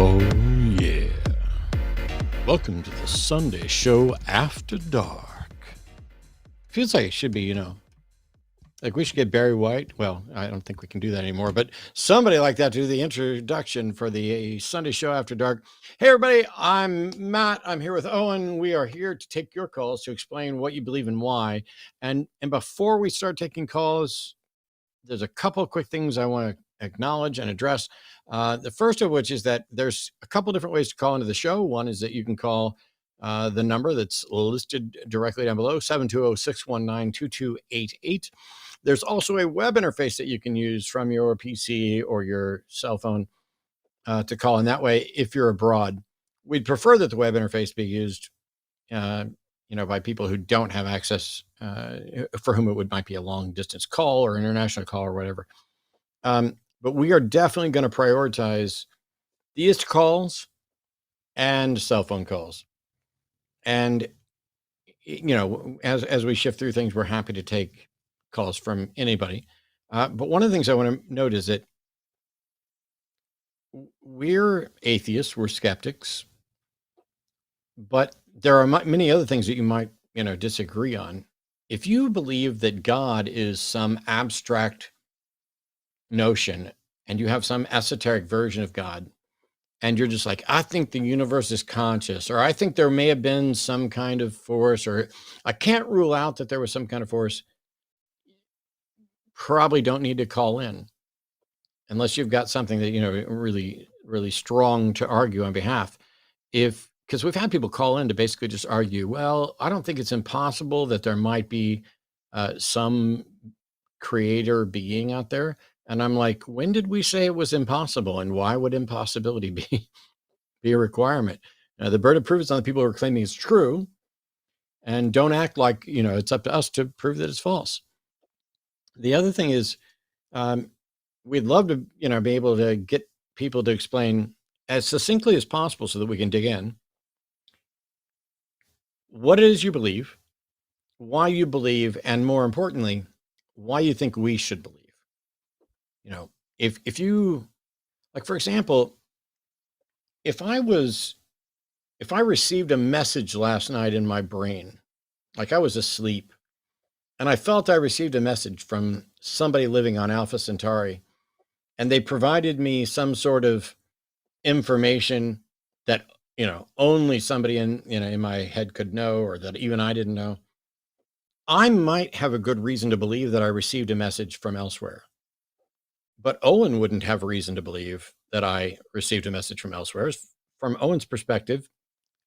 Oh, yeah. Welcome to the Sunday show after dark. Feels like it should be, like we should get Barry White. Well, I don't think we can do that anymore, but somebody like that to do the introduction for the Sunday show after dark. Hey, everybody, I'm Matt. I'm here with Owen. We are here to take your calls to explain what you believe and why. And before we start taking calls, there's a couple of quick things I want to acknowledge and address. The first of which is that there's a couple different ways to call into the show. One is that you can call the number that's listed directly down below, 720-619-2288. There's also a web interface that you can use from your PC or your cell phone to call in that way if you're abroad. We'd prefer that the web interface be used by people who don't have access, for whom it might be a long distance call or international call or whatever. But we are definitely going to prioritize theist calls and cell phone calls. And, as we shift through things, we're happy to take calls from anybody. But one of the things I want to note is that we're atheists, we're skeptics, but there are many other things that you might, disagree on. If you believe that God is some abstract notion and you have some esoteric version of God, and you're just like, I think the universe is conscious, or I think there may have been some kind of force, or I can't rule out that there was some kind of force, probably don't need to call in unless you've got something that, really, really strong to argue on behalf. Because we've had people call in to basically just argue, well, I don't think it's impossible that there might be some creator being out there. And I'm like, when did we say it was impossible? And why would impossibility be a requirement? Now, the burden of proof is on the people who are claiming it's true. And don't act like, it's up to us to prove that it's false. The other thing is, we'd love to, be able to get people to explain as succinctly as possible so that we can dig in what it is you believe, why you believe, and more importantly, why you think we should believe. If you, like, for example, if I received a message last night in my brain, like I was asleep, and I felt I received a message from somebody living on Alpha Centauri, and they provided me some sort of information that, only somebody in my head could know, or that even I didn't know, I might have a good reason to believe that I received a message from elsewhere. But Owen wouldn't have a reason to believe that I received a message from elsewhere. From Owen's perspective,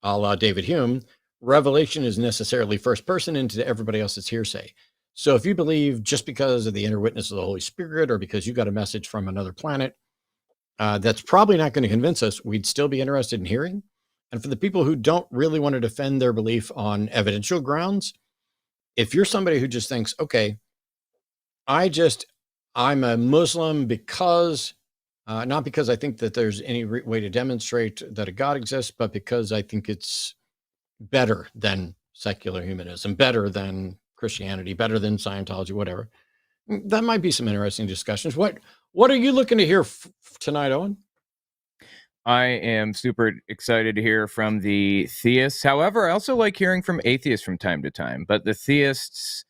a la David Hume, revelation is necessarily first person, and to everybody else it's hearsay. So if you believe just because of the inner witness of the Holy Spirit, or because you got a message from another planet, that's probably not going to convince us. We'd still be interested in hearing. And for the people who don't really want to defend their belief on evidential grounds, if you're somebody who just thinks, okay, I'm a Muslim because, not because I think that there's any way to demonstrate that a God exists, but because I think it's better than secular humanism, better than Christianity, better than Scientology, whatever. That might be some interesting discussions. What are you looking to hear tonight, Owen? I am super excited to hear from the theists. However, I also like hearing from atheists from time to time, but the theists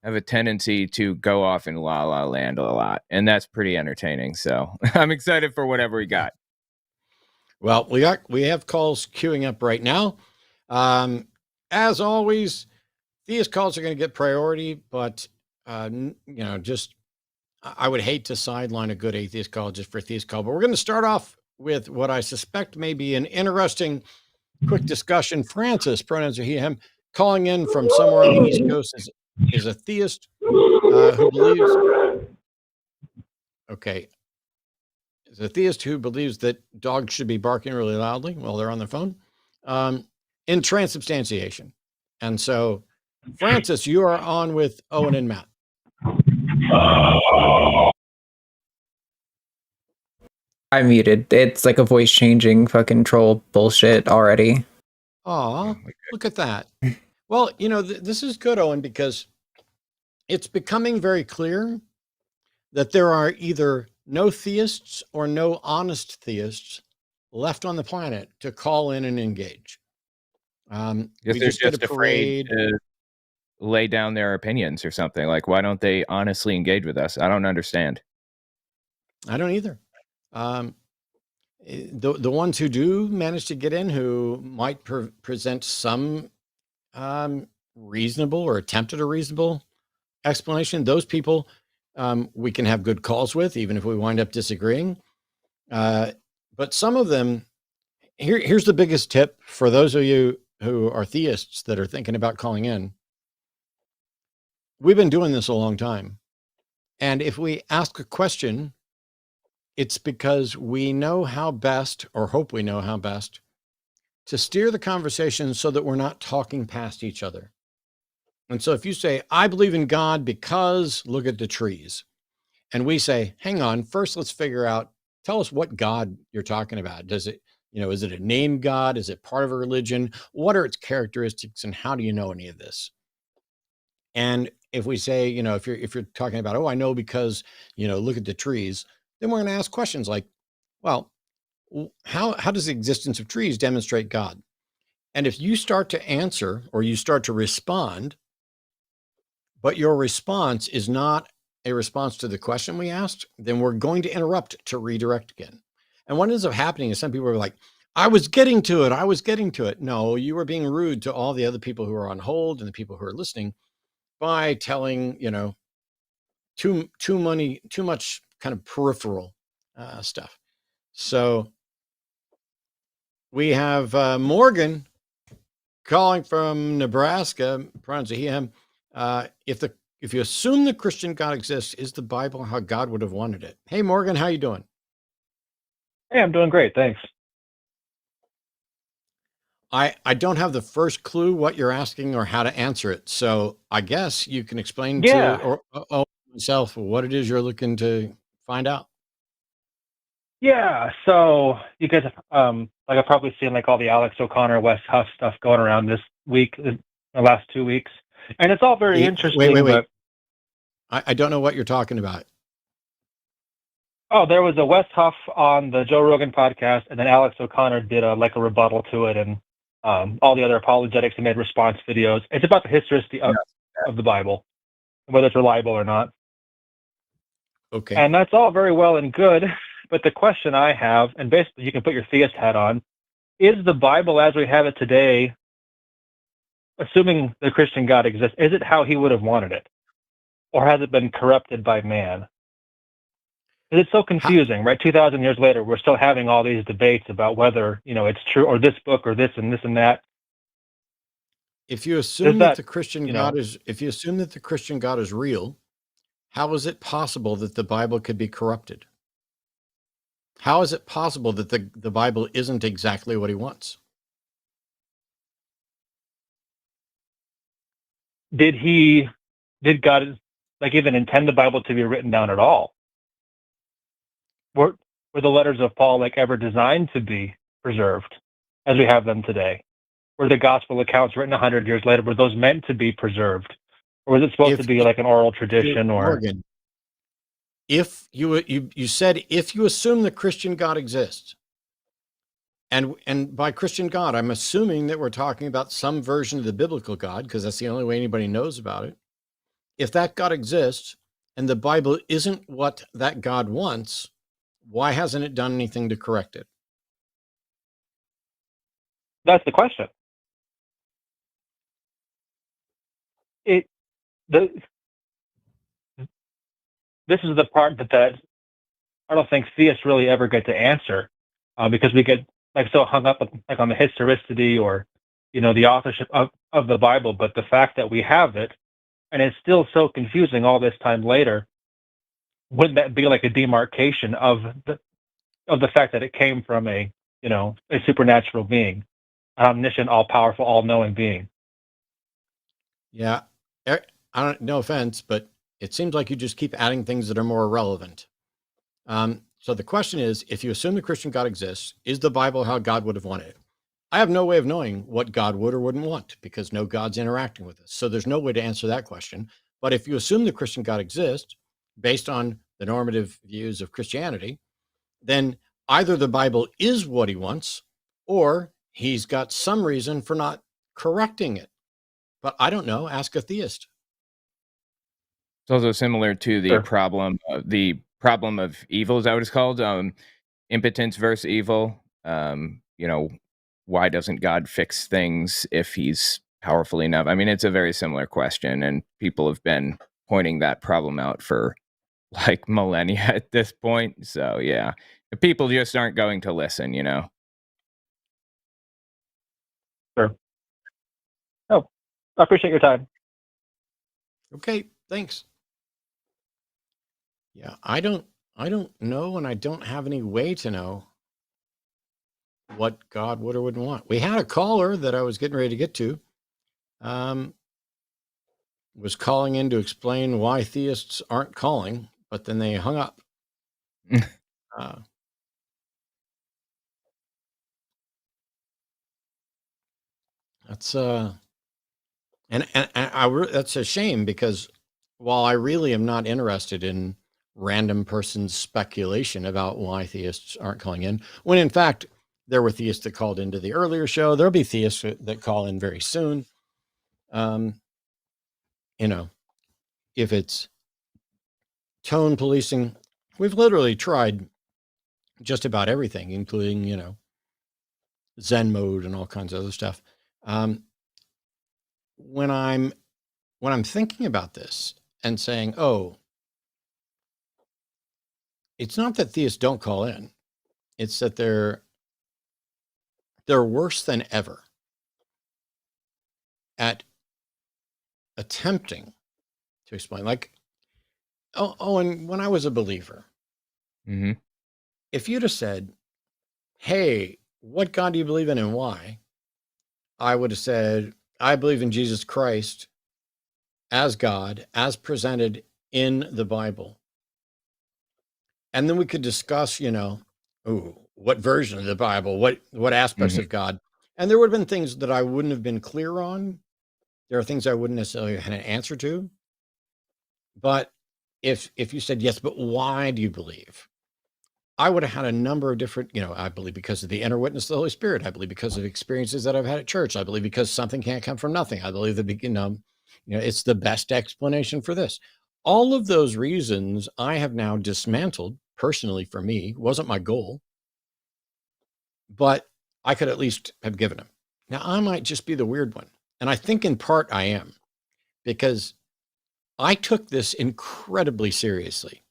have a tendency to go off in la la land a lot, and that's pretty entertaining. So I'm excited for whatever we got. Well, we have calls queuing up right now. As always, theist calls are going to get priority, but I would hate to sideline a good atheist call just for a theist call. But we're going to start off with what I suspect may be an interesting, quick discussion. Francis, pronouns are he, him, calling in from somewhere on the East Coast, is a theist who believes. Okay, is a theist who believes that dogs should be barking really loudly while they're on their phone, in transubstantiation. And so, Francis, you are on with Owen and Matt. I muted. It's like a voice changing fucking troll bullshit already. Aw, look at that. Well, this is good, Owen, because it's becoming very clear that there are either no theists or no honest theists left on the planet to call in and engage. Because We they're just did just a afraid parade. to lay down their opinions or something. Like, why don't they honestly engage with us? I don't understand. I don't either. The ones who do manage to get in, who might present some reasonable or attempted a reasonable explanation, those people we can have good calls with, even if we wind up disagreeing. But some of them, here's the biggest tip for those of you who are theists that are thinking about calling in. We've been doing this a long time. And if we ask a question, it's because we know how best, or hope we know how best, to steer the conversation so that we're not talking past each other. And so if you say, I believe in God because look at the trees. And we say, hang on, first let's figure out, tell us what God you're talking about. Does it, is it a named God? Is it part of a religion? What are its characteristics and how do you know any of this? And if we say, if you're talking about, oh, I know because, look at the trees, then we're going to ask questions like, well, how does the existence of trees demonstrate God? And if you start to answer or you start to respond, but your response is not a response to the question we asked, then we're going to interrupt to redirect again. And what ends up happening is some people are like, I was getting to it. No, you were being rude to all the other people who are on hold and the people who are listening by telling, too much kind of peripheral stuff. So we have Morgan calling from Nebraska, pronouns he, him. If you assume the Christian God exists, is the Bible how God would have wanted it? Hey, Morgan, how you doing? Hey, I'm doing great. Thanks. I don't have the first clue what you're asking or how to answer it. So I guess you can explain Yeah. to myself what it is you're looking to find out. Yeah. So you guys, I've probably seen like all the Alex O'Connor, Wes Huff stuff going around this week, the last 2 weeks, and it's all very interesting. Wait. But I don't know what you're talking about. oh, there was a Wes Huff on the Joe Rogan podcast, and then Alex O'Connor did a rebuttal to it, and all the other apologetics and made response videos. It's about the historicity of the Bible, whether it's reliable or not. Okay. And that's all very well and good, but the question I have, and basically you can put your theist hat on, is the Bible as we have it today, assuming the Christian God exists, is it how he would have wanted it? Or has it been corrupted by man? Because it's so confusing, right? 2,000 years later, we're still having all these debates about whether, it's true, or this book, or this and this and that. If you assume that the Christian God is real, how is it possible that the Bible could be corrupted? How is it possible that the Bible isn't exactly what he wants? Did God even intend the Bible to be written down at all? Were the letters of Paul ever designed to be preserved as we have them today? Were the gospel accounts written 100 years later, were those meant to be preserved? Or was it supposed to be like an oral tradition? Morgan, if you said, if you assume the Christian God exists, and by Christian God, I'm assuming that we're talking about some version of the biblical God, because that's the only way anybody knows about it. If that God exists and the Bible isn't what that God wants, why hasn't it done anything to correct it? That's the question. This is the part that I don't think theists really ever get to answer, because we get so hung up on the historicity or the authorship of the Bible. But the fact that we have it and it's still so confusing all this time later. Wouldn't that be like a demarcation of the fact that it came from a supernatural being, an omniscient, all powerful, all knowing being? Yeah. I don't, no offense, but it seems like you just keep adding things that are more irrelevant. So the question is, if you assume the Christian God exists, is the Bible how God would have wanted it? I have no way of knowing what God would or wouldn't want because no God's interacting with us. So there's no way to answer that question. But if you assume the Christian God exists based on the normative views of Christianity, then either the Bible is what he wants or he's got some reason for not correcting it. But I don't know. Ask a theist. It's also similar to the Sure. problem of evil, is that what it's called? Impotence versus evil. Why doesn't God fix things if he's powerful enough? I mean, it's a very similar question, and people have been pointing that problem out for like millennia at this point. So yeah, the people just aren't going to listen, Sure. Oh, I appreciate your time. Okay, thanks. Yeah, I don't know, and I don't have any way to know what God would or wouldn't want. We had a caller that I was getting ready to get to, was calling in to explain why theists aren't calling, but then they hung up. uh, that's that's a shame because while I really am not interested in random person's speculation about why theists aren't calling in, when in fact there were theists that called into the earlier show, there'll be theists that call in very soon. If it's tone policing, we've literally tried just about everything, including, Zen mode and all kinds of other stuff. When I'm thinking about this and saying, oh, it's not that theists don't call in, it's that they're worse than ever at attempting to explain. Like, and when I was a believer, Mm-hmm. if you'd have said, hey, what God do you believe in and why? I would have said, I believe in Jesus Christ as God, as presented in the Bible. And then we could discuss, what version of the Bible, what aspects of God. And there would have been things that I wouldn't have been clear on. There are things I wouldn't necessarily have had an answer to. But if you said, yes, but why do you believe? I would have had a number of different, I believe because of the inner witness of the Holy Spirit. I believe because of experiences that I've had at church. I believe because something can't come from nothing. I believe that, it's the best explanation for this. All of those reasons I have now dismantled personally for me. Wasn't my goal, but I could at least have given them. Now I might just be the weird one. And I think in part I am, because I took this incredibly seriously.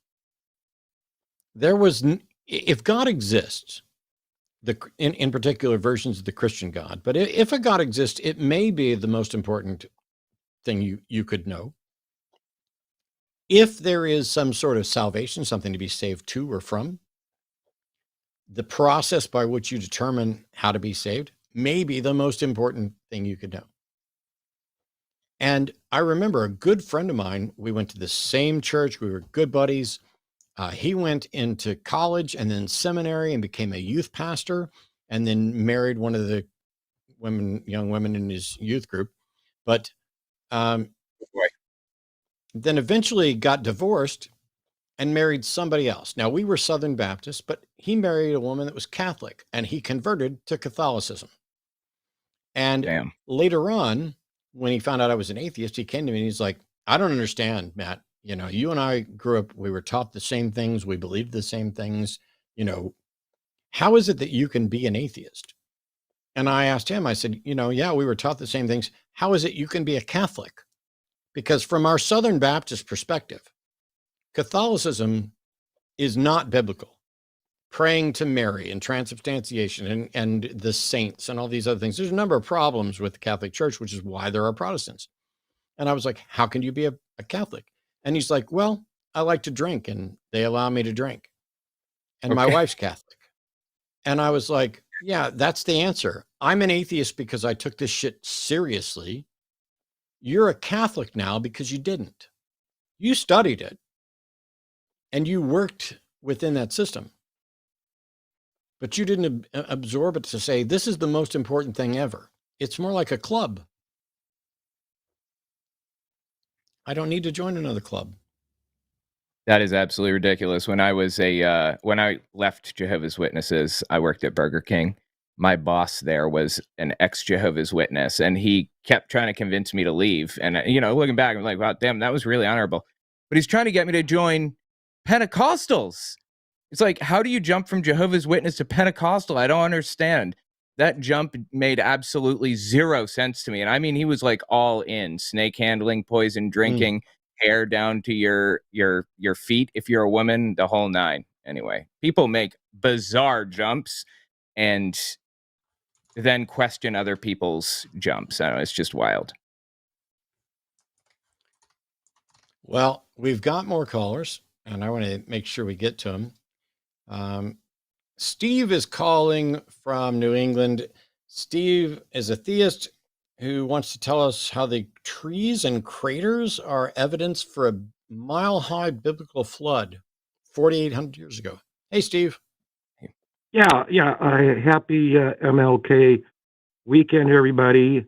If God exists, in particular versions of the Christian God, but if a God exists, it may be the most important thing you could know. If there is some sort of salvation, something to be saved to or from, the process by which you determine how to be saved may be the most important thing you could know. And I remember a good friend of mine, we went to the same church, we were good buddies. He went into college and then seminary and became a youth pastor, and then married one of the young women in his youth group. But then eventually got divorced and married somebody else. Now, we were Southern Baptists, but he married a woman that was Catholic, and he converted to Catholicism. And later on, when he found out I was an atheist, he came to me and he's like, I don't understand, Matt. You and I grew up, we were taught the same things. We believed the same things. How is it that you can be an atheist? And I asked him, I said, yeah, we were taught the same things. How is it you can be a Catholic? Because from our Southern Baptist perspective, Catholicism is not biblical. Praying to Mary and transubstantiation and the saints and all these other things. There's a number of problems with the Catholic Church, which is why there are Protestants. And I was like, how can you be a Catholic? And he's like, well, I like to drink and they allow me to drink. And my Okay. wife's Catholic. And I was like, yeah, that's the answer. I'm an atheist because I took this shit seriously. You're a Catholic now because you didn't. You studied it and you worked within that system. But you didn't absorb it to say, this is the most important thing ever. It's more like a club. I don't need to join another club. That is absolutely ridiculous. When I left Jehovah's Witnesses, I worked at Burger King. My boss there was an ex-Jehovah's Witness, and he kept trying to convince me to leave. And, looking back, I'm like, wow, damn, that was really honorable. But he's trying to get me to join Pentecostals. It's like, how do you jump from Jehovah's Witness to Pentecostal? I don't understand. That jump made absolutely zero sense to me. And I mean, he was like all in: snake handling, poison drinking, hair down to your feet if you're a woman, the whole nine. Anyway, people make bizarre jumps and then question other people's jumps. I don't know, it's just wild. Well, we've got more callers, and I want to make sure we get to them. Steve is calling from New England. Steve is a theist who wants to tell us how the trees and craters are evidence for a mile-high biblical flood 4,800 years ago. Hey, Steve. Yeah. Happy MLK weekend, everybody.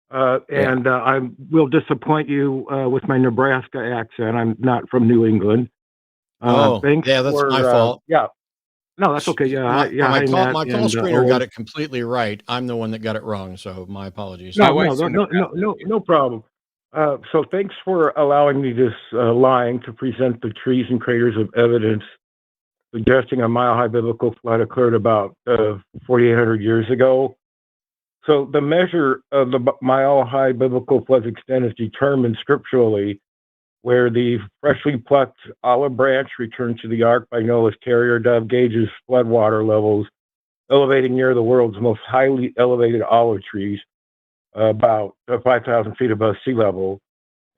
And I will disappoint you with my Nebraska accent. I'm not from New England. Thanks. Yeah, that's my fault. Yeah. No, that's okay. Yeah. My call and, screener Owen. got it completely right. I'm the one that got it wrong, so my apologies. No problem. So thanks for allowing me this line to present the trees and craters of evidence suggesting a mile-high biblical flood occurred about 4,800 years ago. So the measure of the mile-high biblical flood's extent is determined scripturally, where the freshly plucked olive branch returned to the ark by Noah's carrier dove gauges floodwater levels, elevating near the world's most highly elevated olive trees, about 5,000 feet above sea level.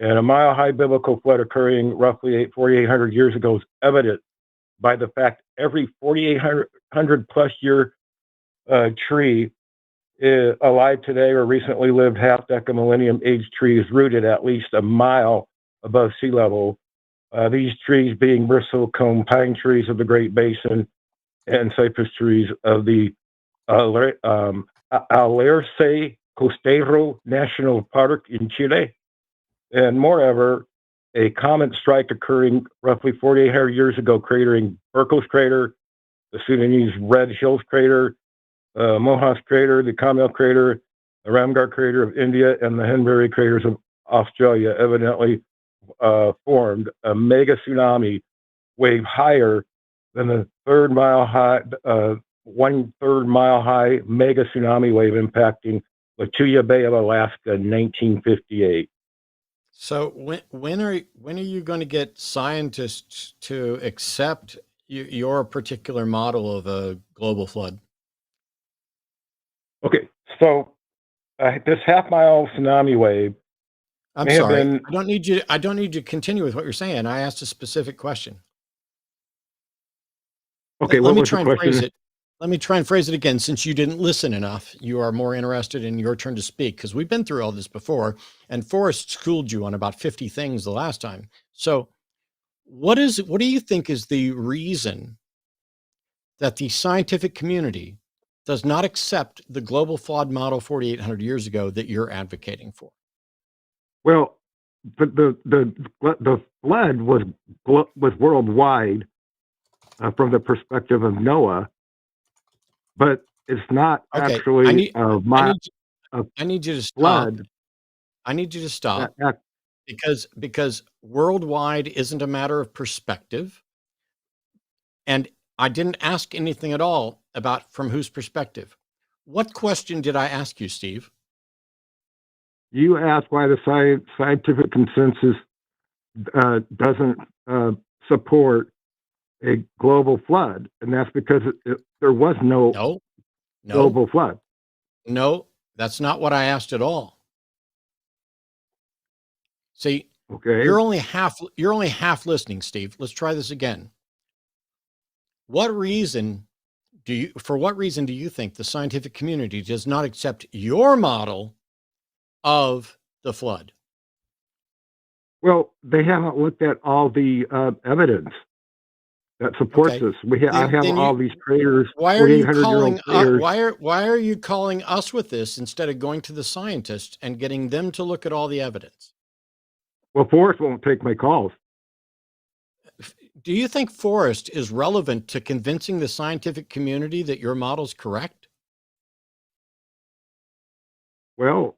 And a mile-high biblical flood occurring roughly 4,800 years ago is evident by the fact every 4,800 plus year tree alive today or recently lived half decamillennium age tree is rooted at least a mile above sea level. These trees being bristlecone pine trees of the Great Basin and cypress trees of the Alerce Costero National Park in Chile. And moreover, a comet strike occurring roughly 4,800 years ago, cratering Burkos crater, the Sudanese Red Hills crater, Mohas crater, the Kamel crater, the Ramgar crater of India, and the Henbury craters of Australia evidently formed a mega tsunami wave higher than the 1/3 mile high mega tsunami wave impacting Lituya Bay of Alaska in 1958. So when are you going to get scientists to accept your particular model of a global flood? Okay, so this half-mile tsunami wave. I'm sorry. I don't need you to continue with what you're saying. I asked a specific question. Okay, Let me was try the and question? phrase it. Let me try and phrase it again. Since you didn't listen enough, you are more interested in your turn to speak because we've been through all this before, and Forrest schooled you on about 50 things the last time. So, what do you think is the reason that the scientific community does not accept the global flood model 4,800 years ago that you're advocating for? Well, the flood was worldwide from the perspective of Noah, but it's not actually I need you to stop. flood. I need you to stop because worldwide isn't a matter of perspective, and I didn't ask anything at all about from whose perspective. What question did I ask you, Steve? You asked why the scientific consensus doesn't support a global flood, and that's because there was no global flood. No, that's not what I asked at all. See, Okay. you're only half listening, Steve. Let's try this again. For what reason do you think the scientific community does not accept your model of the flood? Well, they haven't looked at all the evidence that supports Okay. this. I have Then all these craters, why are you 4,800-year-old craters. why are you calling us with this instead of going to the scientists and getting them to look at all the evidence? Well, Forrest won't take my calls. Do you think Forrest is relevant to convincing the scientific community that your model's correct? Well,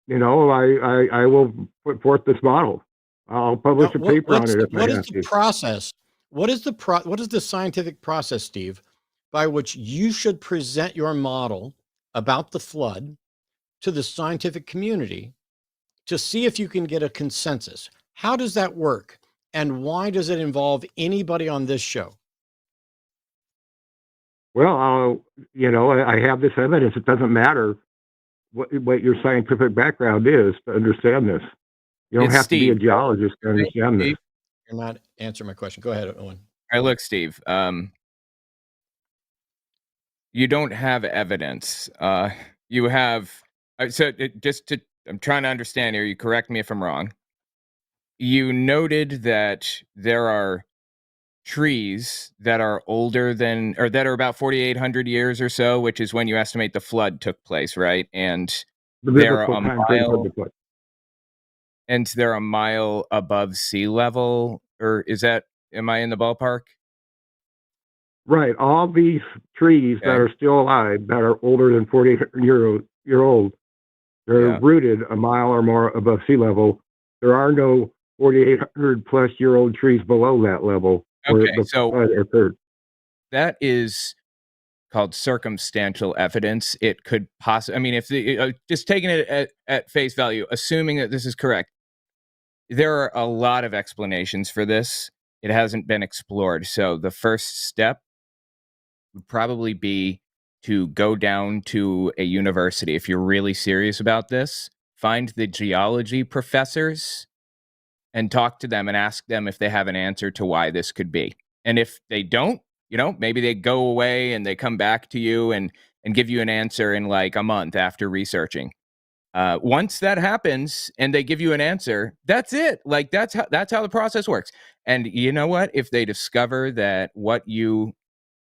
I will put forth this model. I'll publish a paper on it if I have to. Process? What is the scientific process, Steve, by which you should present your model about the flood to the scientific community to see if you can get a consensus? How does that work? And why does it involve anybody on this show? Well, I have this evidence. It doesn't matter what your scientific background is to understand this. You don't It's have to be a Steve. geologist to understand this. Steve. You're not answering my question. Go ahead, Owen. All right, look, Steve. You don't have evidence. You have. I'm trying to understand here. You correct me if I'm wrong. You noted that there are trees that are older than, or that are about 4,800 years or so, which is when you estimate the flood took place, right? And The they're biblical a time frame of mile, the flood. and they're a mile above sea level, or am I in the ballpark? Right. All these trees that Okay. are still alive, that are older than 48-year old, they're Yeah. rooted a mile or more above sea level. There are no 4,800-plus-year-old trees below that level where Okay, the so flood occurred. that is called circumstantial evidence. It could possibly, I mean, if just taking it at face value, assuming that this is correct, there are a lot of explanations for this. It hasn't been explored. So the first step would probably be to go down to a university. If you're really serious about this, find the geology professors and talk to them and ask them if they have an answer to why this could be. And if they don't, maybe they go away and they come back to you and give you an answer in like a month after researching. Once that happens and they give you an answer, that's it. Like that's how the process works. And you know what? If they discover that what you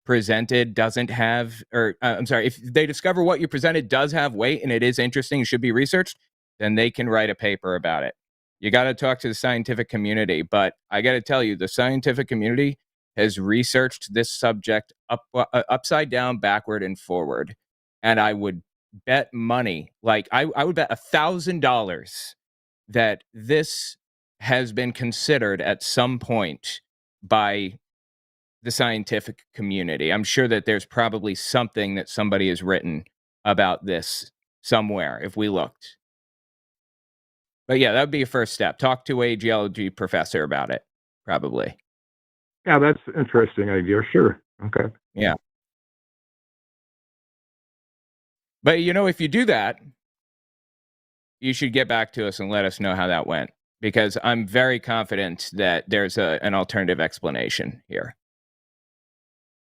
presented doesn't have, if they discover what you presented does have weight and it is interesting and should be researched, then they can write a paper about it. You got to talk to the scientific community, but I got to tell you, the scientific community has researched this subject upside down, backward, and forward. And I would bet money, like I would bet $1,000 that this has been considered at some point by the scientific community. I'm sure that there's probably something that somebody has written about this somewhere if we looked. But yeah, that would be a first step. Talk to a geology professor about it, probably. Yeah, that's an interesting idea. Sure. Okay. Yeah. But if you do that, you should get back to us and let us know how that went, because I'm very confident that there's an alternative explanation here.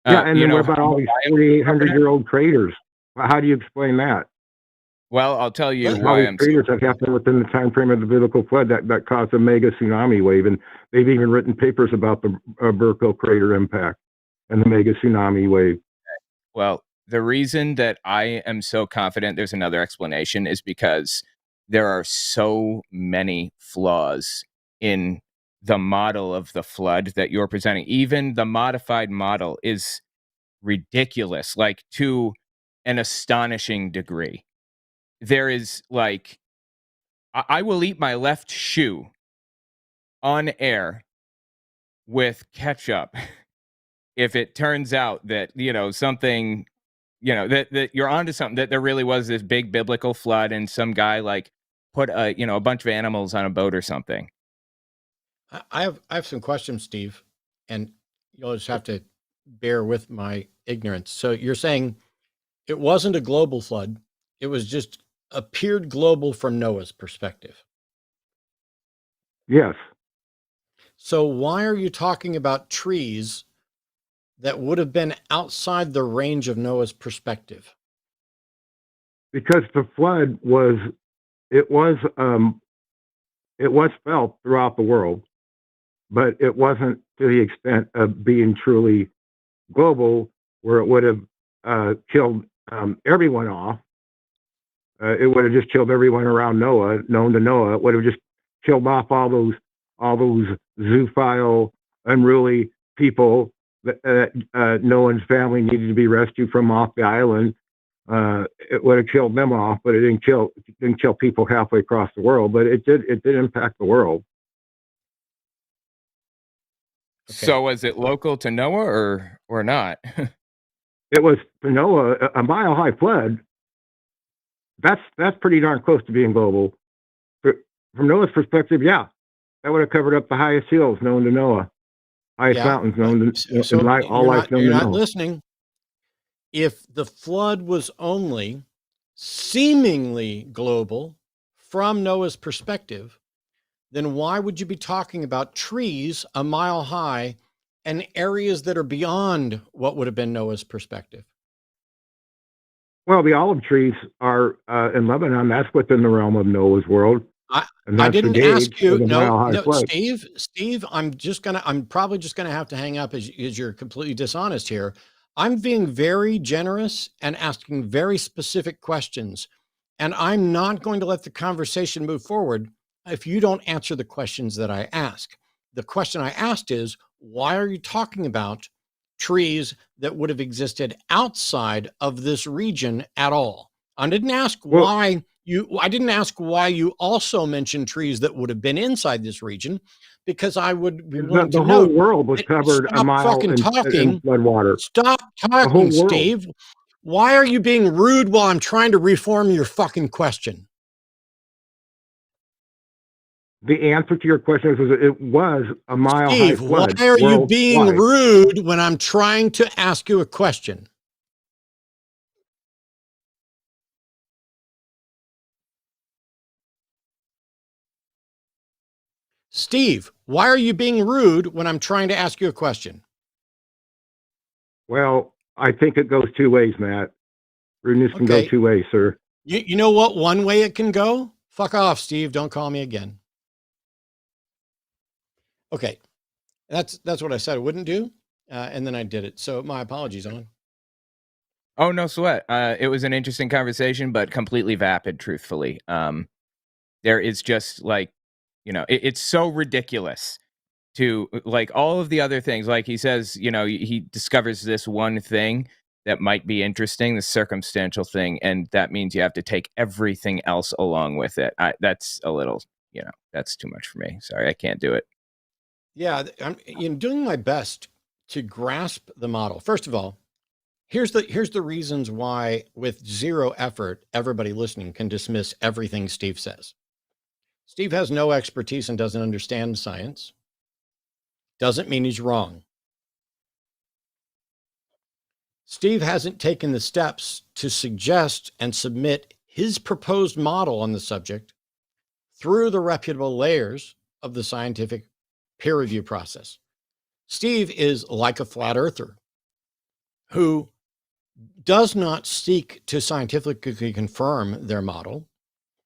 Yeah, and then what about all these 4,800-year-old craters? How do you explain that? Well, I'll tell you All why these I'm craters that happened within the time frame of the biblical flood that caused a mega tsunami wave, and they've even written papers about the Burko crater impact and the mega tsunami wave. Well, the reason that I am so confident there's another explanation is because there are so many flaws in the model of the flood that you're presenting. Even the modified model is ridiculous, like to an astonishing degree. There is like, I will eat my left shoe on air with ketchup if it turns out that, something, that you're onto something, that there really was this big biblical flood and some guy like put a bunch of animals on a boat or something. I have some questions, Steve, and you'll just have to bear with my ignorance. So you're saying it wasn't a global flood. It was just appeared global from Noah's perspective. Yes, So why are you talking about trees that would have been outside the range of Noah's perspective? because the flood was it was felt throughout the world, but it wasn't to the extent of being truly global, where it would have killed everyone off. It would have just killed everyone around Noah, known to Noah. It would have just killed off all those zoophile, unruly people that Noah's family needed to be rescued from off the island. It would have killed them off, but it didn't kill people halfway across the world. But it did impact the world. Okay. So was it local to Noah or not? It was for Noah a mile high flood. That's pretty darn close to being global. From Noah's perspective, yeah, that would have covered up the highest hills known to Noah, highest mountains known to So all life known you're to not Noah. listening. If the flood was only seemingly global from Noah's perspective, then why would you be talking about trees a mile high and areas that are beyond what would have been Noah's perspective? Well, the olive trees are in Lebanon. That's within the realm of Noah's world. And I that's the didn't ask gauge you. of the mile high flood. Steve, I'm probably just gonna have to hang up as you're completely dishonest here. I'm being very generous and asking very specific questions, and I'm not going to let the conversation move forward if you don't answer the questions that I ask. The question I asked is, why are you talking about trees that would have existed outside of this region at all? I didn't ask why you also mentioned trees that would have been inside this region, because I would be willing The to whole note. world was covered a Stop mile fucking in talking. flood water. Stop The whole talking, world. Steve. Why are you being rude while I'm trying to reform your fucking question? The answer to your question is it was a mile high Steve, why flood. are you being worldwide. rude when I'm trying to ask you a question? Steve, why are you being rude when I'm trying to ask you a question? Well, I think it goes two ways, Matt. Rudeness can go Okay. two ways, sir. You know what one way it can go? Fuck off, Steve. Don't call me again. Okay. That's what I said I wouldn't do. And then I did it. So my apologies, Owen. Oh, no sweat. It was an interesting conversation, but completely vapid, truthfully. There is just like, it's so ridiculous to like all of the other things. Like he says, he discovers this one thing that might be interesting, the circumstantial thing, and that means you have to take everything else along with it. That's a little, that's too much for me. Sorry, I can't do it. Yeah, I'm doing my best to grasp the model. First of all, here's the reasons why, with zero effort, everybody listening can dismiss everything Steve says. Steve has no expertise and doesn't understand science. Doesn't mean he's wrong. Steve hasn't taken the steps to suggest and submit his proposed model on the subject through the reputable layers of the scientific peer review process. Steve is like a flat earther who does not seek to scientifically confirm their model,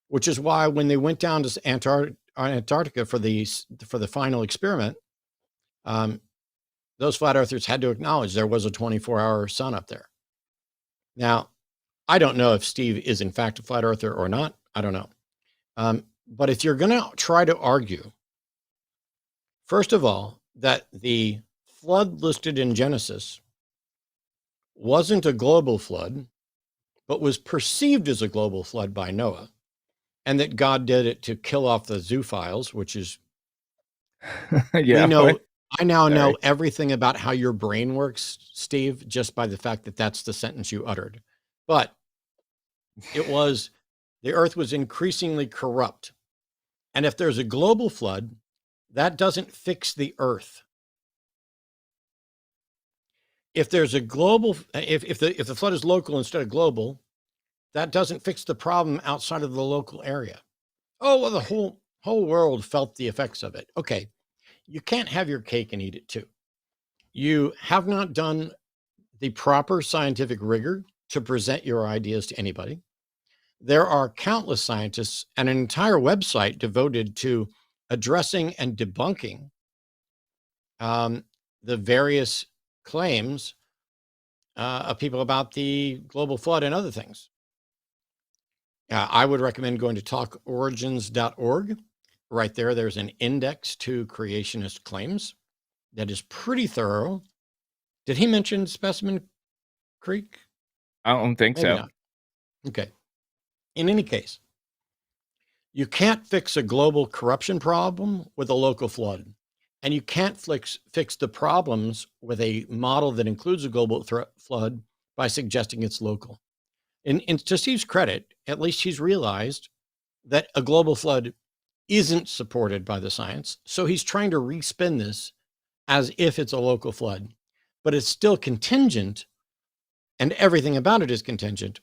which is why when they went down to Antarctica for the final experiment, those flat earthers had to acknowledge there was a 24-hour sun up there. Now, I don't know if Steve is in fact a flat earther or not. I don't know. But if you're going to try to argue, first of all, that the flood listed in Genesis wasn't a global flood, but was perceived as a global flood by Noah, and that God did it to kill off the zoophiles, which is, Yeah. I now know everything about how your brain works, Steve, just by the fact that that's the sentence you uttered. But the earth was increasingly corrupt. And if there's a global flood, that doesn't fix the earth. If there's a global, if the flood is local instead of global, that doesn't fix the problem outside of the local area. Oh, well, whole world felt the effects of it. Okay, you can't have your cake and eat it too. You have not done the proper scientific rigor to present your ideas to anybody. There are countless scientists and an entire website devoted to addressing and debunking the various claims of people about the global flood and other things. I would recommend going to talkorigins.org. Right there, there's an index to creationist claims that is pretty thorough. Did he mention Specimen Creek? I don't think Maybe so. not. Okay. In any case, you can't fix a global corruption problem with a local flood. And you can't fix the problems with a model that includes a global flood by suggesting it's local. And to Steve's credit, at least he's realized that a global flood isn't supported by the science. So he's trying to respin this as if it's a local flood, but it's still contingent, and everything about it is contingent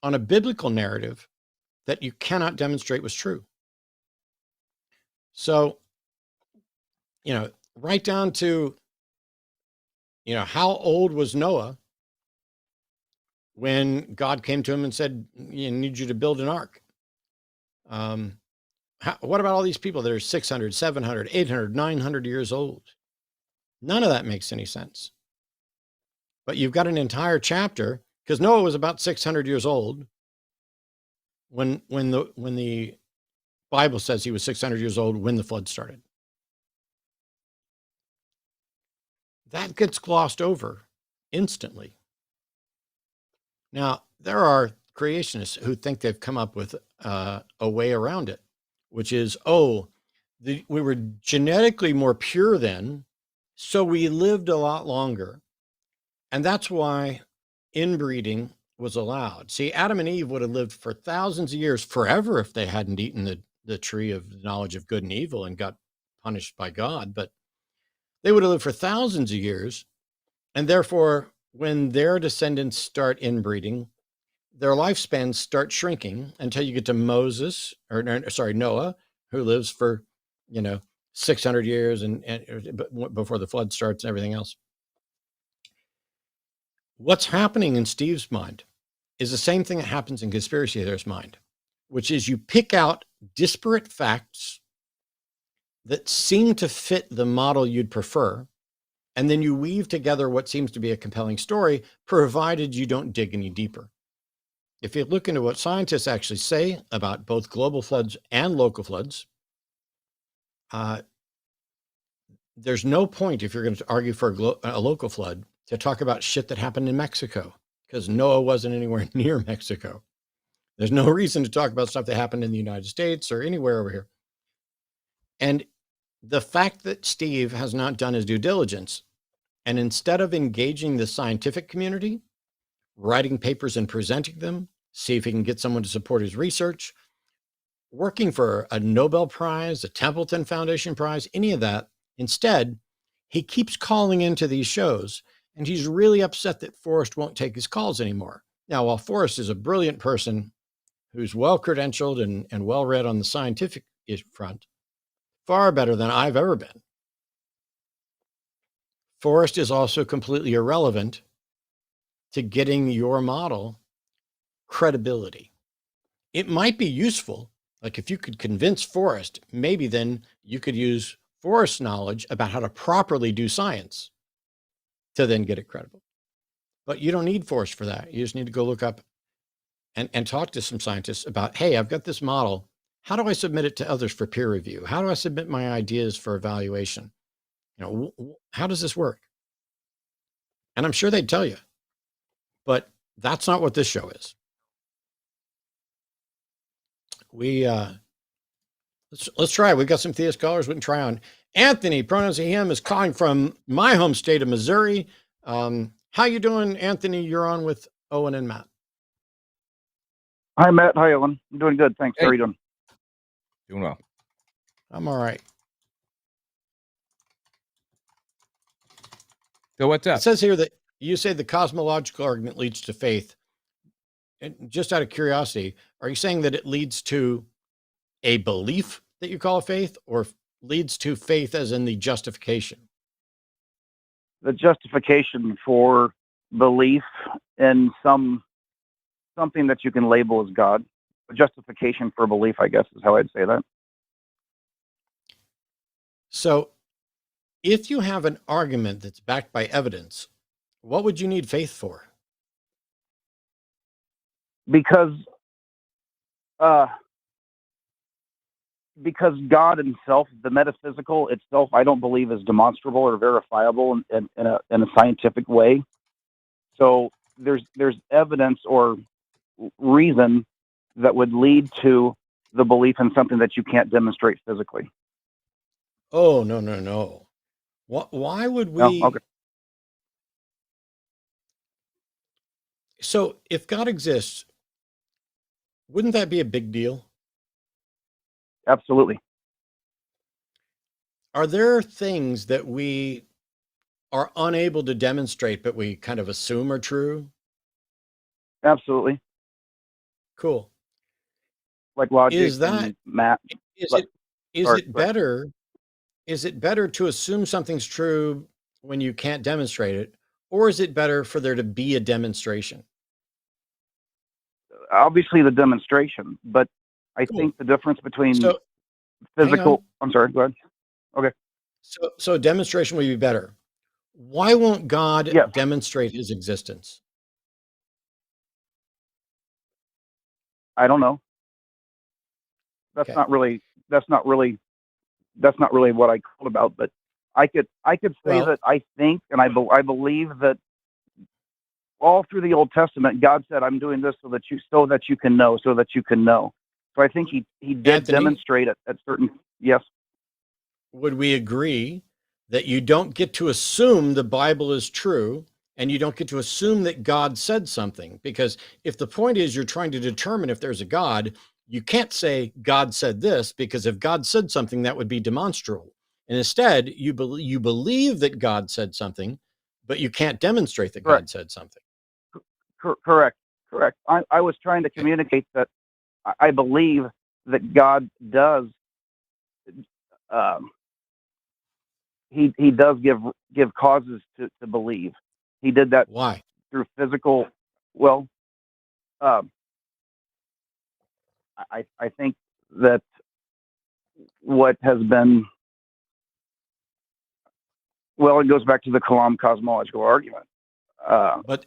on a biblical narrative that you cannot demonstrate was true. So, right down to, how old was Noah when God came to him and said, I need you to build an ark? What about all these people that are 600, 700, 800, 900 years old? None of that makes any sense. But you've got an entire chapter, because Noah was about 600 years old when the Bible says he was 600 years old when the flood started. That gets glossed over instantly. Now, there are creationists who think they've come up with a way around it, which is, we were genetically more pure then, so we lived a lot longer. And that's why inbreeding was allowed. See, Adam and Eve would have lived for thousands of years, forever, if they hadn't eaten the tree of knowledge of good and evil and got punished by God. But they would have lived for thousands of years. And therefore, when their descendants start inbreeding, their lifespans start shrinking until you get to Noah, who lives for, 600 years and before the flood starts and everything else. What's happening in Steve's mind is the same thing that happens in conspiracy theorist mind, which is you pick out disparate facts that seem to fit the model you'd prefer, and then you weave together what seems to be a compelling story, provided you don't dig any deeper. If you look into what scientists actually say about both global floods and local floods, there's no point, if you're going to argue for a local flood, to talk about shit that happened in Mexico, because Noah wasn't anywhere near Mexico. There's no reason to talk about stuff that happened in the United States or anywhere over here. And the fact that Steve has not done his due diligence, and instead of engaging the scientific community, writing papers and presenting them, see if he can get someone to support his research, working for a Nobel Prize, a Templeton Foundation Prize, any of that, instead, he keeps calling into these shows, and he's really upset that Forrest won't take his calls anymore. Now, while Forrest is a brilliant person who's well-credentialed and well-read on the scientific front, far better than I've ever been, Forrest is also completely irrelevant to getting your model credibility. It might be useful, like if you could convince Forrest, maybe then you could use Forrest's knowledge about how to properly do science to then get it credible. But you don't need Forrest for that. You just need to go look up and talk to some scientists about, hey, I've got this model. How do I submit it to others for peer review? How do I submit my ideas for evaluation? How does this work? And I'm sure they'd tell you, but that's not what this show is. Let's try. We've got some theist callers we can try on. Anthony, pronouns he, him, is calling from my home state of Missouri. How you doing, Anthony? You're on with Owen and Matt. Hi, Matt. Hi, Owen. I'm doing good. Thanks. Hey. How are you doing? Doing well. I'm all right. So what's up? It says here that you say the cosmological argument leads to faith. And just out of curiosity, are you saying that it leads to a belief that you call a faith, or leads to faith as in the justification? The justification for belief in something that you can label as God. A justification for belief, I guess, is how I'd say that. So if you have an argument that's backed by evidence, what would you need faith for? Because God himself, the metaphysical itself, I don't believe is demonstrable or verifiable in a scientific way. So there's evidence or reason that would lead to the belief in something that you can't demonstrate physically. Oh, no. Why would Oh, we? okay. So if God exists, wouldn't that be a big deal? Absolutely. Are there things that we are unable to demonstrate, but we kind of assume are true? Absolutely. Cool. Like logic Is that and math. is But- it is sorry, it better? Is it better to assume something's true when you can't demonstrate it, or is it better for there to be a demonstration? Obviously the demonstration, but I Cool. think the difference between So hang on. physical. I'm sorry, go ahead. So demonstration would be better. Why won't God Yes. demonstrate his existence? I don't know. That's Okay. not really what I called about, but I could say Well- that I think and I believe that all through the Old Testament, God said, "I'm doing this so that you can know, so that you can know." So I think he did Anthony? demonstrate it at certain. Yes, Would we agree that you don't get to assume the Bible is true, and you don't get to assume that God said something? Because if the point is you're trying to determine if there's a God, you can't say God said this, because if God said something, that would be demonstrable. And instead, you believe that God said something, but you can't demonstrate that Correct. God said something. correct. I was trying to communicate that I believe that God does. He does give causes to believe. He did that Why? through physical. Well, um, I think that what has been, well, it goes back to the Kalam cosmological argument. But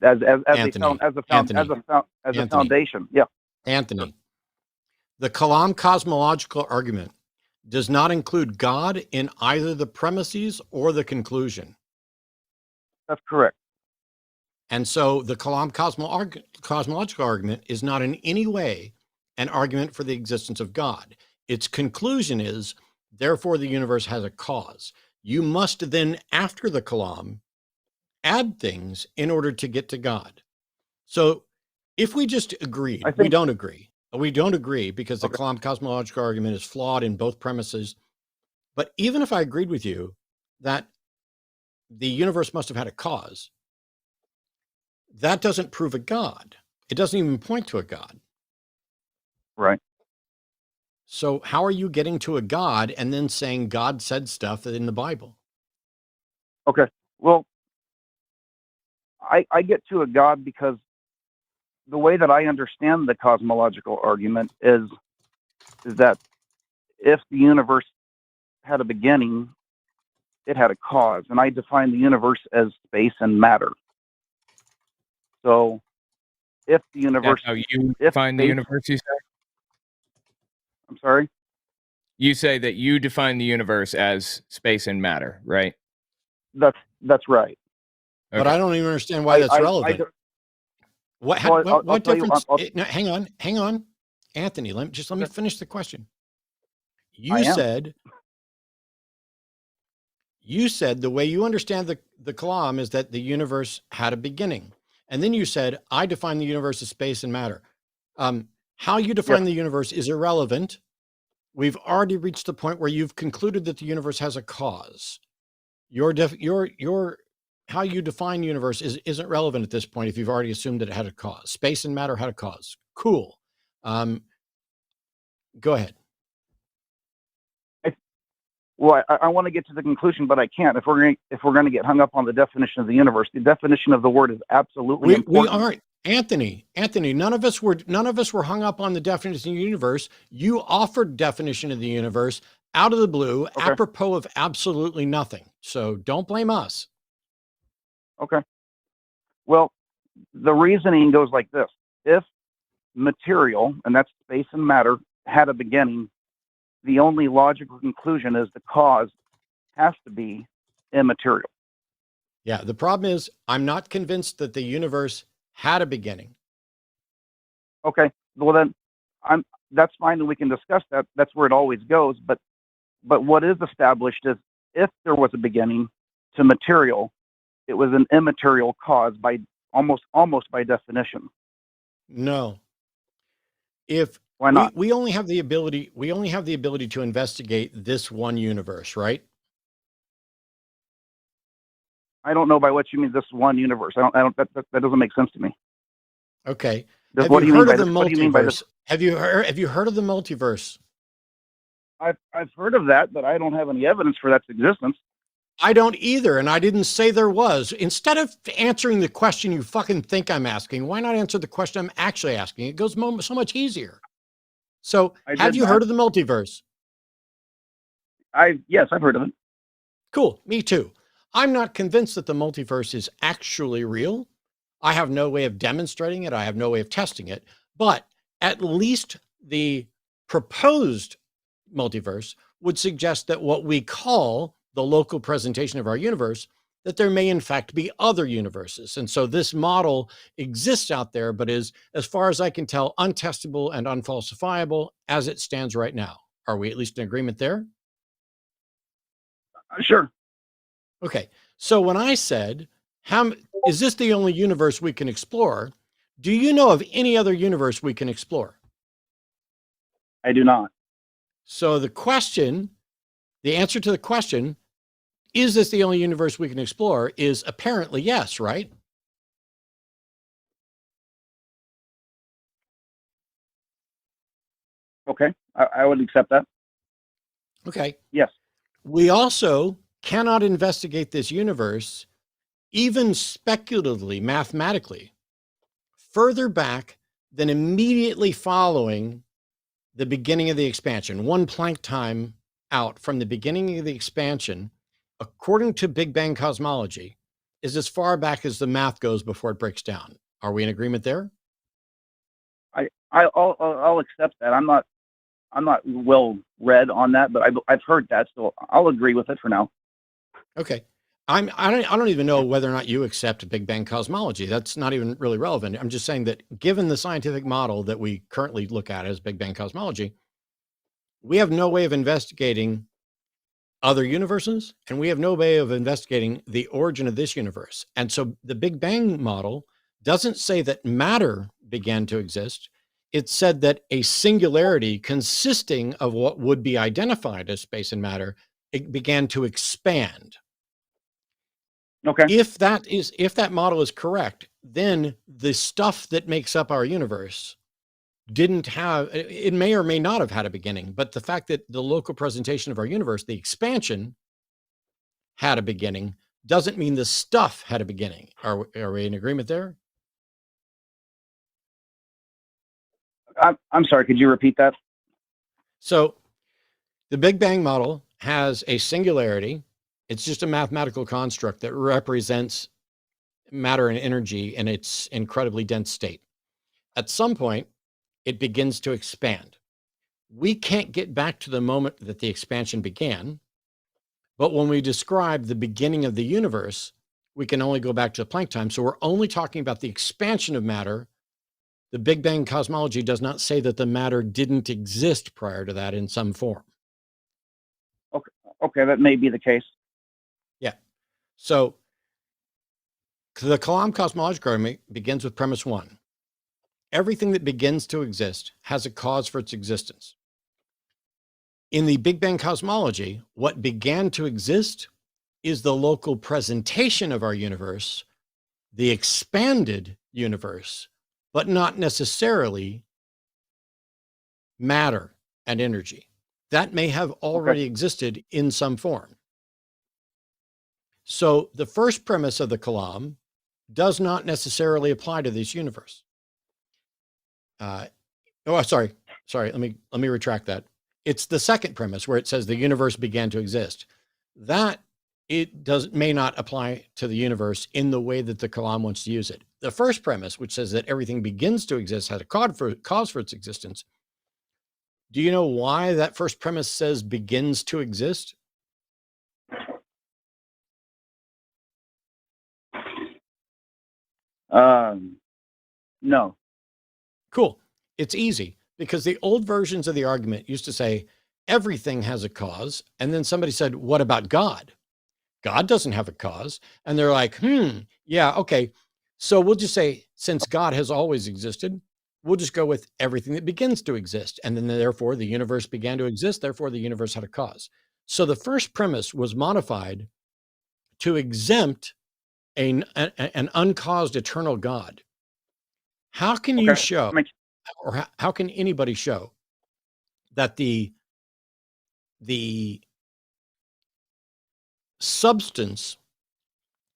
As Anthony, a Anthony. foundation. Yeah. Anthony, the Kalam cosmological argument does not include God in either the premises or the conclusion. That's correct. And so the Kalam cosmological argument is not in any way an argument for the existence of God. Its conclusion is, therefore, the universe has a cause. You must then, after the Kalam, add things in order to get to God. So if we just agreed, we don't agree. We don't agree because the Kalam cosmological argument is flawed in both premises. But even if I agreed with you that the universe must have had a cause, that doesn't prove a God. It doesn't even point to a God. Right. So how are you getting to a God and then saying God said stuff in the Bible? Okay. Well, I get to a God because the way that I understand the cosmological argument is that if the universe had a beginning, it had a cause, and I define the universe as space and matter. So, if the universe, That's how you define the universe, you say? I'm sorry? You say that you define the universe as space and matter, right? That's right. But I don't even understand why that's relevant. What difference? No, hang on, Anthony. Let me finish the question. You said the way you understand the Kalam is that the universe had a beginning, and then you said I define the universe as space and matter. How you define the universe is irrelevant. We've already reached the point where you've concluded that the universe has a cause. Your how you define universe isn't relevant at this point if you've already assumed that it had a cause. Space and matter had a cause. Cool. Go ahead. Well, I want to get to the conclusion, but I can't. If we're going to get hung up on the definition of the universe, the definition of the word is absolutely important. We aren't, Anthony. None of us were hung up on the definition of the universe. You offered definition of the universe out of the blue, Okay. apropos of absolutely nothing. So don't blame us. Okay. Well, the reasoning goes like this: if material, and that's space and matter, had a beginning, the only logical conclusion is the cause has to be immaterial. Yeah. The problem is, I'm not convinced that the universe had a beginning. Okay. Well, then that's fine, and we can discuss that. That's where it always goes. But what is established is if there was a beginning to material, it was an immaterial cause by almost by definition. No. If Why not? we only have the ability to investigate this one universe, right? I don't know by what you mean this one universe. I don't that doesn't make sense to me. Okay. What do you mean by this? What do you mean by this? Have you heard of the multiverse? I've heard of that, but I don't have any evidence for that's existence. I don't either, and I didn't say there was. Instead of answering the question you fucking think I'm asking, why not answer the question I'm actually asking? It goes so much easier. So, have you heard of the multiverse? Yes, I've heard of it. Cool, me too. I'm not convinced that the multiverse is actually real. I have no way of demonstrating it. I have no way of testing it. But at least the proposed multiverse would suggest that what we call the local presentation of our universe, that there may in fact be other universes. And so this model exists out there, but is, as far as I can tell, untestable and unfalsifiable as it stands right now. Are we at least in agreement there? Sure. Okay. So when I said, is this the only universe we can explore? Do you know of any other universe we can explore? I do not. So the answer to the question, is this the only universe we can explore, is apparently yes, right? Okay. I would accept that. Okay. Yes. We also cannot investigate this universe, even speculatively, mathematically, further back than immediately following the beginning of the expansion. One Planck time out from the beginning of the expansion, according to Big Bang cosmology, is as far back as the math goes before it breaks down. Are we in agreement there? I'll accept that. I'm not well read on that, but I've heard that, so I'll agree with it for now. Okay. I don't even know whether or not you accept Big Bang cosmology. That's not even really relevant. I'm just saying that given the scientific model that we currently look at as Big Bang cosmology, we have no way of investigating other universes, and we have no way of investigating the origin of this universe. And so the Big Bang model doesn't say that matter began to exist. It said that a singularity consisting of what would be identified as space and matter, it began to expand. Okay. If that model is correct, then the stuff that makes up our universe it may or may not have had a beginning, but the fact that the local presentation of our universe, the expansion, had a beginning doesn't mean the stuff had a beginning. Are we in agreement there? I'm sorry, could you repeat that? So the Big Bang model has a singularity. It's just a mathematical construct that represents matter and energy in its incredibly dense state. At some point, it begins to expand. We can't get back to the moment that the expansion began, but when we describe the beginning of the universe, we can only go back to the Planck time. So we're only talking about the expansion of matter. The Big Bang cosmology does not say that the matter didn't exist prior to that in some form. Okay, that may be the case. Yeah. So the Kalam cosmological argument begins with premise one. Everything that begins to exist has a cause for its existence. In the Big Bang cosmology, what began to exist is the local presentation of our universe, the expanded universe, but not necessarily matter and energy. that may have already existed in some form. So the first premise of the Kalam does not necessarily apply to this universe. Sorry. Let me retract that. It's the second premise where it says the universe began to exist. That may not apply to the universe in the way that the Kalam wants to use it. The first premise, which says that everything begins to exist, has a cause for its existence. Do you know why that first premise says begins to exist? No. Cool. It's easy, because the old versions of the argument used to say everything has a cause. And then somebody said, what about God? God doesn't have a cause. And they're like, yeah, okay. So we'll just say, since God has always existed, we'll just go with everything that begins to exist. And then therefore the universe began to exist. Therefore the universe had a cause. So the first premise was modified to exempt an uncaused eternal God. How can you show, or how can anybody show that the substance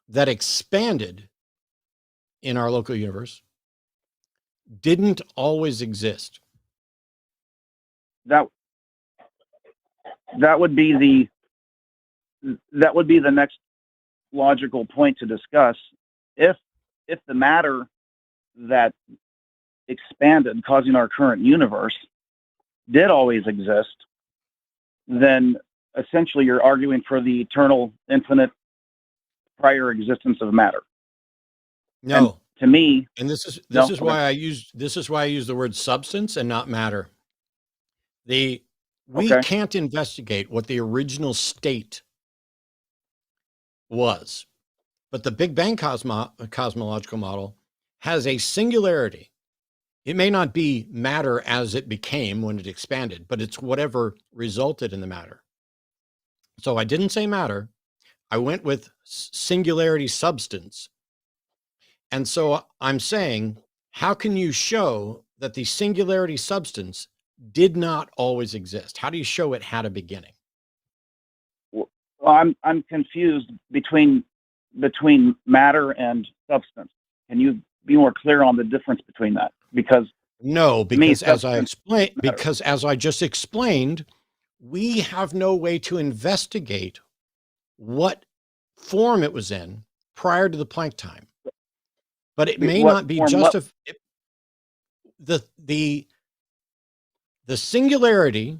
that expanded in our local universe didn't always exist? That would be the next logical point to discuss. If the matter that expanded, causing our current universe, did always exist, then essentially you're arguing for the eternal, infinite, prior existence of matter. No. And to me, and this is why I use the word substance and not matter. We can't investigate what the original state was, but the Big Bang cosmological model has a singularity. It may not be matter as it became when it expanded, but it's whatever resulted in the matter. So I didn't say matter. I went with singularity substance. And so I'm saying, how can you show that the singularity substance did not always exist? How do you show it had a beginning? Well, I'm confused between matter and substance. Can you be more clear on the difference between that? Because as I just explained, we have no way to investigate what form it was in prior to the Planck time. But it may not be the singularity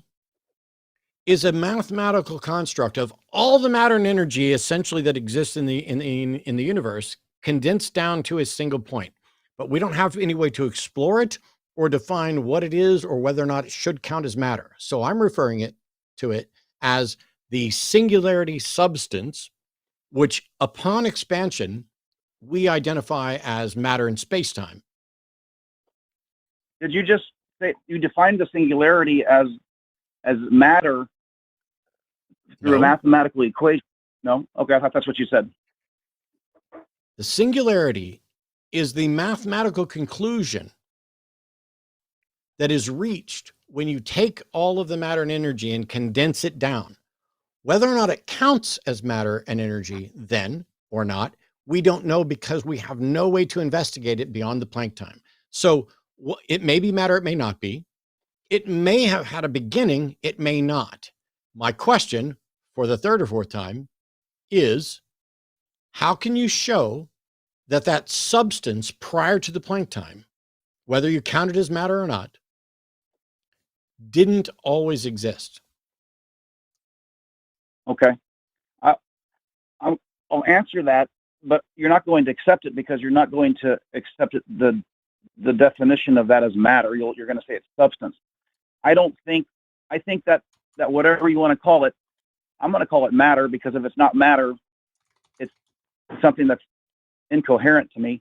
is a mathematical construct of all the matter and energy essentially that exists in the universe, condensed down to a single point. But we don't have any way to explore it or define what it is or whether or not it should count as matter. So I'm referring to it as the singularity substance, which upon expansion, we identify as matter in space-time. Did you just say you defined the singularity as matter through a mathematical equation? No? Okay, I thought that's what you said. The singularity is the mathematical conclusion that is reached when you take all of the matter and energy and condense it down. Whether or not it counts as matter and energy then or not, we don't know, because we have no way to investigate it beyond the Planck time. So it may be matter, it may not be. It may have had a beginning, it may not. My question for the third or fourth time is, how can you show that substance prior to the Planck time, whether you count it as matter or not, didn't always exist? Okay. I'll answer that, but you're not going to accept it, because you're not going to accept it, the definition of that as matter. You're going to say it's substance. I think that whatever you want to call it, I'm going to call it matter, because if it's not matter, it's something that's incoherent to me.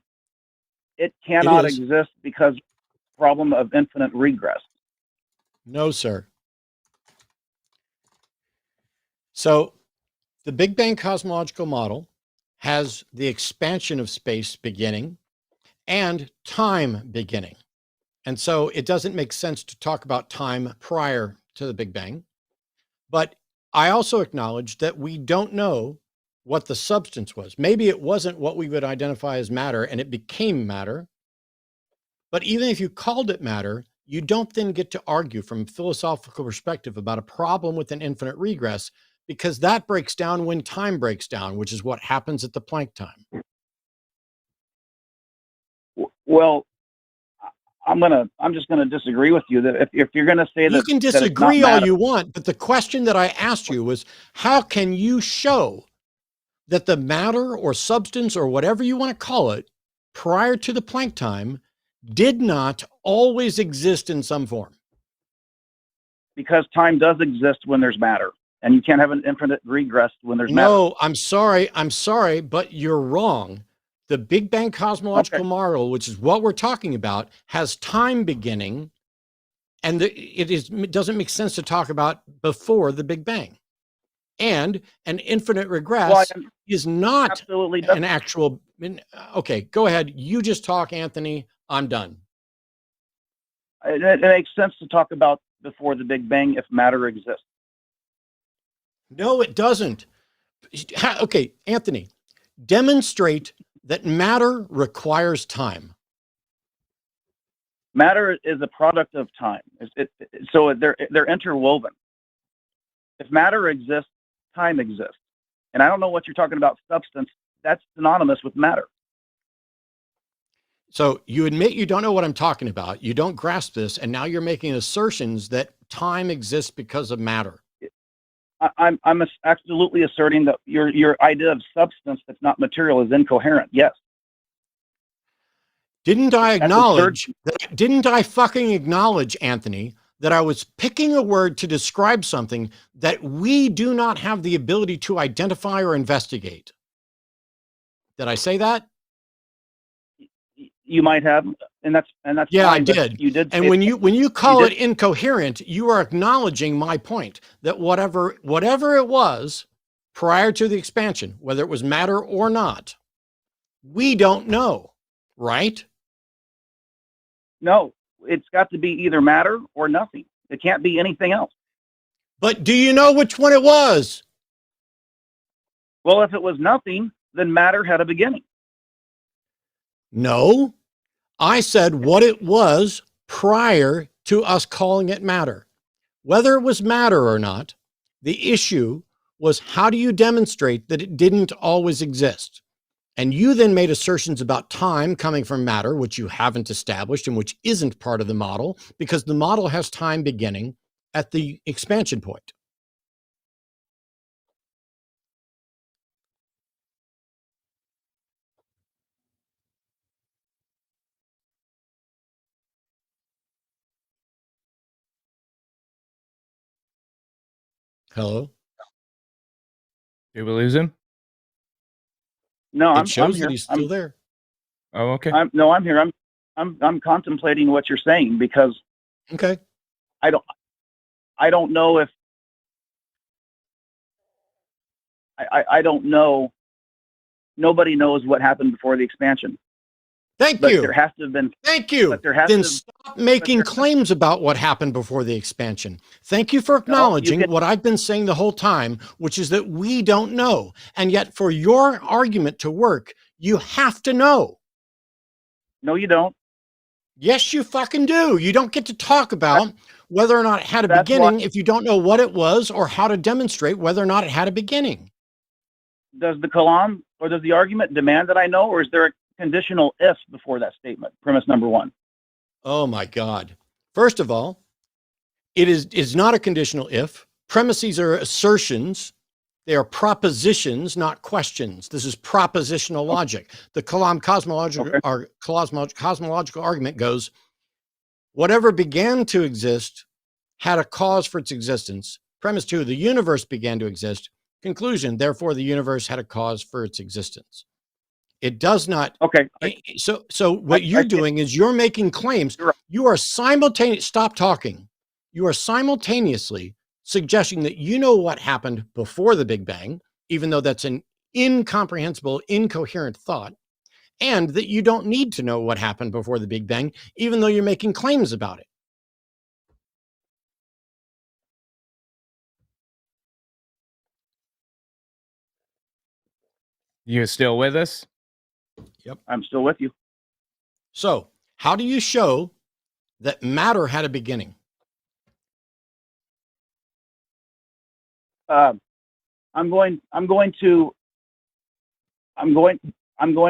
It cannot exist because problem of infinite regress. No, sir. So the Big Bang cosmological model has the expansion of space beginning and time beginning. And so it doesn't make sense to talk about time prior to the Big Bang. But I also acknowledge that we don't know what the substance was. Maybe it wasn't what we would identify as matter and it became matter. But even if you called it matter, you don't then get to argue from a philosophical perspective about a problem with an infinite regress, because that breaks down when time breaks down, which is what happens at the Planck time. Well, I'm just gonna disagree with you that if you're gonna say that you can that it's not disagree all matter, you want, but the question that I asked you was, how can you show that the matter or substance or whatever you want to call it prior to the Planck time did not always exist in some form? because time does exist when there's matter, and you can't have an infinite regress when there's matter. No, I'm sorry, but you're wrong. The Big Bang cosmological model, which is what we're talking about, has time beginning, and it doesn't make sense to talk about before the Big Bang. And an infinite regress is not Absolutely an actual. Okay, go ahead. You just talk, Anthony. I'm done. It makes sense to talk about before the Big Bang if matter exists. No, it doesn't. Okay, Anthony, demonstrate that matter requires time. Matter is a product of time, so they're interwoven. If matter exists, time exists, and I don't know what you're talking about. Substance, that's synonymous with matter. So you admit you don't know what I'm talking about. You don't grasp this, and now you're making assertions that time exists because of matter. I'm absolutely asserting that your idea of substance that's not material is incoherent. Yes. Didn't I acknowledge that? Didn't I fucking acknowledge, Anthony, that I was picking a word to describe something that we do not have the ability to identify or investigate? Did I say that? You might have, and that's yeah, fine, I did. You did. And when you call it incoherent, you are acknowledging my point that whatever it was prior to the expansion, whether it was matter or not, we don't know, right? No, it's got to be either matter or nothing. It can't be anything else. But do you know which one it was? Well, if it was nothing, then matter had a beginning. No, I said what it was prior to us calling it matter. Whether it was matter or not, the issue was, how do you demonstrate that it didn't always exist? And you then made assertions about time coming from matter, which you haven't established and which isn't part of the model, because the model has time beginning at the expansion point. Hello? Did we lose him? No, It I'm shows here. that he's still there. Oh, okay. I'm here. I'm contemplating what you're saying, because Okay. I don't know if I don't know. Nobody knows what happened before the expansion. Thank But you. there has to have been. Thank you. But there has Then to. stop making claims about what happened before the expansion. Thank you for acknowledging what I've been saying the whole time, which is that we don't know. And yet for your argument to work, you have to know. No, you don't. Yes, you fucking do. You don't get to talk about whether or not it had a beginning if you don't know what it was or how to demonstrate whether or not it had a beginning. Does the Kalam or does the argument demand that I know, or is there a conditional if before that statement? Premise number one. Oh my God. First of all, it is not a conditional if. Premises are assertions. They are propositions, not questions. This is propositional logic. The Kalam cosmological argument goes, whatever began to exist had a cause for its existence. Premise two, the universe began to exist. Conclusion, therefore, the universe had a cause for its existence. It does not. Okay. So what you're doing is you're making claims. You are simultaneously, stop talking. You are simultaneously suggesting that you know what happened before the Big Bang, even though that's an incomprehensible, incoherent thought, and that you don't need to know what happened before the Big Bang, even though you're making claims about it. You still with us? I'm still with you. So, how do you show that matter had a beginning? I'm going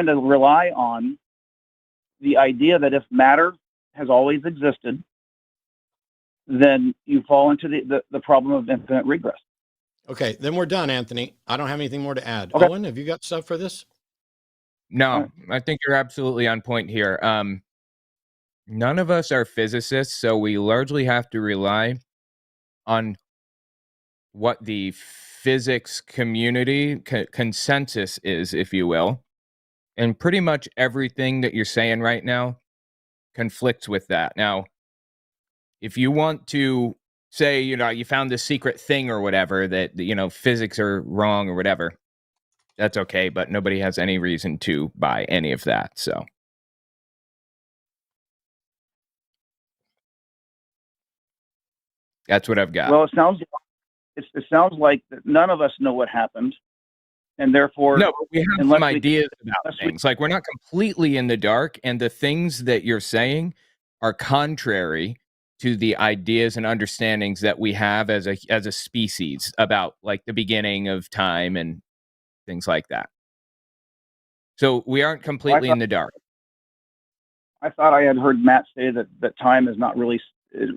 to rely on the idea that if matter has always existed, then you fall into the problem of infinite regress. Okay, then we're done, Anthony. I don't have anything more to add. Okay. Owen, have you got stuff for this? No, I think you're absolutely on point here. None of us are physicists, so we largely have to rely on what the physics community consensus is, if you will. And pretty much everything that you're saying right now conflicts with that. Now, if you want to say, you found this secret thing or whatever that, physics are wrong or whatever, that's okay, but nobody has any reason to buy any of that. So that's what I've got. Well, it sounds like that none of us know what happened, and therefore, no, but we have unless some ideas about we- things. Like, we're not completely in the dark, and the things that you're saying are contrary to the ideas and understandings that we have as a species about, like, the beginning of time and things like that. So we aren't completely in the dark. I thought I had heard Matt say that time is not really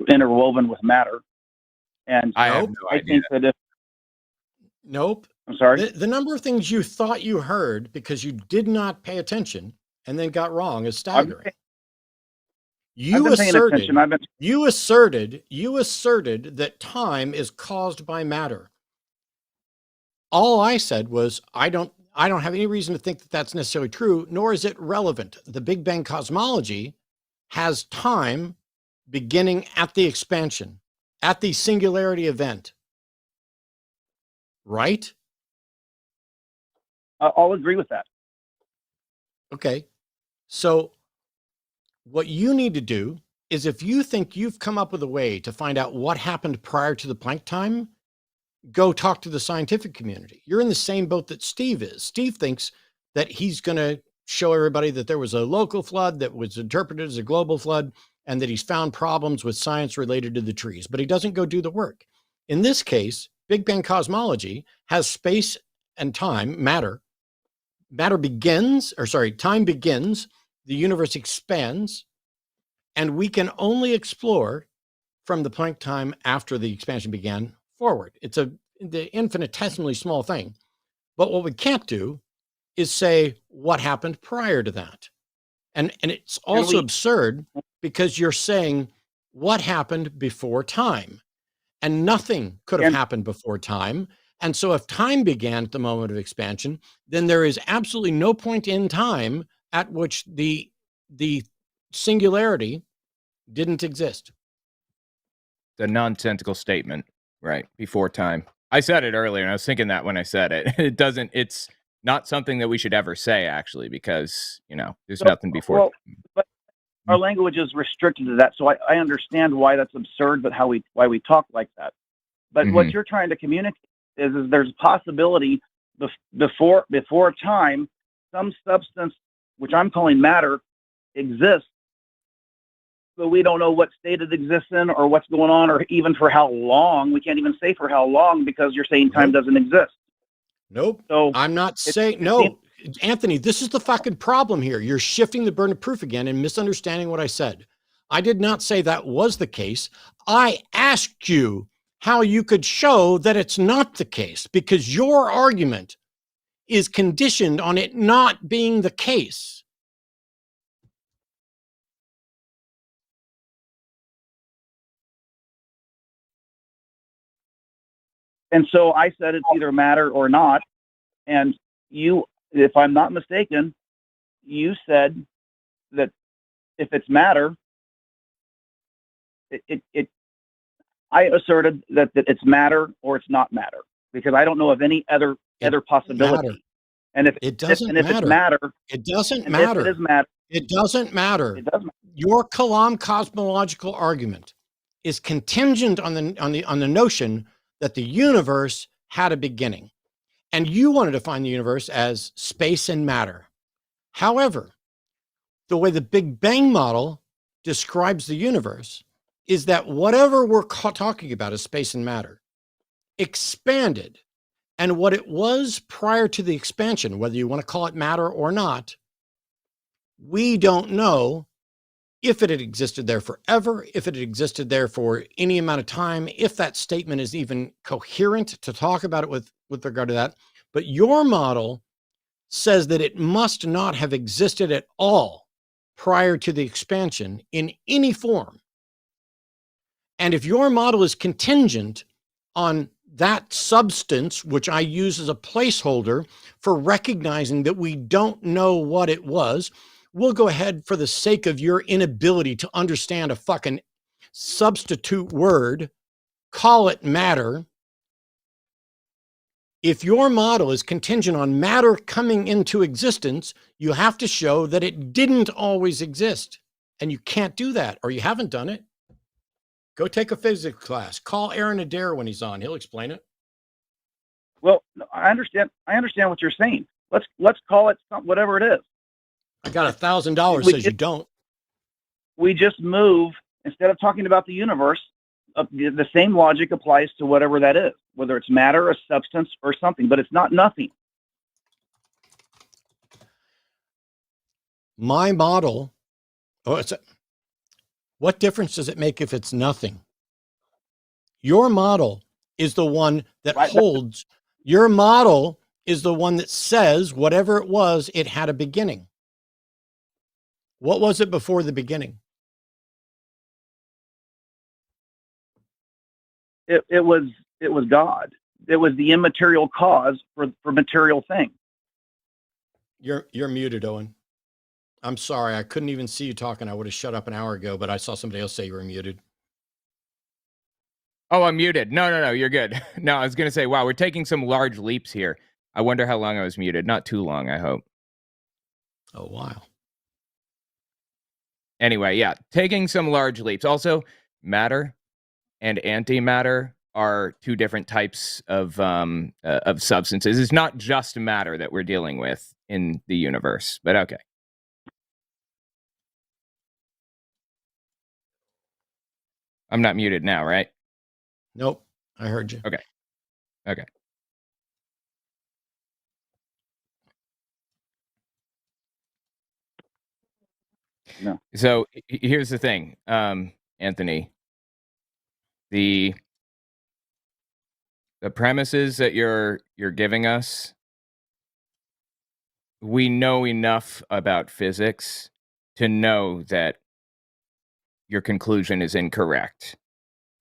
interwoven with matter, and I have Nope. no I idea. think that if Nope. I'm sorry, The number of things you thought you heard because you did not pay attention and then got wrong is staggering. I've You been paying asserted, attention. you asserted that time is caused by matter. All I said was, I don't have any reason to think that that's necessarily true, nor is it relevant. The Big Bang cosmology has time beginning at the expansion, at the singularity event. Right? I'll agree with that. Okay. So what you need to do is, if you think you've come up with a way to find out what happened prior to the Planck time, go talk to the scientific community. You're in the same boat that Steve is. Steve thinks that he's going to show everybody that there was a local flood that was interpreted as a global flood, and that he's found problems with science related to the trees, but he doesn't go do the work. In this case, Big Bang cosmology has space and time, time begins, the universe expands, and we can only explore from the Planck time after the expansion began forward. It's the infinitesimally small thing. But what we can't do is say what happened prior to that. And it's also absurd because you're saying what happened before time, and nothing could have happened before time. And so if time began at the moment of expansion, then there is absolutely no point in time at which the singularity didn't exist. The nonsensical statement, right? Before time. I said it earlier, and I was thinking that when I said it. It's not something that we should ever say, actually, because, there's nothing before. Well, but our language is restricted to that, so I understand why that's absurd, but why we talk like that. But what you're trying to communicate is there's a possibility before time, some substance, which I'm calling matter, exists, but we don't know what state it exists in or what's going on, or even for how long. We can't even say for how long, because you're saying time doesn't exist. Nope. So I'm not saying, no, Anthony, this is the fucking problem here. You're shifting the burden of proof again and misunderstanding what I said. I did not say that was the case. I asked you how you could show that it's not the case, because your argument is conditioned on it not being the case. And so I said it's either matter or not. And you, if I'm not mistaken, you said that if it's matter, I asserted that it's matter or it's not matter, because I don't know of any other possibility. Matter. And if It doesn't if matter. it's matter, It doesn't and matter. if it is matter, It doesn't matter. it does matter. Your Kalam cosmological argument is contingent on the notion that the universe had a beginning. And you want to define the universe as space and matter. However, the way the Big Bang model describes the universe is that whatever we're talking about is space and matter expanded. And what it was prior to the expansion, whether you want to call it matter or not, we don't know if it had existed there forever, if it had existed there for any amount of time, if that statement is even coherent to talk about it with regard to that. But your model says that it must not have existed at all prior to the expansion in any form. And if your model is contingent on that substance, which I use as a placeholder for recognizing that we don't know what it was, we'll go ahead, for the sake of your inability to understand a fucking substitute word, call it matter. If your model is contingent on matter coming into existence, you have to show that it didn't always exist. And you can't do that, or you haven't done it. Go take a physics class. Call Aaron Adair when he's on. He'll explain it. Well, I understand what you're saying. Let's call it whatever it is. I got $1,000 says you don't. We just move, instead of talking about the universe, the same logic applies to whatever that is, whether it's matter, a substance, or something, but it's not nothing. My model, what difference does it make if it's nothing? Your model is the one that holds, your model is the one that says whatever it was, it had a beginning. What was it before the beginning? It was God. It was the immaterial cause for material things. You're muted, Owen. I'm sorry. I couldn't even see you talking. I would have shut up an hour ago, but I saw somebody else say you were muted. Oh, I'm muted. No, you're good. No, I was going to say, wow, we're taking some large leaps here. I wonder how long I was muted. Not too long, I hope. Oh, wow. Anyway, yeah, taking some large leaps. Also, matter and antimatter are two different types of substances. It's not just matter that we're dealing with in the universe, but okay. I'm not muted now, right? Nope. I heard you. Okay. No. So here's the thing, Anthony. The premises that you're giving us, we know enough about physics to know that your conclusion is incorrect.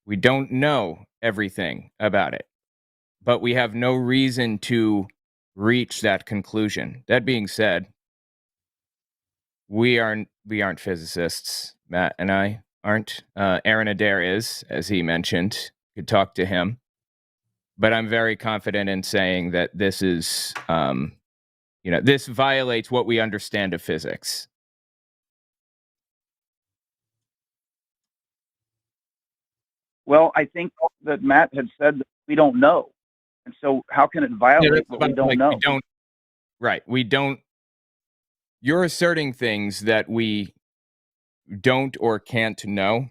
We don't know everything about it, but we have no reason to reach that conclusion. That being said, we aren't physicists. Matt and I aren't. Aaron Adair is, as he mentioned. Could talk to him. But I'm very confident in saying that this is, this violates what we understand of physics. Well, I think that Matt had said that we don't know. And so how can it violate what we don't know? We don't. You're asserting things that we don't or can't know.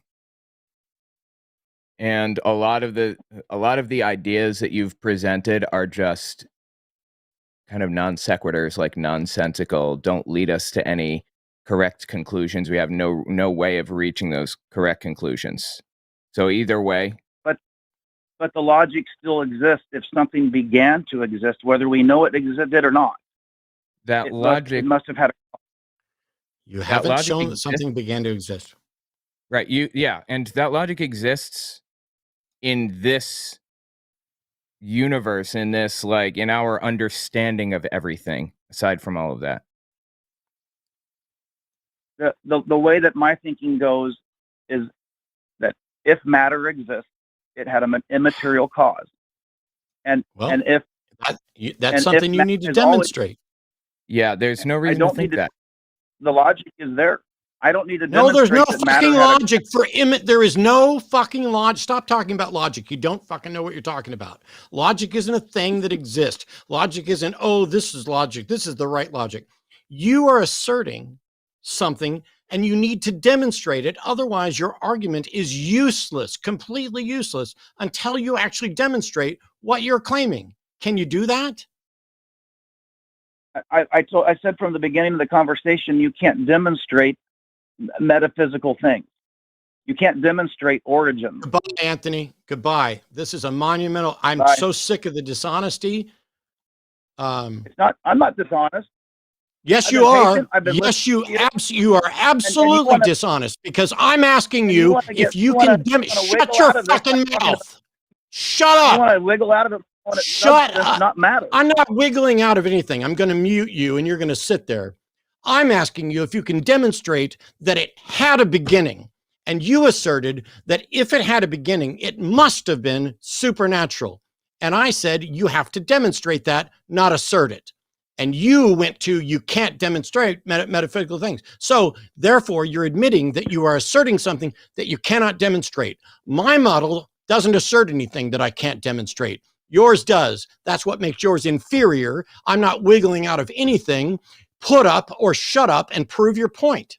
And a lot of the ideas that you've presented are just kind of non sequiturs, like nonsensical, don't lead us to any correct conclusions. We have no way of reaching those correct conclusions. So either way. But the logic still exists if something began to exist, whether we know it existed or not. That logic must have had a... You haven't shown that something began to exist. Right. And that logic exists in this universe, in this, like, in our understanding of everything, aside from all of that. The way that my thinking goes is that if matter exists, it had an immaterial cause. And if that's something you need to demonstrate. Yeah, there's no reason to think that. The logic is there. I don't need to No, there's no demonstrate that matter fucking had a- logic for there is no fucking logic. Stop talking about logic. You don't fucking know what you're talking about. Logic isn't a thing that exists. Logic isn't, oh, this is logic. This is the right logic. You are asserting something and you need to demonstrate it. Otherwise, your argument is useless, completely useless, until you actually demonstrate what you're claiming. Can you do that? I said from the beginning of the conversation, you can't demonstrate metaphysical things. You can't demonstrate origin. Goodbye, Anthony. Goodbye. This is a monumental. I'm Bye. so sick of the dishonesty. It's not. I'm not dishonest. Yes, I've you been are. patient. I've been Yes, you listening to you. you are absolutely wanna- dishonest because I'm asking and you you wanna get- if you you wanna- can you wanna shut wiggle your out of it. fucking mouth. Shut You up. want to wiggle out of it? When it's Shut substance, up. not matter. I'm not wiggling out of anything. I'm going to mute you and you're going to sit there. I'm asking you if you can demonstrate that it had a beginning. And you asserted that if it had a beginning, it must have been supernatural. And I said, you have to demonstrate that, not assert it. And you went to, you can't demonstrate metaphysical things. So therefore, you're admitting that you are asserting something that you cannot demonstrate. My model doesn't assert anything that I can't demonstrate. Yours does. That's what makes yours inferior. I'm not wiggling out of anything. Put up or shut up and prove your point.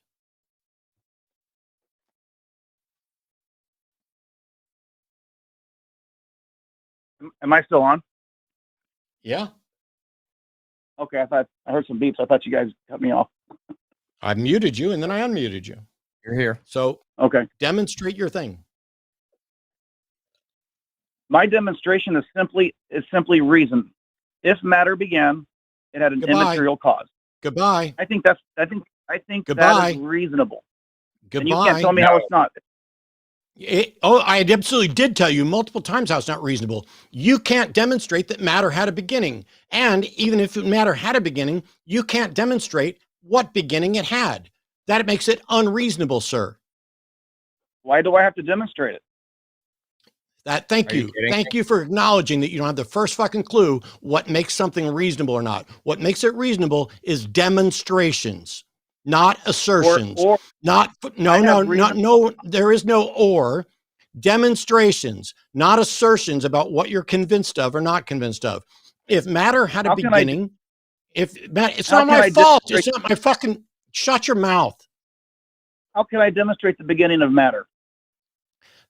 Am I still on? Yeah. Okay, I heard some beeps. I thought you guys cut me off. I muted you and then I unmuted you. You're here. So Okay. demonstrate your thing. My demonstration is simply reason. If matter began, it had an Goodbye. immaterial cause. Goodbye. I think Goodbye. that is reasonable. Goodbye. And you can't tell me how it's not. I absolutely did tell you multiple times how it's not reasonable. You can't demonstrate that matter had a beginning. And even if matter had a beginning, you can't demonstrate what beginning it had. That makes it unreasonable, sir. Why do I have to demonstrate it? Thank Are you you. kidding Thank you for acknowledging that you don't have the first fucking clue what makes something reasonable or not. What makes it reasonable is demonstrations, not assertions. Or No, there is no or. Demonstrations, not assertions about what you're convinced of or not convinced of. If matter had a beginning, it's not my fault. It's not my fucking, shut your mouth. how can I demonstrate the beginning of matter?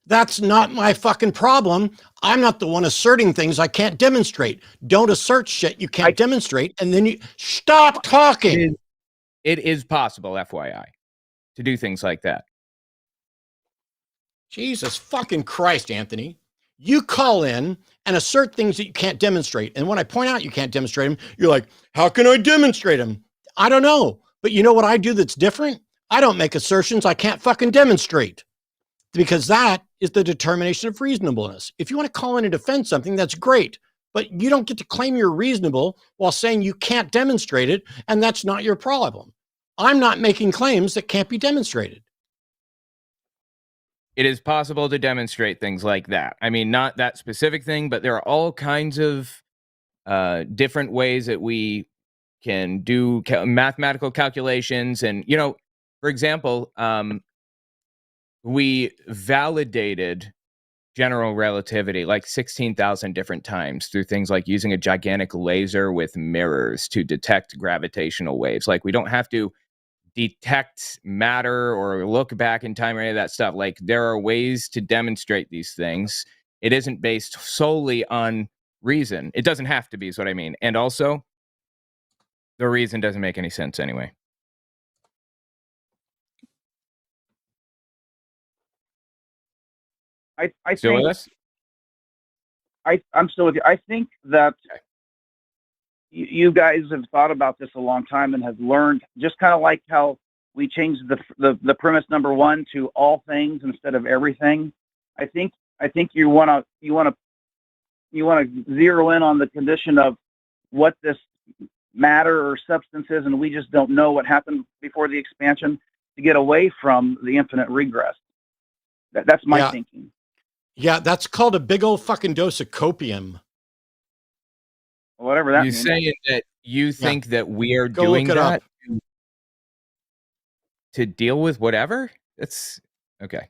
That's not my fucking problem. I'm not the one asserting things I can't demonstrate. Don't assert shit you can't demonstrate, and then you stop talking. It is possible, FYI, to do things like that. Jesus fucking Christ, Anthony. You call in and assert things that you can't demonstrate. And when I point out you can't demonstrate them, you're like, how can I demonstrate them? I don't know. But you know what I do that's different? I don't make assertions I can't fucking demonstrate. Because that is the determination of reasonableness. If you want to call in and defend something, that's great. But you don't get to claim you're reasonable while saying you can't demonstrate it, and that's not your problem. I'm not making claims that can't be demonstrated. It is possible to demonstrate things like that. I mean, not that specific thing, but there are all kinds of different ways that we can do mathematical calculations. And, for example, we validated general relativity like 16,000 different times through things like using a gigantic laser with mirrors to detect gravitational waves. Like, we don't have to detect matter or look back in time or any of that stuff. Like, there are ways to demonstrate these things. It isn't based solely on reason. It doesn't have to be, is what I mean. And also, the reason doesn't make any sense anyway. I Still think with us? I'm still with you. I think that you guys have thought about this a long time and have learned, just kind of like how we changed the premise number one to all things instead of everything. I think you want to zero in on the condition of what this matter or substance is, and we just don't know what happened before the expansion, to get away from the infinite regress. That's my thinking. Yeah, that's called a big old fucking dose of copium. Whatever that means. You're saying that you think that we are Go doing look it that up. to deal with whatever. It's okay.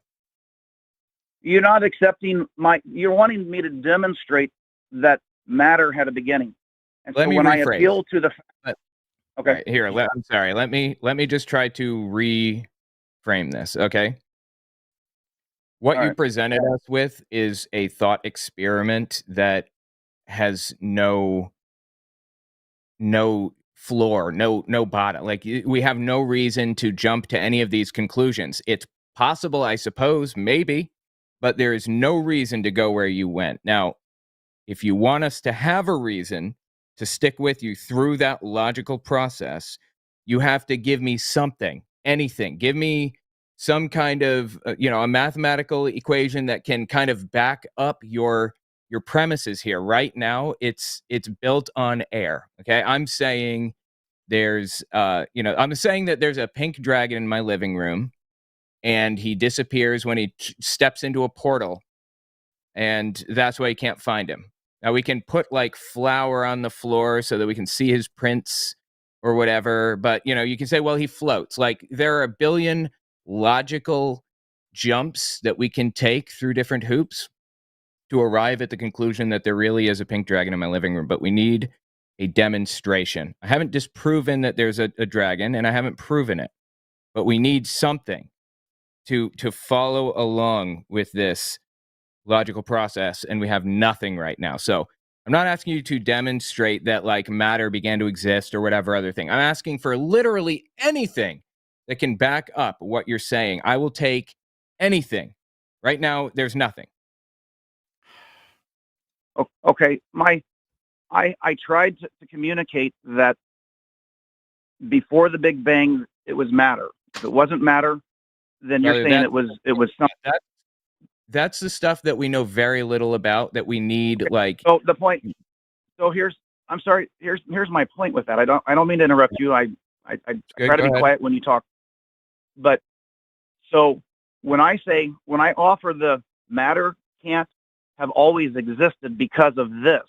You're not accepting you're wanting me to demonstrate that matter had a beginning. And Let so me when I rephrase. appeal to the, okay. Right, here, I'm sorry. Let me just try to reframe this, okay? What All you right. presented us with is a thought experiment that has no floor, no bottom. Like we have no reason to jump to any of these conclusions. It's possible, I suppose, maybe, but there is no reason to go where you went. Now, if you want us to have a reason to stick with you through that logical process, you have to give me something, anything. Give me some kind of, a mathematical equation that can kind of back up your premises here. Right now, it's built on air. Okay, I'm saying I'm saying that there's a pink dragon in my living room, and he disappears when he steps into a portal, and that's why you can't find him. Now we can put like flour on the floor so that we can see his prints or whatever, but you can say, well, he floats. Like there are a billion logical jumps that we can take through different hoops to arrive at the conclusion that there really is a pink dragon in my living room, but we need a demonstration. I haven't disproven that there's a dragon, and I haven't proven it, but we need something to follow along with this logical process, and we have nothing right now. So I'm not asking you to demonstrate that like matter began to exist or whatever other thing. I'm asking for literally anything that can back up what you're saying. I will take anything. Right now, there's nothing. Okay. I tried to communicate that before the Big Bang, it was matter. If it wasn't matter, then you're saying it was something. That's the stuff that we know very little about, that we need. Okay. Like, so the point. So I'm sorry. Here's my point with that. I don't mean to interrupt you. I try to be quiet when you talk. But so when I offer the matter can't have always existed because of this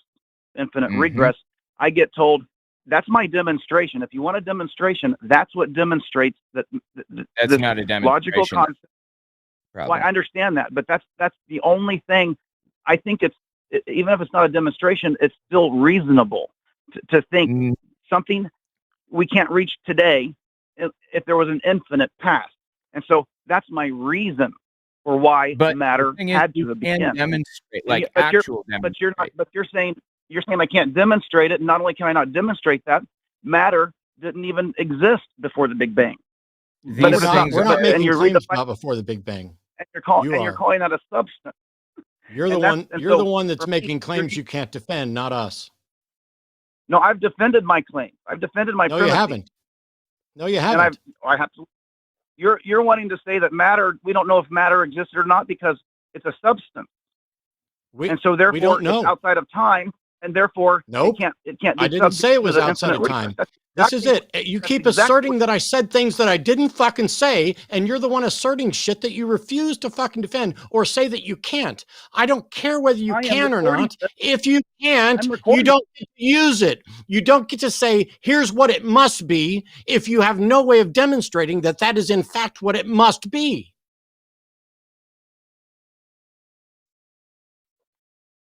infinite regress, I get told that's my demonstration. If you want a demonstration, that's what demonstrates that. That's not a demonstration. Logical concept. Well, I understand that, but that's the only thing. I think even if it's not a demonstration, it's still reasonable to think something we can't reach today if there was an infinite past. And so that's my reason for why matter had to begin. Demonstrate, But you're saying I can't demonstrate it. And not only can I not demonstrate that, matter didn't even exist before the Big Bang. We're not making claims about before the Big Bang. And you're calling that a substance. You're the one that's making claims you can't defend, not us. No, I've defended my claim. I've defended my. No, you haven't. No, you haven't. And I have to. You're wanting to say that matter. We don't know if matter existed or not because it's a substance. And so therefore, we don't know. It's outside of time, and therefore, nope. It can't. Be I didn't say it was outside of time. This is it. You keep asserting that I said things that I didn't fucking say, and you're the one asserting shit that you refuse to fucking defend or say that you can't. I don't care whether you can or not. If you can't, you don't get to use it. You don't get to say, here's what it must be, if you have no way of demonstrating that that is in fact what it must be.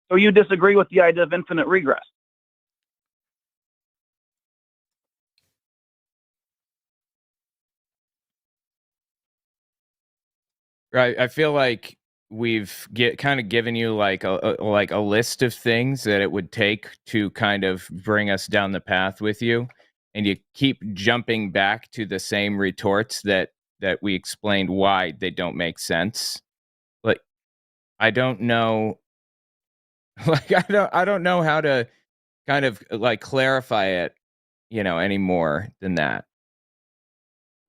So you disagree with the idea of infinite regress? Right. I feel like we've kind of given you like a list of things that it would take to kind of bring us down the path with you, and you keep jumping back to the same retorts that we explained why they don't make sense. Like, I don't know. Like, I don't know how to kind of like clarify it, any more than that.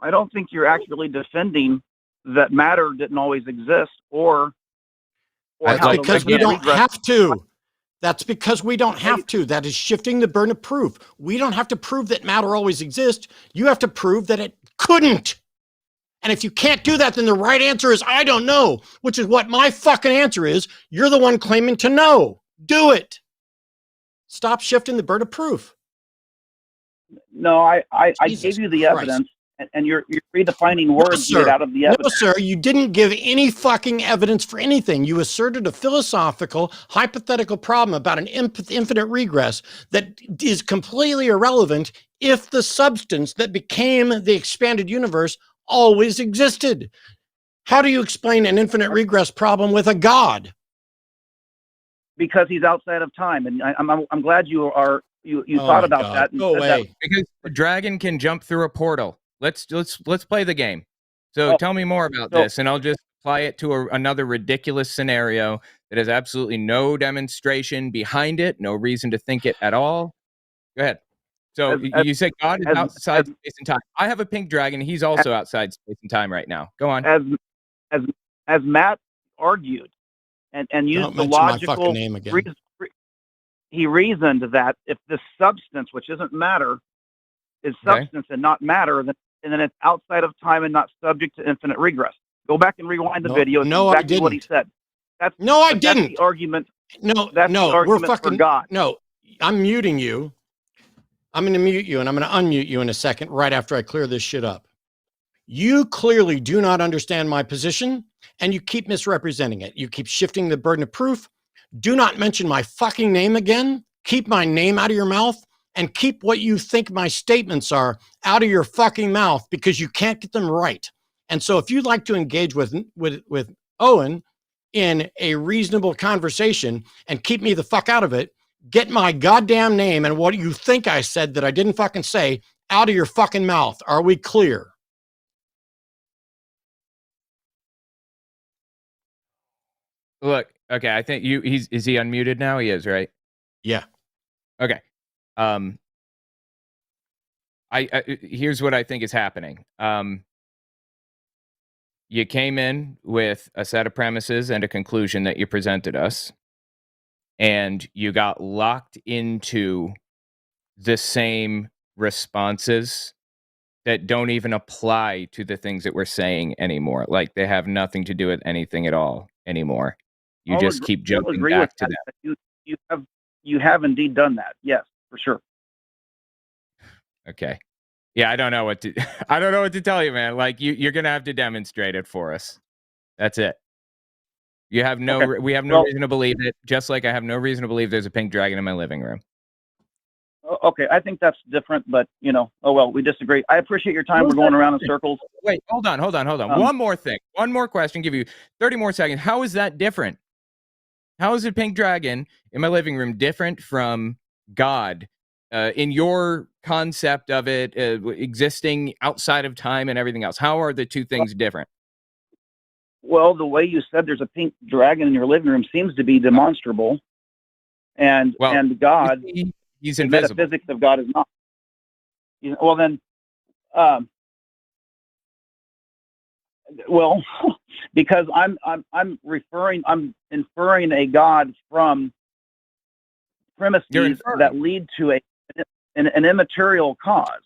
I don't think you're actually defending that matter didn't always exist, or that's because we don't have to. That's because we don't have to. That is shifting the burden of proof. We don't have to prove that matter always exists. You have to prove that it couldn't. And if you can't do that, then the right answer is, I don't know, which is what my fucking answer is. You're the one claiming to know. Do it. Stop shifting the burden of proof. No, I gave you the evidence, and you're redefining words sir. made out of the No, evidence. sir, you didn't give any fucking evidence for anything. You asserted a philosophical, hypothetical problem about an infinite regress that is completely irrelevant if the substance that became the expanded universe always existed. How do you explain an infinite regress problem with a god? Because he's outside of time, and I'm glad you Oh thought my about God. that. And Go said that. away. Because the dragon can jump through a portal. Let's play the game. So Oh, tell me more about so- this, and I'll just apply it to another ridiculous scenario that has absolutely no demonstration behind it, no reason to think it at all. Go ahead. So you say God is outside space and time. I have a pink dragon. He's also outside space and time right now. Go on. As Matt argued, and used Don't the mention my logical fucking name again. he reasoned that if this substance, which isn't matter, is substance and not matter, then it's outside of time and not subject to infinite regress. Go back and rewind the video. It's no, exactly I what he didn't. said. I That's didn't. the argument. No, That's the we're argument fucking for God. No, I'm muting you. I'm going to mute you, and I'm going to unmute you in a second right after I clear this shit up. You clearly do not understand my position, and you keep misrepresenting it. You keep shifting the burden of proof. Do not mention my fucking name again. Keep my name out of your mouth, and keep what you think my statements are out of your fucking mouth, because you can't get them right. And so if you'd like to engage with Owen in a reasonable conversation and keep me the fuck out of it, get my goddamn name and what you think I said that I didn't fucking say out of your fucking mouth. Are we clear? Look, okay, I think is he unmuted now? He is, right? Yeah. Okay. I here's what I think is happening. You came in with a set of premises and a conclusion that you presented us, and you got locked into the same responses that don't even apply to the things that we're saying anymore. Like, they have nothing to do with anything at all anymore. You just keep jumping back to that. You have indeed done that. Yes, for sure. Okay. Yeah, I don't know what to tell you, man. Like, you're gonna have to demonstrate it for us. That's it. We have no reason to believe it. Just like I have no reason to believe there's a pink dragon in my living room. Okay, I think that's different, but oh well, we disagree. I appreciate your time. We're going around in circles. Wait, hold on. One more thing. One more question. Give you 30 more seconds. How is that different? How is a pink dragon in my living room different from God? In your concept of it existing outside of time and everything else, how are the two things different? Well, the way you said there's a pink dragon in your living room seems to be demonstrable, and God, he's the invisible. metaphysics of God is not. Well, then, because I'm inferring a God from premises that lead to an immaterial cause.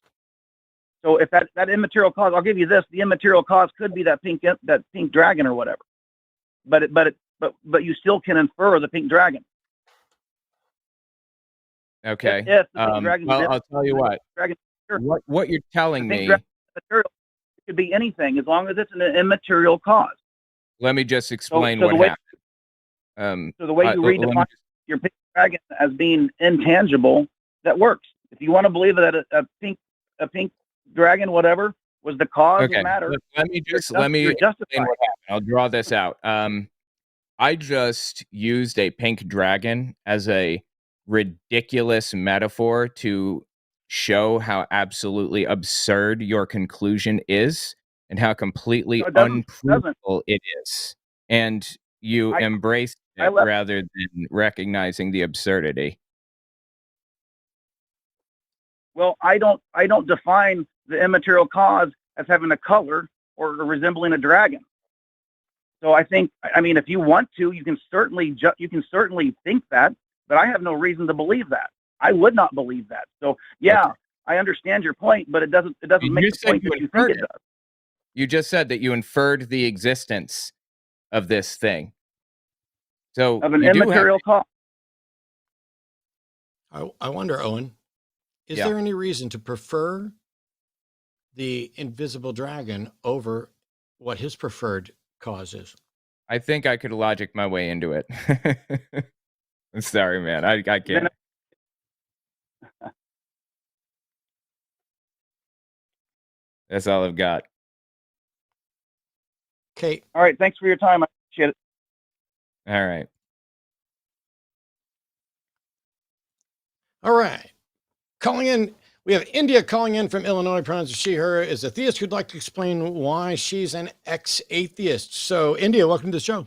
So if that immaterial cause, I'll give you this: the immaterial cause could be that pink dragon or whatever, but you still can infer the pink dragon. Okay. If the pink dragon, well, I'll tell you what. Dragon, sure. What you're telling me. Material, it could be anything as long as it's an immaterial cause. Let me just explain so what happened. So the way you redefine your pink dragon as being intangible, that works. If you want to believe that a pink dragon, whatever, was the cause of matter. Let me explain what happened. I'll draw this out. I just used a pink dragon as a ridiculous metaphor to show how absolutely absurd your conclusion is and how completely unprovable it is. And you embraced it rather than recognizing the absurdity. Well, I don't define the immaterial cause as having a color or resembling a dragon. So I mean, if you want to, you can certainly think that, but I have no reason to believe that. I would not believe that. So yeah, okay. I understand your point, but it doesn't make the point that you think it does. You just said that you inferred the existence of this thing. So of an immaterial cause. I wonder, Owen, is there any reason to prefer the invisible dragon over what his preferred cause is. I think I could logic my way into it. I'm sorry, man. I can't. That's all I've got. Kate. All right. Thanks for your time. I appreciate it. All right. All right. Calling in, we have India calling in from Illinois, pronouns she, her, is a theist who'd like to explain why she's an ex-atheist. So, India, welcome to the show.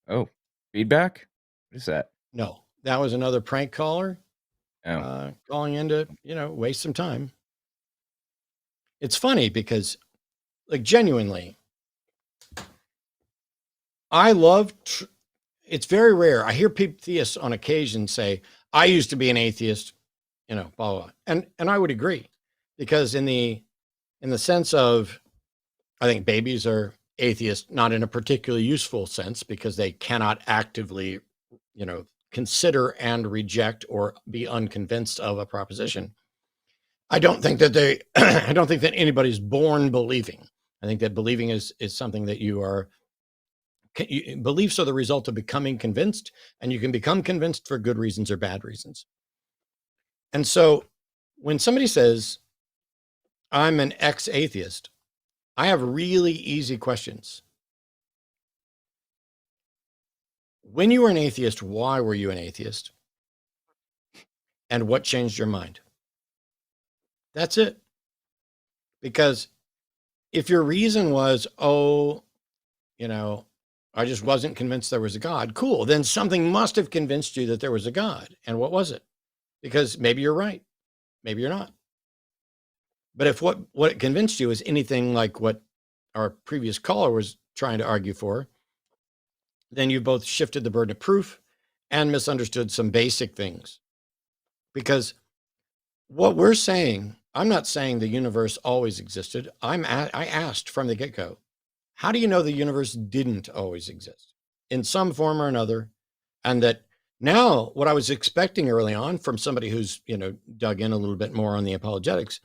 Oh, feedback? What is that? No, that was another prank caller calling in to, waste some time. It's funny because, like, genuinely, I love... it's very rare. I hear theists on occasion say, I used to be an atheist, blah, blah, blah. And I would agree, because in the sense of, I think babies are atheists, not in a particularly useful sense, because they cannot actively, consider and reject or be unconvinced of a proposition. I don't think that I don't think that anybody's born believing. I think that believing is something that you are... beliefs are the result of becoming convinced, and you can become convinced for good reasons or bad reasons. And so when somebody says, I'm an ex-atheist, I have really easy questions. When you were an atheist, why were you an atheist? And what changed your mind? That's it. Because if your reason was, I just wasn't convinced there was a God. Cool. Then something must have convinced you that there was a God. And what was it? Because maybe you're right. Maybe you're not. But if what it convinced you is anything like what our previous caller was trying to argue for, then you've both shifted the burden of proof and misunderstood some basic things. Because what we're saying, I'm not saying the universe always existed. I asked from the get-go, how do you know the universe didn't always exist in some form or another? And that now what I was expecting early on from somebody who's, dug in a little bit more on the apologetics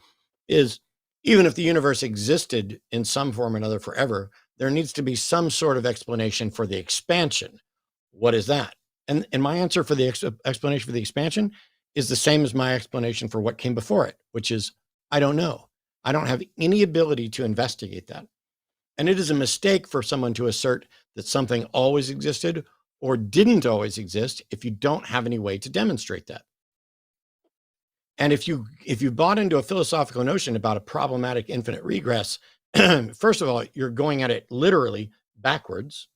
is, even if the universe existed in some form or another forever, there needs to be some sort of explanation for the expansion. What is that? And my answer for the explanation for the expansion is the same as my explanation for what came before it, which is, I don't know. I don't have any ability to investigate that. And it is a mistake for someone to assert that something always existed or didn't always exist if you don't have any way to demonstrate that. And if you bought into a philosophical notion about a problematic infinite regress, first of all, you're going at it literally backwards,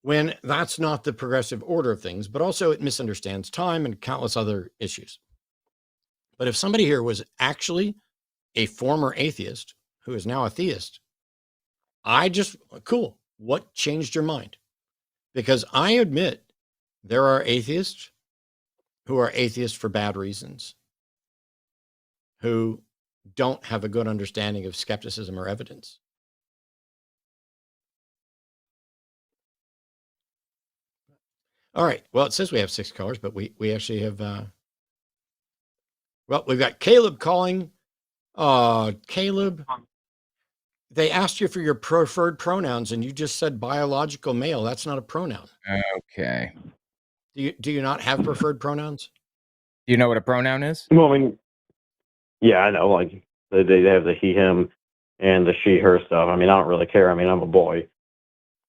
when that's not the progressive order of things, but also it misunderstands time and countless other issues. But if somebody here was actually a former atheist who is now a theist, cool. What changed your mind? Because I admit there are atheists who are atheists for bad reasons, who don't have a good understanding of skepticism or evidence. All right. Well, it says we have 6 callers, but we actually have, we've got Caleb calling. Caleb, they asked you for your preferred pronouns and you just said biological male. That's not a pronoun. Okay. Do you not have preferred pronouns? Do you know what a pronoun is? Well, I mean, yeah, I know. Like they have the he, him, and the she, her stuff. I mean, I don't really care. I mean, I'm a boy.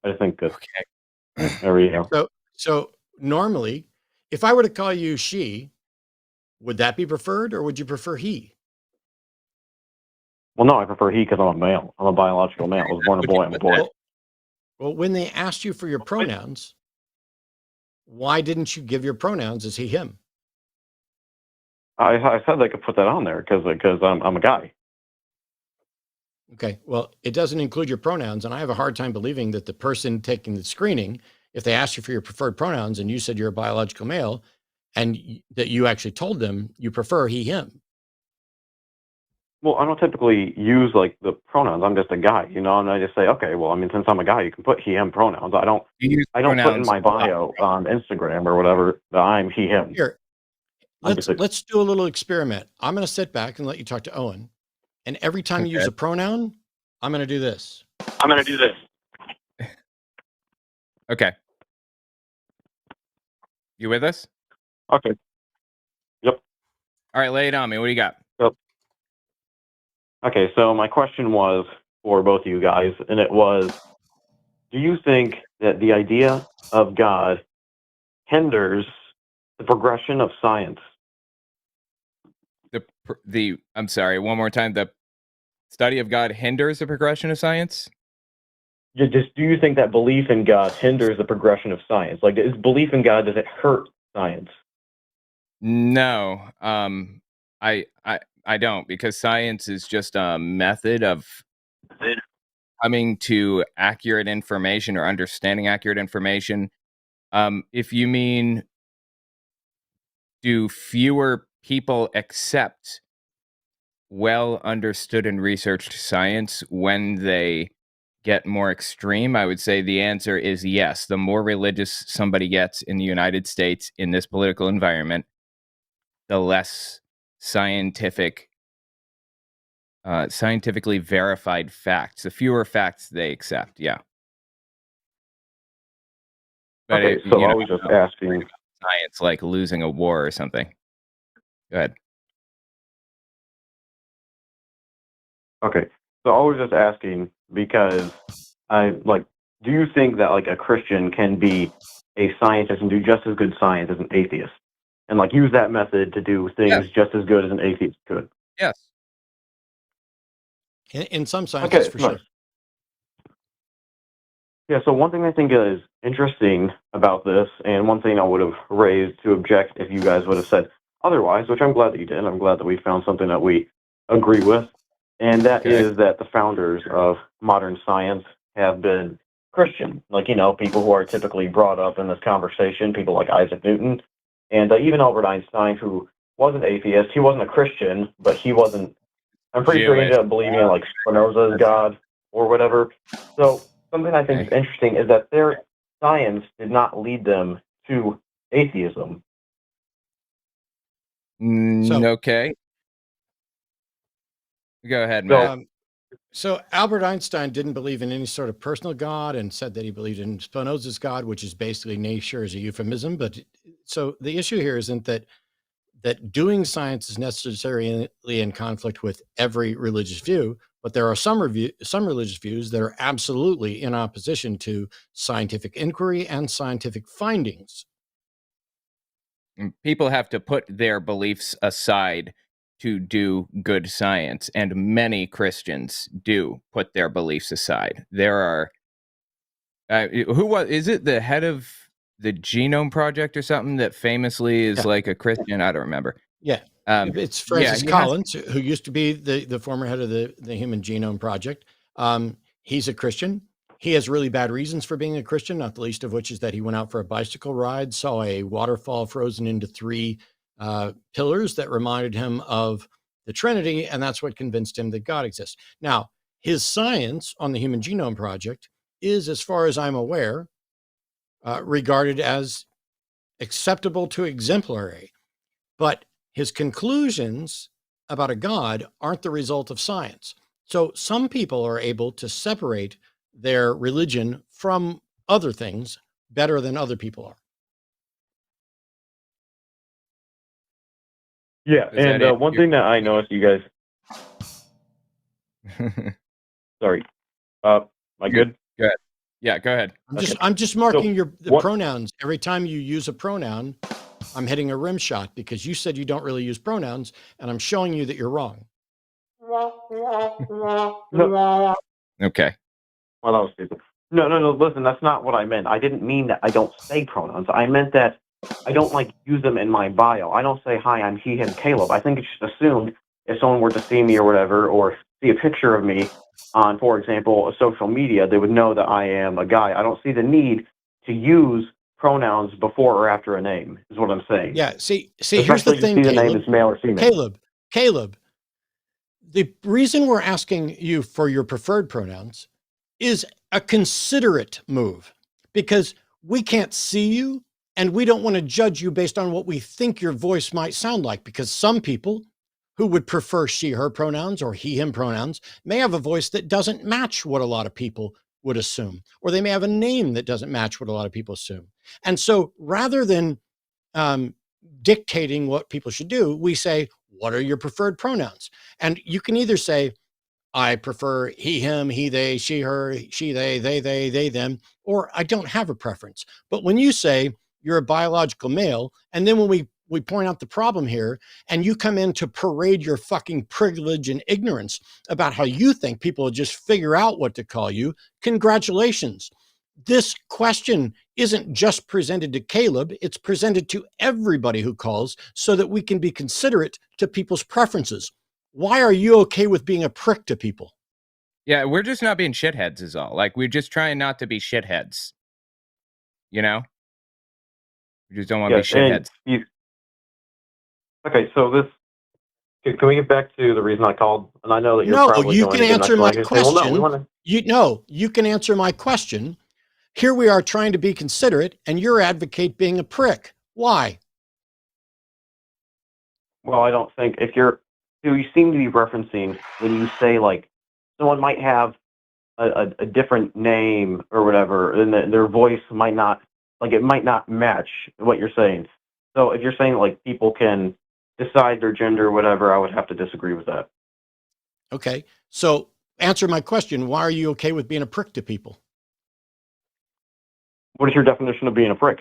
I just think that. Okay. There we go. So normally, if I were to call you she, would that be preferred, or would you prefer he? Well, no, I prefer he because I'm a male. I'm a biological male. I was born a boy. I'm a boy. Well, when they asked you for your pronouns, why didn't you give your pronouns as he, him? I said they could put that on there because I'm a guy. Okay, well, it doesn't include your pronouns, and I have a hard time believing that the person taking the screening, if they asked you for your preferred pronouns and you said you're a biological male, and that you actually told them you prefer he, him. Well, I don't typically use like the pronouns. I'm just a guy, and I just say, okay, well, I mean, since I'm a guy, you can put he, him pronouns. I don't put in my bio on Instagram or whatever that I'm he, him. Here, let's do a little experiment. I'm going to sit back and let you talk to Owen, and every time you use a pronoun, I'm going to do this. Okay. You with us? Okay. Yep. All right, lay it on me. What do you got? Yep. Okay, so my question was for both of you guys, and it was, do you think that the idea of God hinders the progression of science? I'm sorry, one more time. The study of God hinders the progression of science? Do you think that belief in God hinders the progression of science? Like, is belief in God, does it hurt science? No, I don't, because science is just a method of coming to accurate information or understanding accurate information. If you mean, do fewer people accept well understood and researched science when they get more extreme, I would say the answer is yes. The more religious somebody gets in the United States in this political environment, the less scientifically verified facts, the fewer facts they accept. Yeah. But okay, so I was just asking. Science, like losing a war or something. Go ahead. Okay, so I was just asking because do you think that like a Christian can be a scientist and do just as good science as an atheist, and like use that method to do things just as good as an atheist could? Yes. In some sciences, for sure. Yeah, so one thing I think is interesting about this, and one thing I would have raised to object if you guys would have said otherwise, which I'm glad that you did. I'm glad that we found something that we agree with, and that is that the founders of modern science have been Christian. Like, people who are typically brought up in this conversation, people like Isaac Newton, and even Albert Einstein, who was an atheist. He wasn't a Christian, but he wasn't, I'm pretty sure he ended up believing in like Spinoza as God or whatever. So something I think is interesting is that their science did not lead them to atheism. Okay. Go ahead, Matt. So Albert Einstein didn't believe in any sort of personal God and said that he believed in Spinoza's God, which is basically nature as a euphemism. But so the issue here isn't that doing science is necessarily in conflict with every religious view, but there are some religious views that are absolutely in opposition to scientific inquiry and scientific findings. People have to put their beliefs aside to do good science, and many Christians do put their beliefs aside. There are is it the head of the Genome Project or something that famously is like a Christian? I don't remember. Yeah. It's Francis Collins, who used to be the former head of the Human Genome Project. He's a Christian. He has really bad reasons for being a Christian, not the least of which is that he went out for a bicycle ride, saw a waterfall frozen into 3 pillars that reminded him of the Trinity, and that's what convinced him that God exists. Now, his science on the Human Genome Project is, as far as I'm aware, regarded as acceptable to exemplary, but his conclusions about a God aren't the result of science. So some people are able to separate their religion from other things better than other people are. Yeah, and one thing that I noticed, you guys. Sorry, am I good? Go ahead. Yeah, go ahead. I'm just marking the pronouns. Every time you use a pronoun, I'm hitting a rim shot because you said you don't really use pronouns, and I'm showing you that you're wrong. No. Okay. Well, that was stupid. No. Listen, that's not what I meant. I didn't mean that I don't say pronouns. I meant that I don't use them in my bio. I don't say, hi, I'm he, him, Caleb. I think it's just assumed if someone were to see me or whatever, or see a picture of me on, for example, a social media, they would know that I am a guy. I don't see the need to use pronouns before or after a name, is what I'm saying. Yeah, see, here's the thing, Caleb. The name is male or female. Caleb, The reason we're asking you for your preferred pronouns is a considerate move, because we can't see you and we don't want to judge you based on what we think your voice might sound like, because some people who would prefer she, her pronouns or he, him pronouns may have a voice that doesn't match what a lot of people would assume, or they may have a name that doesn't match what a lot of people assume. And so rather than dictating what people should do, we say, what are your preferred pronouns? And you can either say, I prefer he, him, he, they, she, her, she, they, them, or I don't have a preference. But when you say you're a biological male, and then when we point out the problem here, and you come in to parade your fucking privilege and ignorance about how you think people will just figure out what to call you, congratulations. This question isn't just presented to Caleb, it's presented to everybody who calls so that we can be considerate to people's preferences. Why are you okay with being a prick to people? Yeah, we're just not being shitheads is all. Like, we're just trying not to be shitheads. You know? We just don't want to be shitheads. Okay, so this, can we get back to the reason I called? And I know that you're No, probably you going can to give an answer my explanation. Well, no, question. we want to. You can answer my question. Here we are trying to be considerate, and you're advocate being a prick. Why? Well, I don't think you seem to be referencing when you say like someone might have a different name or whatever, and their voice might not, like it might not match what you're saying. So if you're saying like people can decide their gender or whatever, I would have to disagree with that. Okay, so answer my question. Why are you okay with being a prick to people? What is your definition of being a prick?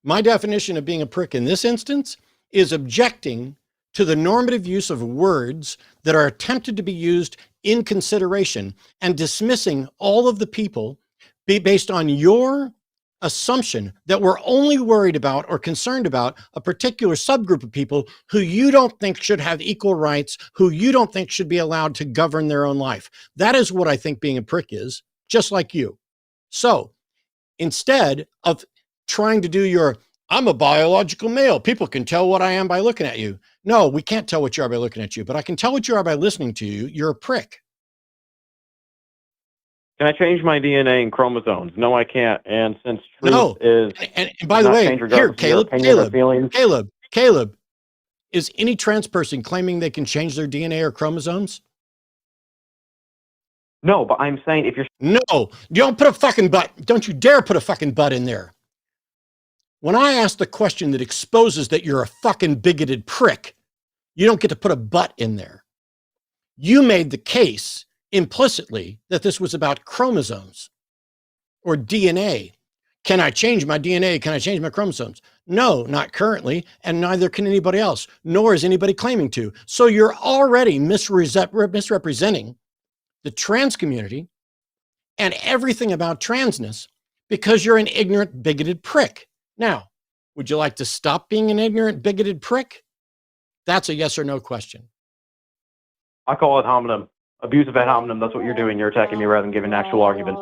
My definition of being a prick in this instance is objecting to the normative use of words that are attempted to be used in consideration and dismissing all of the people based on your assumption that we're only worried about or concerned about a particular subgroup of people who you don't think should have equal rights, who you don't think should be allowed to govern their own life. That is what I think being a prick is, just like you. So instead of trying to do your, I'm a biological male, people can tell what I am by looking at you. No, we can't tell what you are by looking at you, but I can tell what you are by listening to you. You're a prick. Can I change my DNA and chromosomes? No, I can't. And since truth No. is, and by the way, here, Caleb, is any trans person claiming they can change their DNA or chromosomes? No, but I'm saying if you're... No, don't put a fucking butt. Don't you dare put a fucking butt in there. When I ask the question that exposes that you're a fucking bigoted prick, you don't get to put a butt in there. You made the case implicitly that this was about chromosomes or DNA. Can I change my DNA? Can I change my chromosomes? No, not currently, and neither can anybody else, nor is anybody claiming to. So you're already misrepresenting the trans community and everything about transness because you're an ignorant, bigoted prick. Now, would you like to stop being an ignorant, bigoted prick? That's a yes or no question. I call it hominem. Abusive ad hominem. That's what you're doing. You're attacking me rather than giving an actual argument.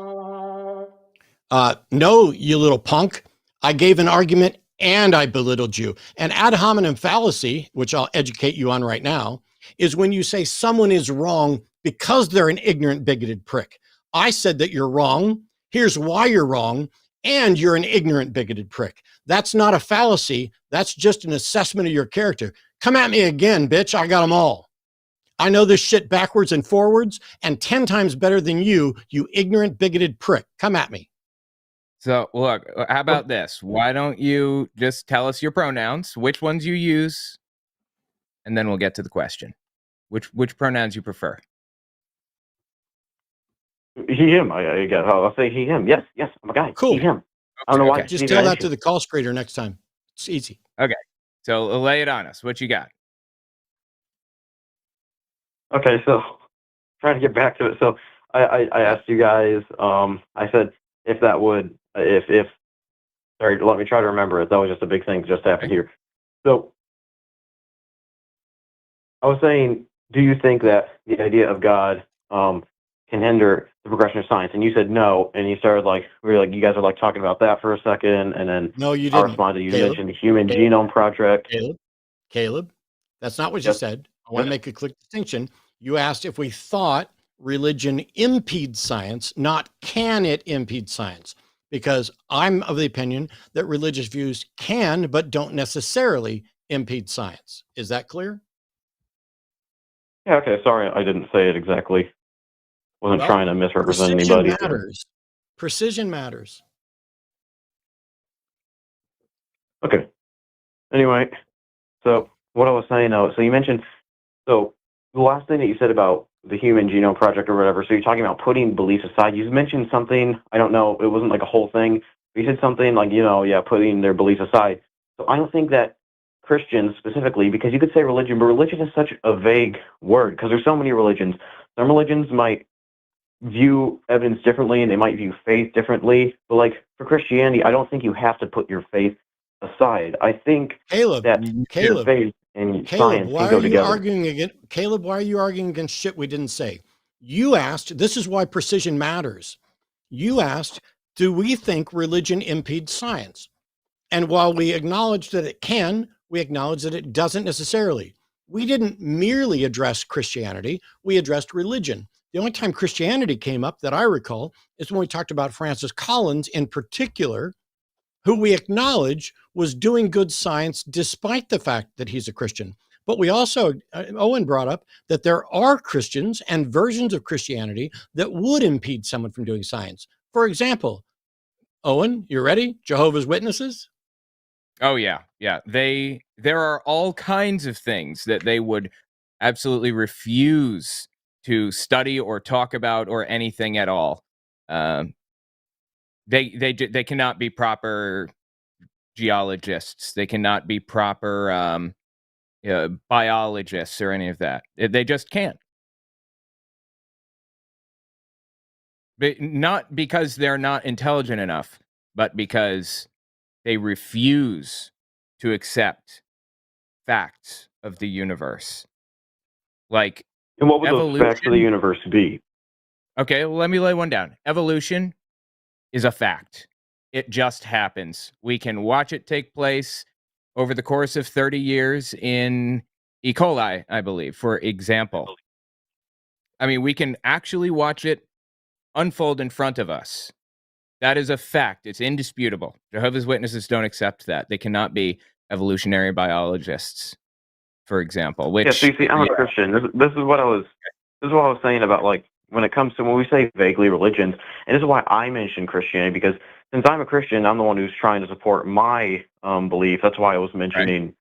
No, you little punk. I gave an argument and I belittled you. An ad hominem fallacy, which I'll educate you on right now, is when you say someone is wrong because they're an ignorant, bigoted prick. I said that you're wrong. Here's why you're wrong. And you're an ignorant, bigoted prick. That's not a fallacy. That's just an assessment of your character. Come at me again, bitch. I got them all. I know this shit backwards and forwards and 10 times better than you, you ignorant, bigoted prick. Come at me. So, look, how about this? Why don't you just tell us your pronouns, which ones you use, and then we'll get to the question. Which pronouns you prefer? He, him. I guess I'll say he, him. Yes, I'm a guy. Cool. He, him. I don't know why. Okay. Just tell that to the call screener next time. It's easy. Okay. So lay it on us. What you got? Okay, so trying to get back to it. So I asked you guys, I said if that would, sorry, let me try to remember it. That was just a big thing just happened here. So I was saying, do you think that the idea of God can hinder the progression of science? And you said no, and you started you guys are like talking about that for a second, and then no, you I didn't. responded, you mentioned the Human Genome Project. Caleb, that's not what you said. I want to make a quick distinction. You asked if we thought religion impedes science, not can it impede science? Because I'm of the opinion that religious views can, but don't necessarily impede science. Is that clear? Yeah, okay, sorry, I didn't say it exactly. Wasn't Well, trying to misrepresent precision anybody. matters. Precision matters. Okay. Anyway, so what I was saying though, so you mentioned, so the last thing that you said about the Human Genome Project or whatever, so you're talking about putting beliefs aside. You mentioned something, I don't know, it wasn't like a whole thing. You said something like, yeah, putting their beliefs aside. So I don't think that Christians specifically, because you could say religion, but religion is such a vague word because there's so many religions. Some religions might view evidence differently and they might view faith differently. But like for Christianity, I don't think you have to put your faith aside. I think Caleb, that your faith and science why can go are you together. arguing against Caleb? Why are you arguing against shit we didn't say? You asked, this is why precision matters. You asked, do we think religion impedes science? And while we acknowledge that it can, we acknowledge that it doesn't necessarily. We didn't merely address Christianity, we addressed religion. The only time Christianity came up that I recall is when we talked about Francis Collins in particular, who we acknowledge was doing good science despite the fact that he's a Christian. But we also, Owen brought up that there are Christians and versions of Christianity that would impede someone from doing science. For example, Owen, you ready? Jehovah's Witnesses? Oh yeah. There are all kinds of things that they would absolutely refuse to study or talk about or anything at all. They cannot be proper geologists. They cannot be proper biologists or any of that. They just can't. But not because they're not intelligent enough, but because they refuse to accept facts of the universe. Like And what would evolution. those facts of the universe be? Okay, well, let me lay one down. Evolution is a fact. It just happens. We can watch it take place over the course of 30 years in E. coli, I believe, for example. I mean, we can actually watch it unfold in front of us. That is a fact. It's indisputable. Jehovah's Witnesses don't accept that. They cannot be evolutionary biologists, for example. Which, Yeah, so you see, I'm a Christian. This is what I was saying about, like, when it comes to when we say vaguely religions, and this is why I mentioned Christianity, because since I'm a Christian, I'm the one who's trying to support my belief. That's why I was mentioning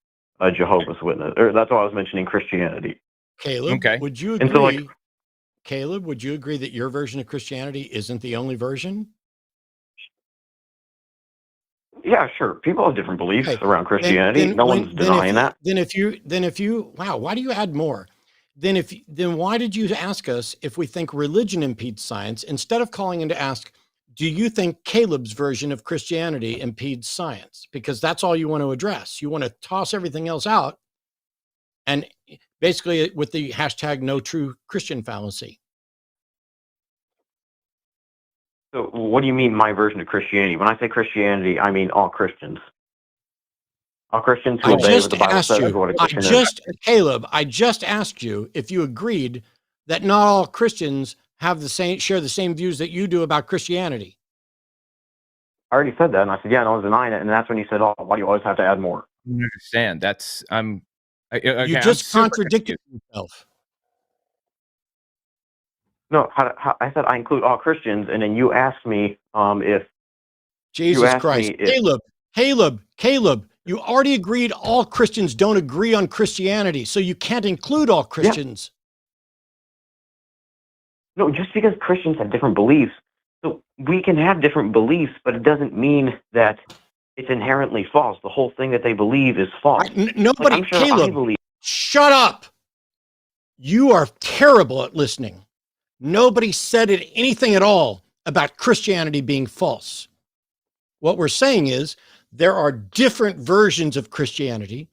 Jehovah's Witness, or that's why I was mentioning Christianity. Caleb, Okay. would you agree? And so, like, Caleb, would you agree that your version of Christianity isn't the only version? yeah, sure. People have different beliefs around Christianity. Then No one's denying that. Then if you, wow, why do you add more? Then why did you ask us if we think religion impedes science instead of calling in to ask, do you think Caleb's version of Christianity impedes science? Because that's all you want to address. You want to toss everything else out, and basically with the hashtag no true Christian fallacy. So what do you mean my version of Christianity? When I say Christianity, I mean all Christians. All Christians who obey what the Bible says is what a Christian is. Caleb, I just asked you if you agreed that not all Christians have share the same views that you do about Christianity. I already said that, and I said, yeah, no one's denying it. And that's when you said, oh, why do you always have to add more? I don't understand. You just contradicted yourself. No, I said I include all Christians, and then you asked me if Jesus Christ, Caleb, you already agreed all Christians don't agree on Christianity, so you can't include all Christians. Yeah. No, just because Christians have different beliefs, so we can have different beliefs, but it doesn't mean that it's inherently false. The whole thing that they believe is false. Nobody, like, Caleb, shut up. You are terrible at listening. Nobody said anything at all about Christianity being false. What we're saying is there are different versions of Christianity.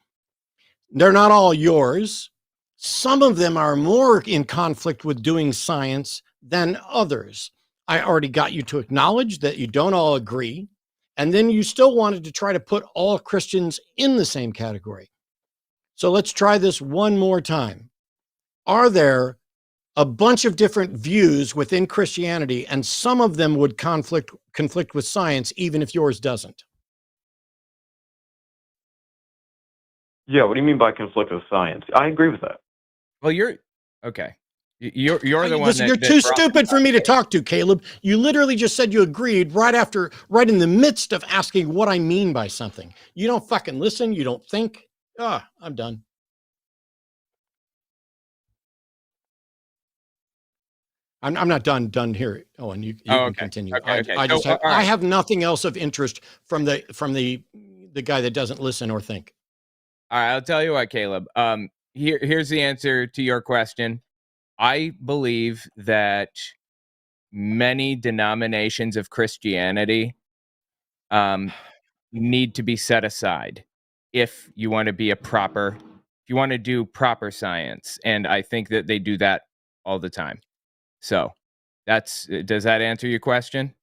They're not all yours. Some of them are more in conflict with doing science than others. I already got you to acknowledge that you don't all agree. And then you still wanted to try to put all Christians in the same category. So let's try this one more time. Are there a bunch of different views within Christianity, and some of them would conflict with science, even if yours doesn't. Yeah, what do you mean by conflict with science? I agree with that. Well, you're okay. You're the one Listen, that you're that too brought stupid for me to talk to, Caleb. You literally just said you agreed right in the midst of asking what I mean by something. You don't fucking listen. You don't think. I'm done. I'm not done here, Owen. You can okay. continue. Okay. I just have, all right. I have nothing else of interest from the guy that doesn't listen or think. All right, I'll tell you what, Caleb. Here's the answer to your question. I believe that many denominations of Christianity need to be set aside if you want to do proper science. And I think that they do that all the time. So does that answer your question?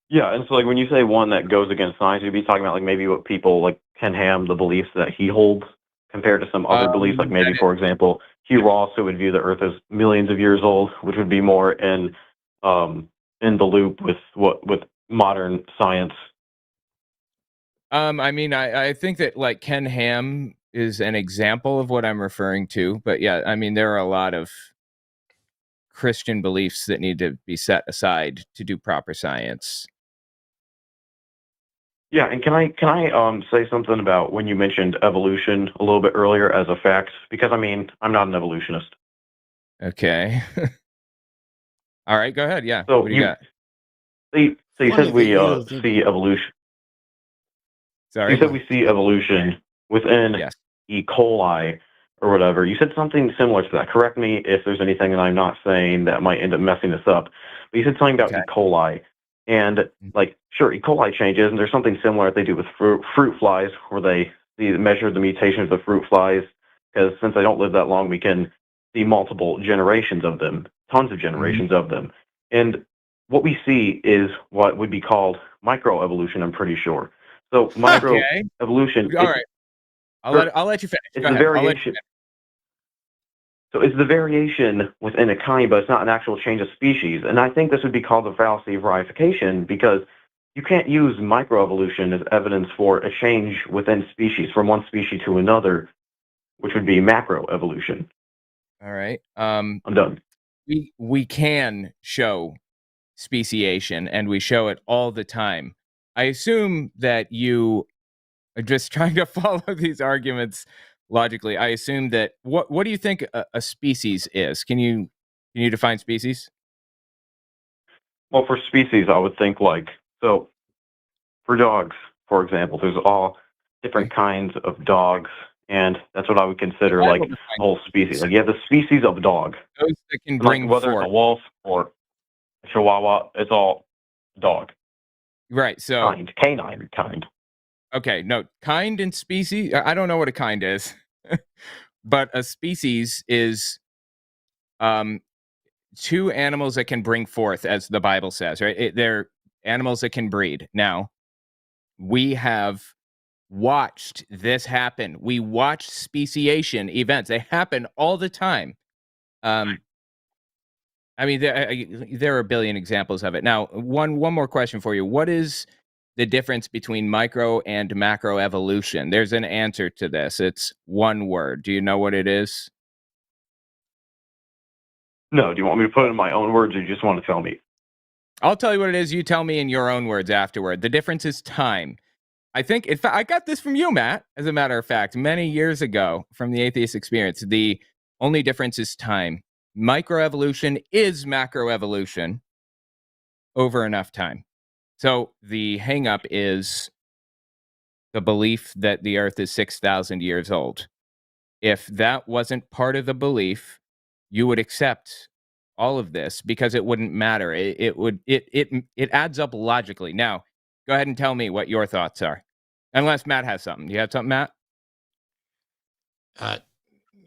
Yeah, and so like when you say one that goes against science, you'd be talking about like maybe what people like Ken Ham, the beliefs that he holds compared to some other beliefs, like maybe for example, Hugh Ross, who would view the Earth as millions of years old, which would be more in the loop with modern science. I mean, I think that like Ken Ham is an example of what I'm referring to, but yeah, I mean, there are a lot of Christian beliefs that need to be set aside to do proper science. Yeah, and can I say something about when you mentioned evolution a little bit earlier as a fact? Because I mean, I'm not an evolutionist. Okay. All right, go ahead. Yeah. So what do you got? So you said we see evolution. Sorry. You said we see evolution within Yes. E. coli or whatever. You said something similar to that. Correct me if there's anything that I'm not saying that might end up messing this up. But you said something about Okay. E. coli. And, like, sure, E. coli changes, and there's something similar that they do with fruit flies, where they measure the mutations of fruit flies, because since they don't live that long, we can see multiple generations of them, tons of generations of them. And what we see is what would be called microevolution, I'm pretty sure. So microevolution. All right. I'll let you finish. It's Go the ahead. variation. So it's the variation within a kind, but it's not an actual change of species. And I think this would be called the fallacy of reification, because you can't use microevolution as evidence for a change within species from one species to another, which would be macroevolution. All right. I'm done. We can show speciation, and we show it all the time. I assume that you are just trying to follow these arguments logically. I assume that what do you think a species is? Can you define species? Well, for species, I would think so for dogs, for example, there's all different kinds of dogs, and that's what I would consider like the whole species. Like you have the species of dog. Those that can bring whether forth. it's a wolf or a chihuahua, it's all dog. Right. So canine kind. Okay, no, kind and species. I don't know what a kind is, but a species is two animals that can bring forth, as the Bible says, right? They're animals that can breed. Now, we have watched this happen. We watch speciation events. They happen all the time. I mean, there are a billion examples of it. Now, one more question for you. What is the difference between micro and macro evolution? There's an answer to this. It's one word. Do you know what it is? No, do you want me to put it in my own words, or you just want to tell me? I'll tell you what it is. You tell me in your own words afterward. The difference is time. I think, in fact, I got this from you, Matt, as a matter of fact, many years ago from the Atheist Experience. The only difference is time. Microevolution is macroevolution over enough time. So the hang-up is the belief that the Earth is 6,000 years old. If that wasn't part of the belief, you would accept all of this because it wouldn't matter. It adds up logically. Now, go ahead and tell me what your thoughts are. Unless Matt has something. You have something, Matt?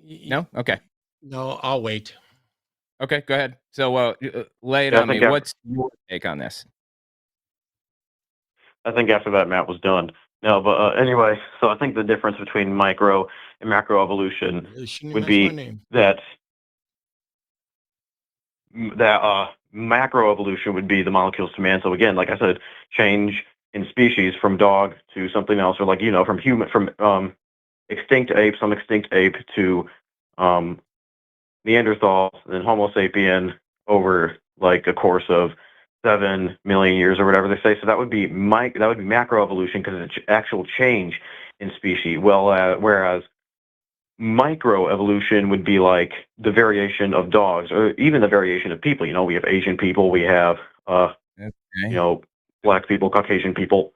No? Okay. No, I'll wait. Okay, go ahead. So lay it on me. What's your take on this? I think after that, Matt was done. No, but anyway, so I think the difference between micro and macroevolution would be that macroevolution would be the molecules to man. So again, like I said, change in species from dog to something else, or like, from extinct ape, some extinct ape to Neanderthal, then Homo sapien over like a course of 7 million years or whatever they say. So that would be macroevolution because it's actual change in species. Well, whereas microevolution would be like the variation of dogs, or even the variation of people. We have Asian people, we have Okay. Black people, Caucasian people.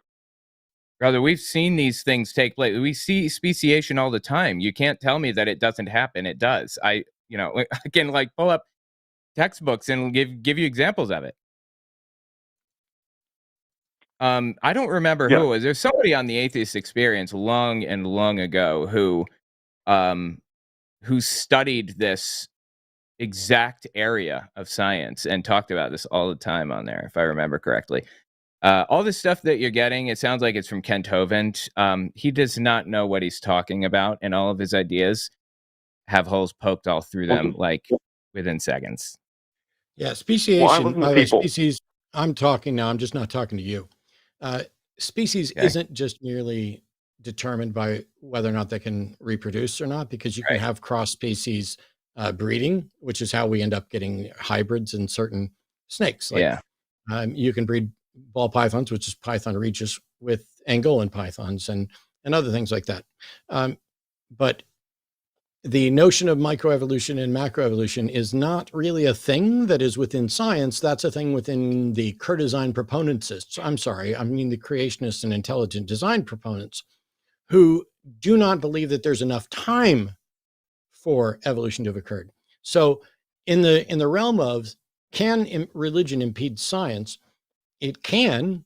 Brother, we've seen these things take place. We see speciation all the time. You can't tell me that it doesn't happen. It does. I can like pull up textbooks and give you examples of it. I don't remember who it was. There's somebody on the Atheist Experience long and long ago who studied this exact area of science and talked about this all the time on there, if I remember correctly. All this stuff that you're getting, it sounds like it's from Kent Hovind. He does not know what he's talking about, and all of his ideas have holes poked all through them, like within seconds. Yeah, speciation. By the way, species. I'm talking now. I'm just not talking to you. Species isn't just merely determined by whether or not they can reproduce or not, because you can have cross-species breeding, which is how we end up getting hybrids in certain snakes. You can breed ball pythons, which is Python regis, with Angolan pythons and other things like that. But the notion of microevolution and macroevolution is not really a thing that is within science. That's a thing within the design proponentsists. I'm sorry, I mean the creationists and intelligent design proponents, who do not believe that there's enough time for evolution to have occurred. So in the realm of, can religion impede science? It can,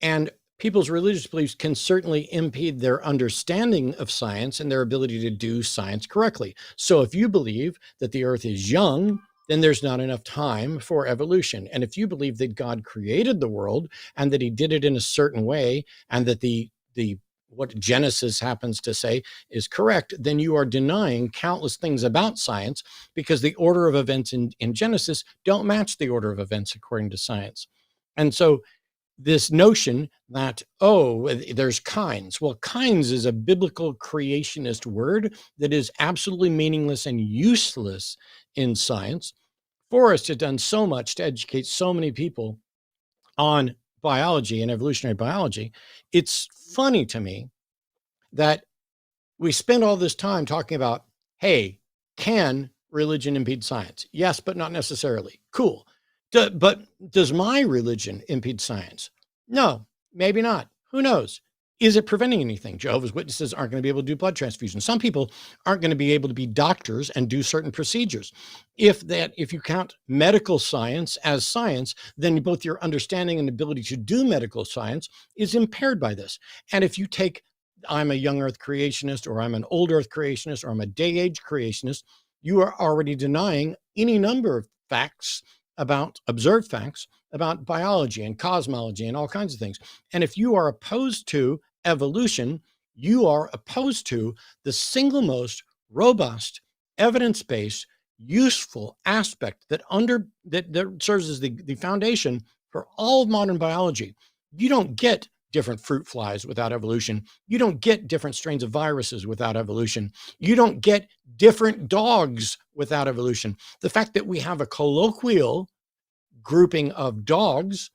and people's religious beliefs can certainly impede their understanding of science and their ability to do science correctly. So if you believe that the earth is young, then there's not enough time for evolution. And if you believe that God created the world and that he did it in a certain way, and that the what Genesis happens to say is correct, then you are denying countless things about science, because the order of events in Genesis don't match the order of events according to science. And so this notion that, there's kinds. Well, kinds is a biblical creationist word that is absolutely meaningless and useless in science. Forrest had done so much to educate so many people on biology and evolutionary biology. It's funny to me that we spend all this time talking about, hey, can religion impede science? Yes, but not necessarily. Cool. But does my religion impede science? No, maybe not. Who knows? Is it preventing anything? Jehovah's Witnesses aren't going to be able to do blood transfusions. Some people aren't going to be able to be doctors and do certain procedures. If you count medical science as science, then both your understanding and ability to do medical science is impaired by this. And if you take, I'm a young earth creationist, or I'm an old earth creationist, or I'm a day age creationist, you are already denying any number of facts, about observed facts about biology and cosmology and all kinds of things. And if you are opposed to evolution, you are opposed to the single most robust, evidence-based, useful aspect that serves as the foundation for all of modern biology. You don't get different fruit flies without evolution. You don't get different strains of viruses without evolution. You don't get different dogs without evolution. The fact that we have a colloquial grouping of dogs,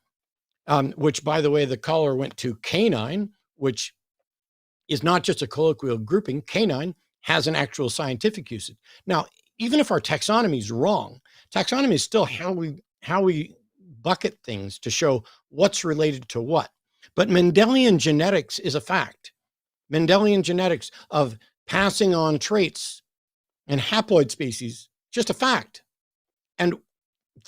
which, by the way, the caller went to canine, which is not just a colloquial grouping. Canine has an actual scientific usage. Now, even if our taxonomy is wrong, taxonomy is still how we bucket things to show what's related to what. But Mendelian genetics is a fact. Mendelian genetics of passing on traits and haploid species, just a fact. And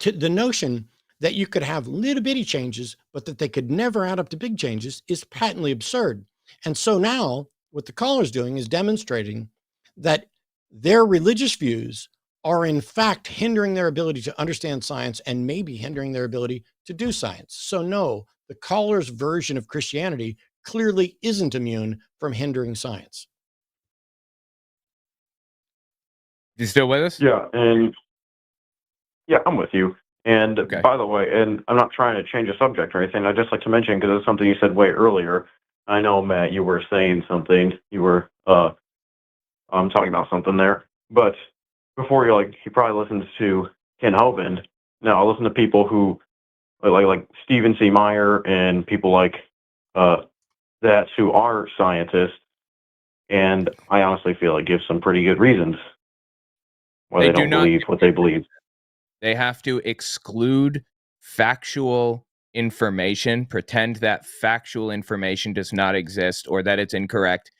the notion that you could have little bitty changes, but that they could never add up to big changes, is patently absurd. And so now what the caller's doing is demonstrating that their religious views are in fact hindering their ability to understand science, and maybe hindering their ability to do science. So no, the caller's version of Christianity clearly isn't immune from hindering science. You still with us? Yeah, and yeah, I'm with you. And Okay. by the way, and I'm not trying to change the subject or anything. I'd just like to mention, because it's something you said way earlier. I know, Matt, you were saying something. You were talking about something there. But before you probably listened to Ken Hovind. Now, I listen to people who like Stephen C. Meyer and people like that who are scientists, and I honestly feel it gives some pretty good reasons why They they do don't not believe what they believe. They have to exclude factual information, pretend that factual information does not exist or that it's incorrect,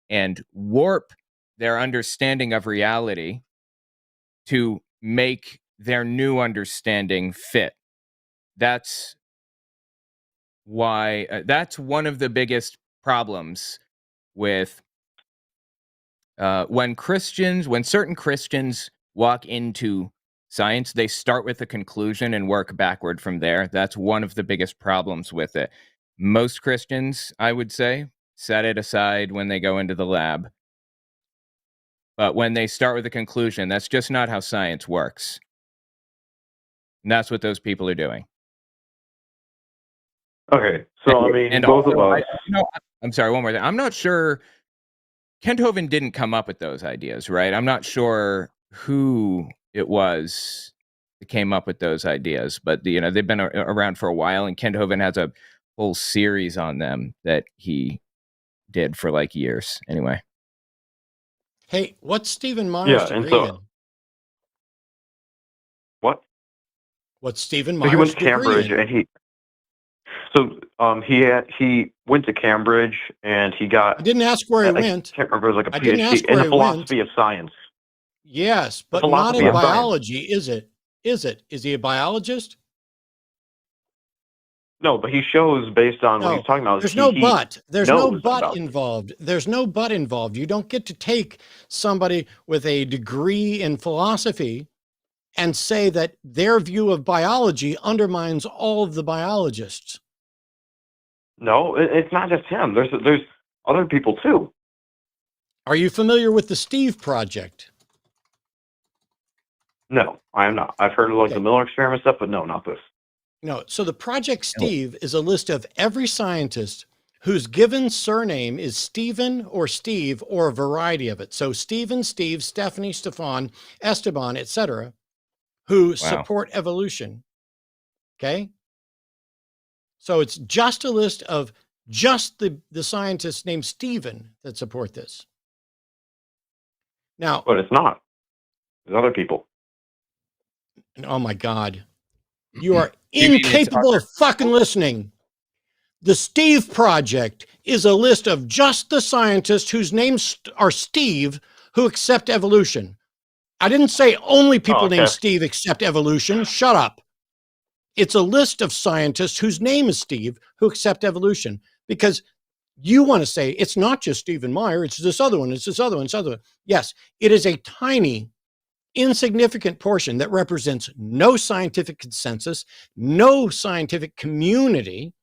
and warp their understanding of reality to make their new understanding fit. That's why that's one of the biggest problems with when certain Christians walk into science, they start with a conclusion and work backward from there. That's one of the biggest problems with it. Most Christians, I would say, set it aside when they go into the lab. But when they start with a conclusion, that's just not how science works. And that's what those people are doing. Okay, so I mean, And both also, of us. I'm sorry, one more thing. I'm not sure Kent Hovind didn't come up with those ideas, right? I'm not sure who it was that came up with those ideas, but they've been around for a while, and Kent Hovind has a whole series on them that he did for like years. Anyway, Hey, what's Stephen Meyer's Yeah, and degree so in? what? What's Stephen So he went Meyer's to degree Cambridge, in? and he went to Cambridge, and he I got, didn't ask where he I went. can't remember, it was like a I didn't PhD ask in where the he went. philosophy of science. Yes, The but not philosophy in of science. biology, is it? Is it? Is he a biologist? No, but he shows based on what No, he's talking about. there's no He but. There's no knows but about it. involved. There's no but involved. You don't get to take somebody with a degree in philosophy and say that their view of biology undermines all of the biologists. No, it's not just him. There's other people too. Are you familiar with the Steve Project? No, I am not. I've heard of like the Okay. Miller experiment stuff, but no, not this. No. So the Project Steve is a list of every scientist whose given surname is Stephen or Steve or a variety of it. So Stephen, Steve, Stephanie, Stefan, Esteban, etc., who support evolution. Okay. So it's just a list of just the scientists named Stephen that support this. Now, But it's not. There's other people. oh my God, you are You mean it's incapable of fucking listening. The Steve Project is a list of just the scientists whose names are Steve who accept evolution. I didn't say only people named Steve accept evolution. Shut up. It's a list of scientists whose name is Steve who accept evolution, because you want to say it's not just Stephen Meyer, it's this other one, it's this other one, it's other one. Yes, it is a tiny, insignificant portion that represents no scientific consensus, no scientific community,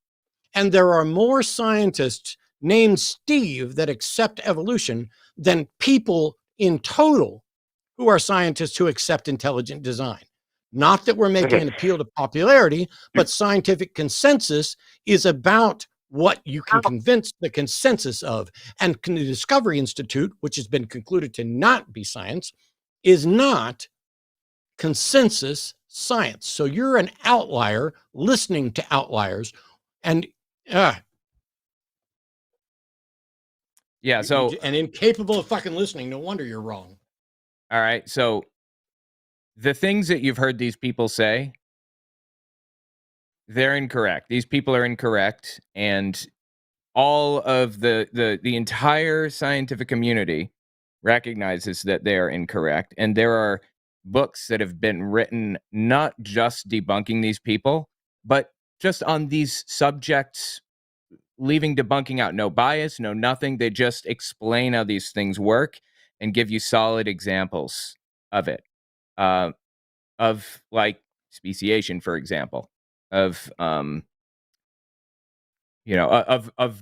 and there are more scientists named Steve that accept evolution than people in total who are scientists who accept intelligent design. Not that we're making an appeal to popularity, but scientific consensus is about what you can convince the consensus of. And the Discovery Institute, which has been concluded to not be science, is not consensus science. So you're an outlier listening to outliers. And and incapable of fucking listening. No wonder you're wrong. All right. So the things that you've heard these people say, they're incorrect. These people are incorrect, and all of the entire scientific community recognizes that they are incorrect. And there are books that have been written not just debunking these people, but just on these subjects, leaving debunking out. No bias, no nothing. They just explain how these things work and give you solid examples of it. Of like speciation, for example, of of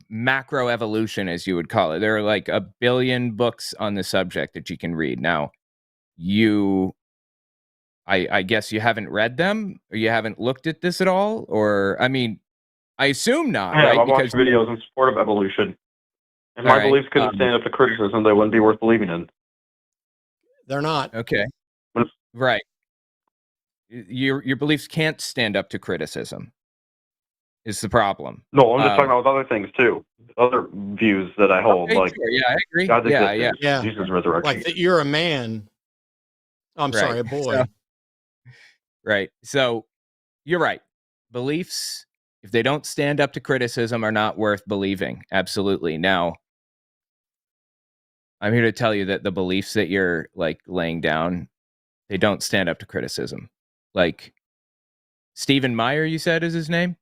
macro evolution, as you would call it. There are like 1 billion books on the subject that you can read. Now, I guess you haven't read them, or you haven't looked at this at all, or I mean, I assume not, Yeah, right? I've watched videos in support of evolution. If my beliefs couldn't stand up to criticism, they wouldn't be worth believing in. They're not. Okay. Right. Your beliefs can't stand up to criticism. Is the problem? No, I'm just talking about other things too, other views that I hold, Okay, like sure, yeah, I agree. God's Yeah, existence, yeah. Jesus' resurrection. Like that you're a man. I'm sorry, a boy. So, right. So you're right. Beliefs, if they don't stand up to criticism, are not worth believing. Absolutely. Now, I'm here to tell you that the beliefs that you're like laying down, they don't stand up to criticism. Like Stephen Meyer, you said is his name?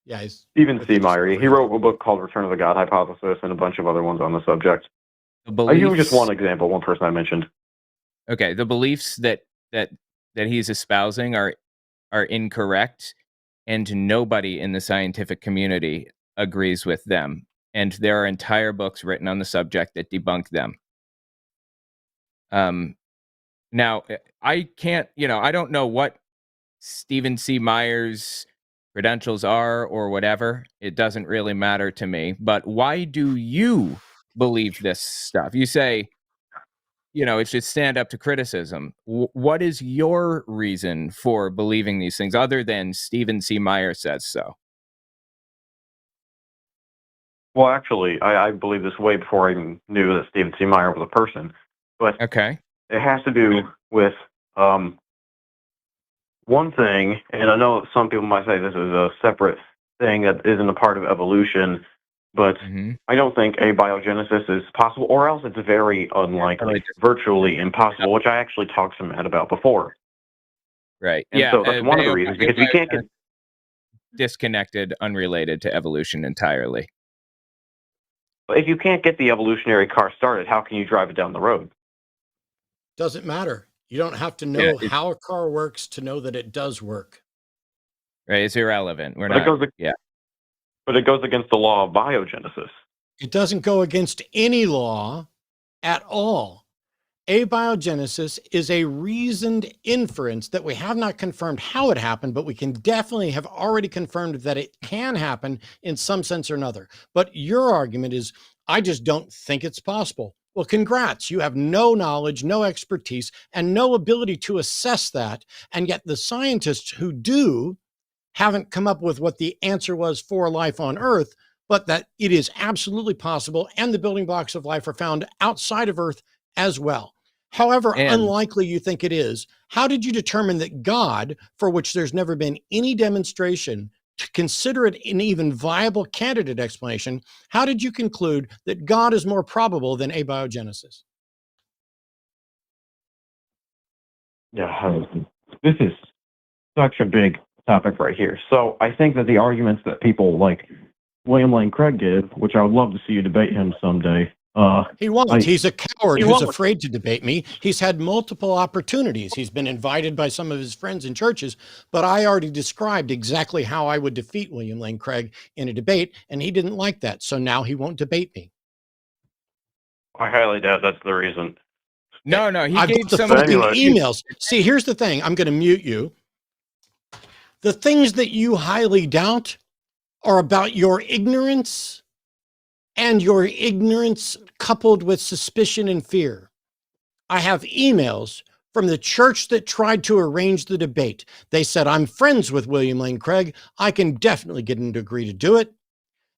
Yeah, Stephen C. Meyer. He wrote a book called Return of the God Hypothesis and a bunch of other ones on the subject. I use just one example, one person I mentioned. Okay, the beliefs that he's espousing are incorrect, and nobody in the scientific community agrees with them. And there are entire books written on the subject that debunk them. Now, I can't, I don't know what Stephen C. Meyer's credentials are or whatever. It doesn't really matter to me. But why do you believe this stuff? You say, it should stand up to criticism. What is your reason for believing these things other than Stephen C. Meyer says so? Well, actually, I believe this way before I even knew that Stephen C. Meyer was a person. But okay, it has to do with one thing, and I know some people might say this is a separate thing that isn't a part of evolution, but I don't think abiogenesis is possible, or else it's very unlikely, virtually impossible, which I actually talked to Matt about before. Right. And so that's one of the reasons, because we can't get disconnected, unrelated to evolution entirely. But if you can't get the evolutionary car started, how can you drive it down the road? Doesn't matter. You don't have to know how a car works to know that it does work. Right. It's irrelevant. But it goes against the law of biogenesis. It doesn't go against any law at all. Abiogenesis is a reasoned inference that we have not confirmed how it happened, but we can definitely have already confirmed that it can happen in some sense or another. But your argument is, I just don't think it's possible. Well, congrats. You have no knowledge, no expertise, and no ability to assess that. And yet the scientists who do haven't come up with what the answer was for life on Earth, but that it is absolutely possible, and the building blocks of life are found outside of Earth as well. However unlikely you think it is, how did you determine that God, for which there's never been any demonstration to consider it an even viable candidate explanation, how did you conclude that God is more probable than abiogenesis? Yeah, this is such a big topic right here. So I think that the arguments that people like William Lane Craig give, which I would love to see you debate him someday. He won't. He's a coward who's afraid to debate me. He's had multiple opportunities. He's been invited by some of his friends in churches, but I already described exactly how I would defeat William Lane Craig in a debate, and he didn't like that. So now he won't debate me. I highly doubt that's the reason. No, he I've gave got the some fucking emails. See, here's the thing. I'm going to mute you. The things that you highly doubt are about your ignorance, and your ignorance coupled with suspicion and fear. I have emails from the church that tried to arrange the debate. They said, I'm friends with William Lane Craig. I can definitely get him to agree to do it.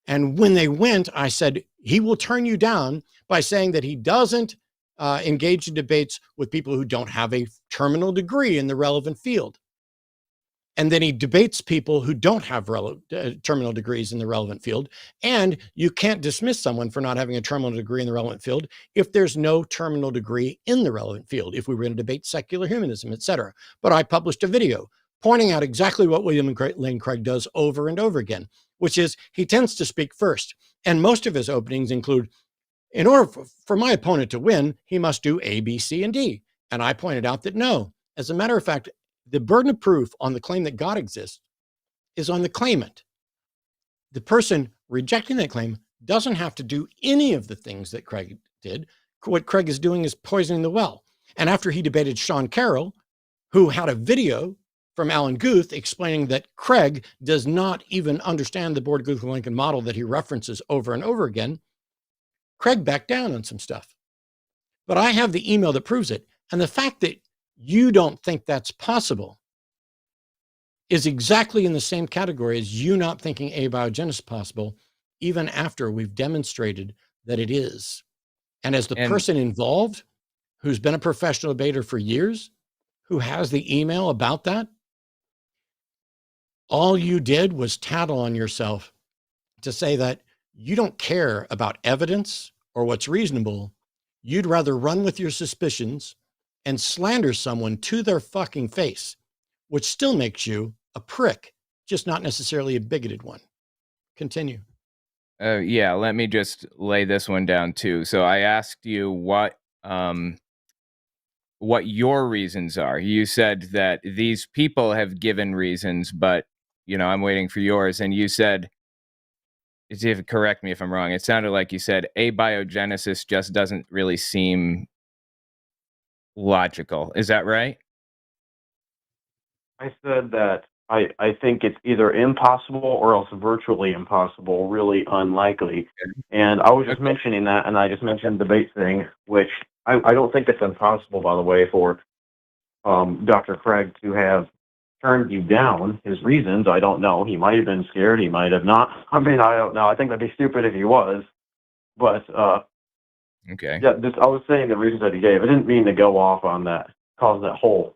And when they went, I said, he will turn you down by saying that he doesn't engage in debates with people who don't have a terminal degree in the relevant field. And then he debates people who don't have terminal degrees in the relevant field. And you can't dismiss someone for not having a terminal degree in the relevant field if there's no terminal degree in the relevant field, if we were going to debate secular humanism, etc. But I published a video pointing out exactly what William Lane Craig does over and over again, which is he tends to speak first. And most of his openings include, in order for my opponent to win, he must do A, B, C, and D. And I pointed out that no, as a matter of fact, the burden of proof on the claim that God exists is on the claimant. The person rejecting that claim doesn't have to do any of the things that Craig did. What Craig is doing is poisoning the well. And after he debated Sean Carroll, who had a video from Alan Guth explaining that Craig does not even understand the Borg-Guth-Lincoln model that he references over and over again, Craig backed down on some stuff. But I have the email that proves it. And the fact that you don't think that's possible is exactly in the same category as you not thinking abiogenesis is possible, even after we've demonstrated that it is. And as the person involved, who's been a professional debater for years, who has the email about that, all you did was tattle on yourself to say that you don't care about evidence or what's reasonable. You'd rather run with your suspicions and slander someone to their fucking face, which still makes you a prick, just not necessarily a bigoted one. Continue. Yeah, let me just lay this one down too. So I asked you what your reasons are. You said that these people have given reasons, but I'm waiting for yours. And you said, correct me if I'm wrong, it sounded like you said abiogenesis just doesn't really seem logical. Is that right? I said that I think it's either impossible or else virtually impossible, really unlikely. And I was just mentioning that, and I just mentioned the debate thing, which I don't think it's impossible, by the way, for Dr. Craig to have turned you down. His reasons, I don't know. He might have been scared. He might have not. I mean, I don't know. I think that'd be stupid if he was. But, okay. Yeah, I was saying the reasons that he gave. I didn't mean to go off on that, cause that whole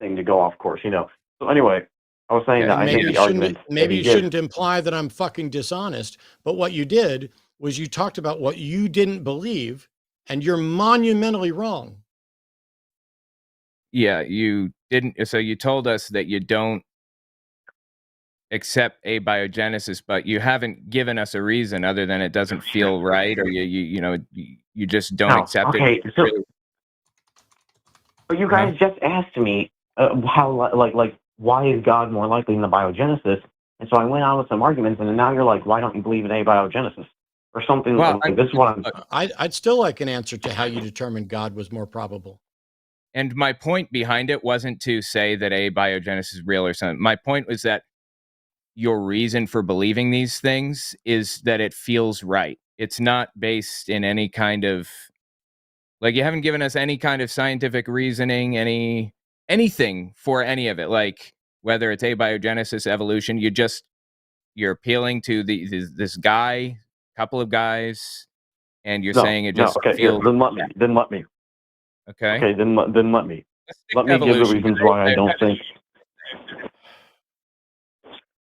thing to go off course, So anyway, I was saying that I think the argument... Maybe you shouldn't imply that I'm fucking dishonest, but what you did was you talked about what you didn't believe, and you're monumentally wrong. Yeah, you didn't. So you told us that you don't accept abiogenesis, but you haven't given us a reason other than it doesn't feel right, or you just don't accept it. Okay, so but you guys just asked me how like why is God more likely than the biogenesis? And so I went on with some arguments, and then now you're like, why don't you believe in abiogenesis or something? Well, like this is what I'd still like an answer to how you determined God was more probable. And my point behind it wasn't to say that abiogenesis is real or something. My point was that your reason for believing these things is that it feels right. It's not based in any kind of, like, you haven't given us any kind of scientific reasoning, anything for any of it. Like, whether it's abiogenesis, evolution, you're appealing to this guy, couple of guys, and you're saying it just feels. Then let me. Okay. Okay, then let me. Let me give the reasons why I don't think.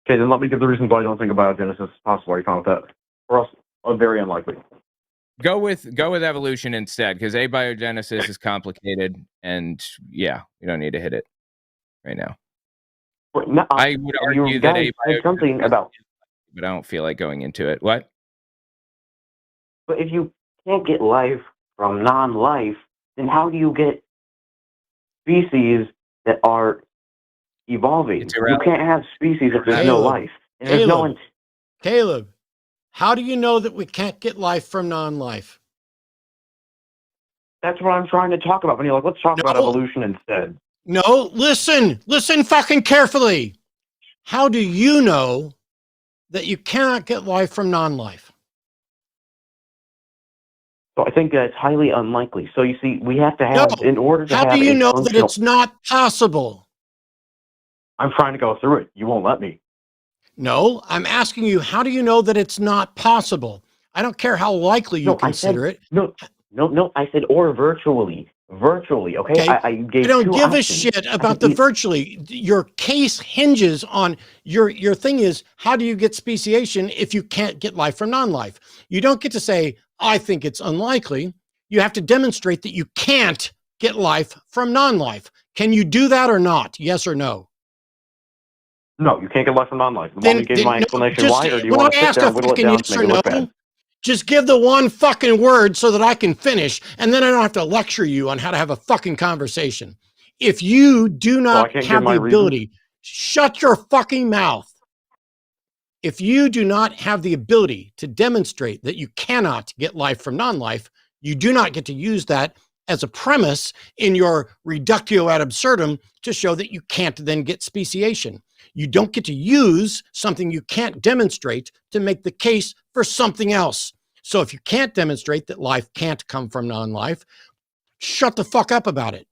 Okay, then let me give the reasons why I don't think abiogenesis is possible. Are you fine with that? Or else, very unlikely. Go with evolution instead, because abiogenesis is complicated, and yeah, you don't need to hit it right now. No, I would argue that abiogenesis something about, but I don't feel like going into it. What? But if you can't get life from non-life, then how do you get species that are evolving? You can't have species if there's no life. And there's no one. Caleb, how do you know that we can't get life from non-life? That's what I'm trying to talk about. When you're like, let's talk about evolution instead. No, listen fucking carefully. How do you know that you cannot get life from non-life? So I think that's highly unlikely. So you see, we have to have, in order to have. How do you know that it's not possible? I'm trying to go through it. You won't let me. No, I'm asking you, how do you know that it's not possible? I don't care how likely you consider it. No. I said or virtually. Virtually, okay? I gave I don't two give options. a shit about the virtually. Your case hinges on your thing is, how do you get speciation if you can't get life from non-life? You don't get to say, I think it's unlikely. You have to demonstrate that you can't get life from non-life. Can you do that or not? Yes or no? No, you can't get life from non-life. You want me to give my explanation why, or do you want to sit there and whittle it down to make it look bad? Just give the one fucking word so that I can finish, and then I don't have to lecture you on how to have a fucking conversation. If you do not have the ability, shut your fucking mouth. If you do not have the ability to demonstrate that you cannot get life from non-life, you do not get to use that as a premise in your reductio ad absurdum to show that you can't then get speciation. You don't get to use something you can't demonstrate to make the case for something else. So if you can't demonstrate that life can't come from non-life, shut the fuck up about it.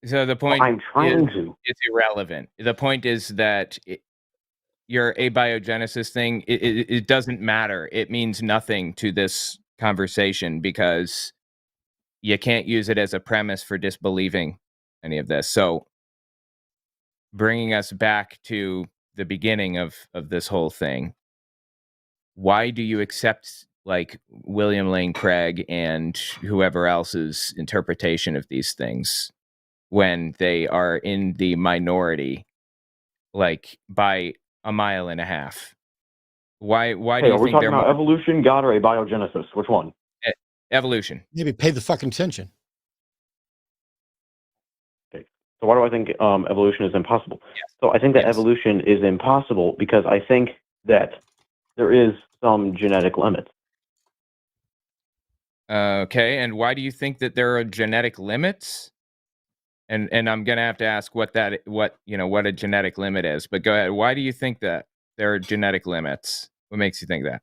So the point I'm trying is, to. it's irrelevant. The point is that your abiogenesis thing, it doesn't matter. It means nothing to this conversation because you can't use it as a premise for disbelieving any of this. So bringing us back to the beginning of this whole thing, why do you accept like William Lane Craig and whoever else's interpretation of these things when they are in the minority, like by a mile and a half? Why Hey, do you are we think talking they're about more evolution, God, or abiogenesis? Which one? evolution? Maybe pay the fucking attention. Okay. So why do I think evolution is impossible? Yes. So I think that Yes. evolution is impossible because I think that there is some genetic limits. Okay, and why do you think that there are genetic limits? And I'm gonna have to ask what a genetic limit is. But go ahead. Why do you think that there are genetic limits? What makes you think that?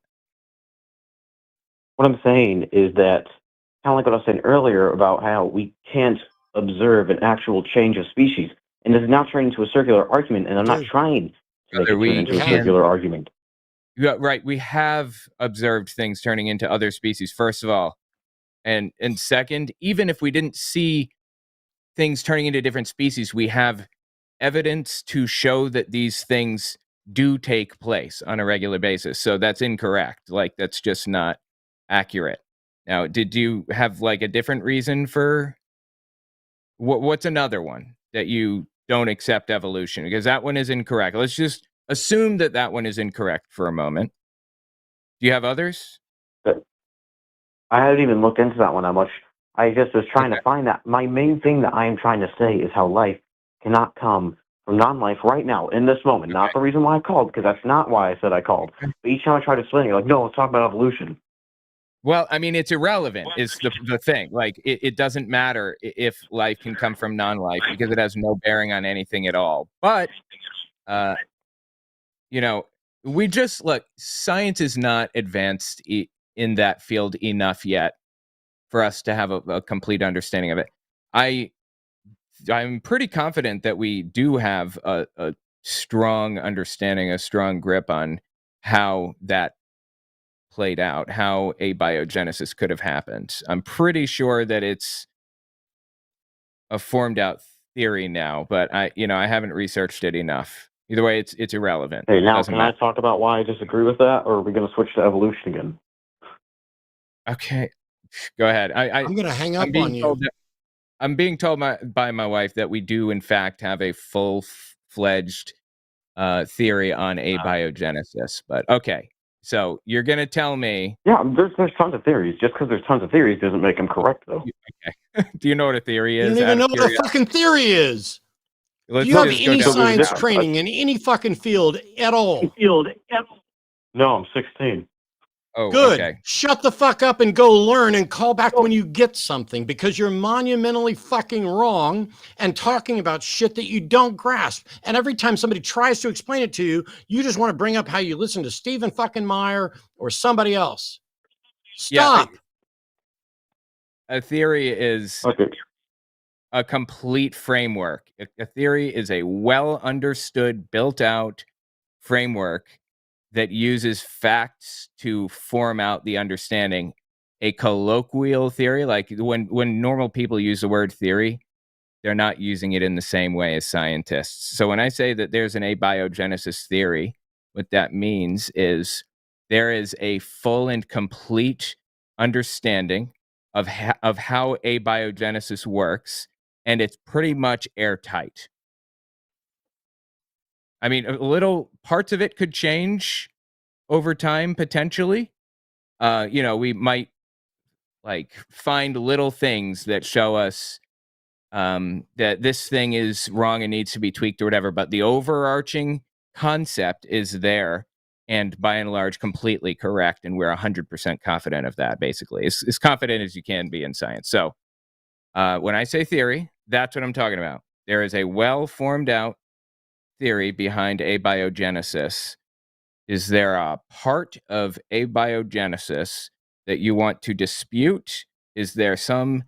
What I'm saying is that, kind of like what I was saying earlier about how we can't observe an actual change of species, and it's now turning into a circular argument, and I'm not Dude. trying to make it Brother, turn into a can. circular argument. Yeah, right. We have observed things turning into other species, first of all. And second, even if we didn't see things turning into different species, we have evidence to show that these things do take place on a regular basis. So that's incorrect. Like, that's just not accurate. Now, did you have like a different reason for what's another one that you don't accept evolution? Because that one is incorrect. Let's just assume that one is incorrect for a moment. Do you have others? But I haven't even looked into that one that much. I just was trying Okay. to find that. My main thing that I am trying to say is how life cannot come from non-life right now, in this moment. Not the reason why I called, because that's not why I said I called. But each time I try to explain it, you're like, no, let's talk about evolution. Well, I mean, it's irrelevant is the thing. Like, it doesn't matter if life can come from non-life because it has no bearing on anything at all. But, we just, look, science is not advanced in that field enough yet for us to have a complete understanding of it. I'm pretty confident that we do have a strong understanding, a strong grip on how that played out, how abiogenesis could have happened. I'm pretty sure that it's a formed out theory now, but I haven't researched it enough. Either way, it's irrelevant. Hey, now Doesn't can I matter. talk about why I disagree with that, or are we going to switch to evolution again? Okay, go ahead. I'm going to hang up I'm being on you. told that, I'm being told by my wife that we do in fact have a full-fledged theory on abiogenesis. But okay, so you're gonna tell me? Yeah, there's tons of theories. Just because there's tons of theories doesn't make them correct, though. Okay. Do you know what a theory You is? don't even know what a fucking theory is. Do you have just go any down. science different. training in any fucking field at all? No, I'm 16. Oh, Good. okay. Shut the fuck up and go learn and call back when you get something, because you're monumentally fucking wrong and talking about shit that you don't grasp. And every time somebody tries to explain it to you, you just want to bring up how you listen to Stephen fucking Meyer or somebody else. Stop. A theory is a complete framework. A theory is a well understood, built out framework that uses facts to form out the understanding. A colloquial theory, like when normal people use the word theory, they're not using it in the same way as scientists. So when I say that there's an abiogenesis theory, what that means is there is a full and complete understanding of how abiogenesis works, and it's pretty much airtight. I mean, little parts of it could change over time, potentially. We might like find little things that show us that this thing is wrong and needs to be tweaked or whatever, but the overarching concept is there. and by and large completely correct, and we're 100% confident of that, basically. As confident as you can be in science. So when I say theory, that's what I'm talking about. There is a well-formed out theory behind abiogenesis. Is there a part of abiogenesis that you want to dispute? Is there some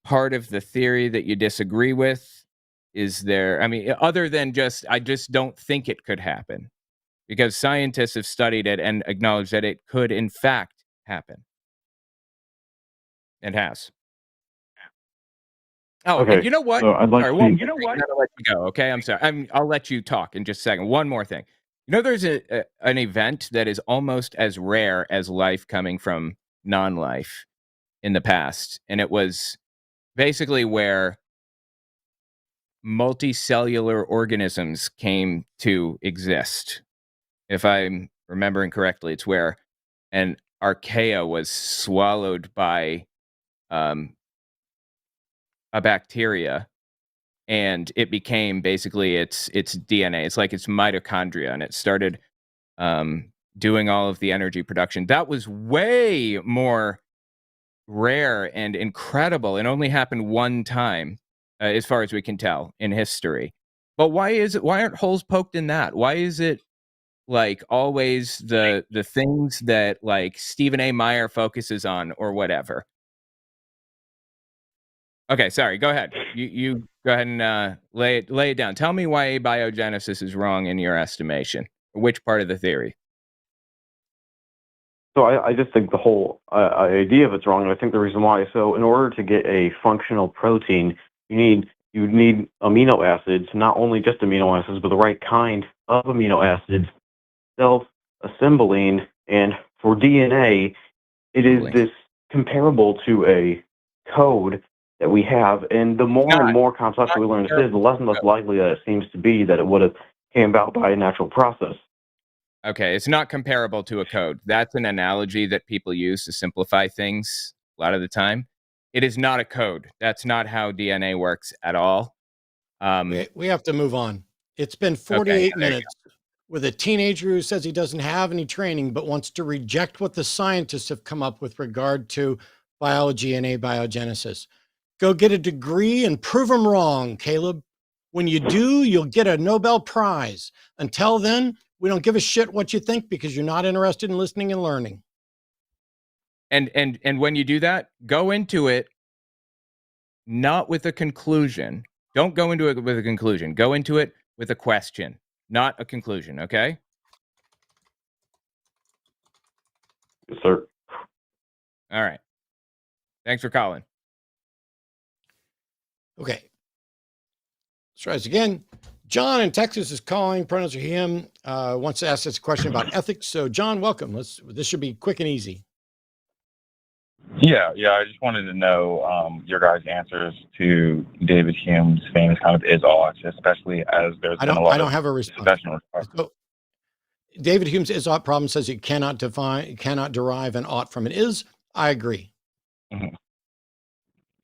part of the theory that you disagree with? Is there, I mean, other than I just don't think it could happen, because scientists have studied it and acknowledged that it could in fact happen. And has. Oh, Okay, and you know what? so I'd like Sorry, to. you know what? I'll let you go. Okay, I'm sorry. I'll let you talk in just a second. One more thing. You know, there's an event that is almost as rare as life coming from non-life in the past, and it was basically where multicellular organisms came to exist. If I'm remembering correctly, it's where an archaea was swallowed by a bacteria, and it became basically its DNA. It's like its mitochondria, and it started doing all of the energy production. That was way more rare and incredible, and only happened one time, as far as we can tell, in history. But why aren't holes poked in that? Why is it like always the things that like Stephen A. Meyer focuses on or whatever? Okay, sorry. Go ahead. You go ahead and lay it down. Tell me why abiogenesis is wrong in your estimation. Which part of the theory? So I just think the whole idea of it's wrong, and I think the reason why. So in order to get a functional protein, you need amino acids, not only just amino acids, but the right kind of amino acids, self-assembling. And for DNA, it is this comparable to a code that we have. And the more and more complex we learn this is, the less and less likely that it seems to be that it would have came about by a natural process. Okay, it's not comparable to a code. That's an analogy that people use to simplify things a lot of the time. It is not a code. That's not how DNA works at all. We have to move on. It's been 48 minutes with a teenager who says he doesn't have any training but wants to reject what the scientists have come up with regard to biology and abiogenesis. Go get a degree and prove them wrong, Caleb. When you do, you'll get a Nobel Prize. Until then, we don't give a shit what you think because you're not interested in listening and learning. And when you do that, go into it not with a conclusion. Don't go into it with a conclusion. Go into it with a question, not a conclusion, okay? Yes, sir. All right. Thanks for calling. Okay. Let's try this again. John in Texas is calling. Pronouns are him. Wants to ask us a question about ethics. So, John, welcome. This should be quick and easy. Yeah. I just wanted to know your guys' answers to David Hume's famous kind of is-ought, especially as there's been a lot of... I don't have a response. So, David Hume's is-ought problem says you cannot derive an ought from an is. I agree. Mm-hmm.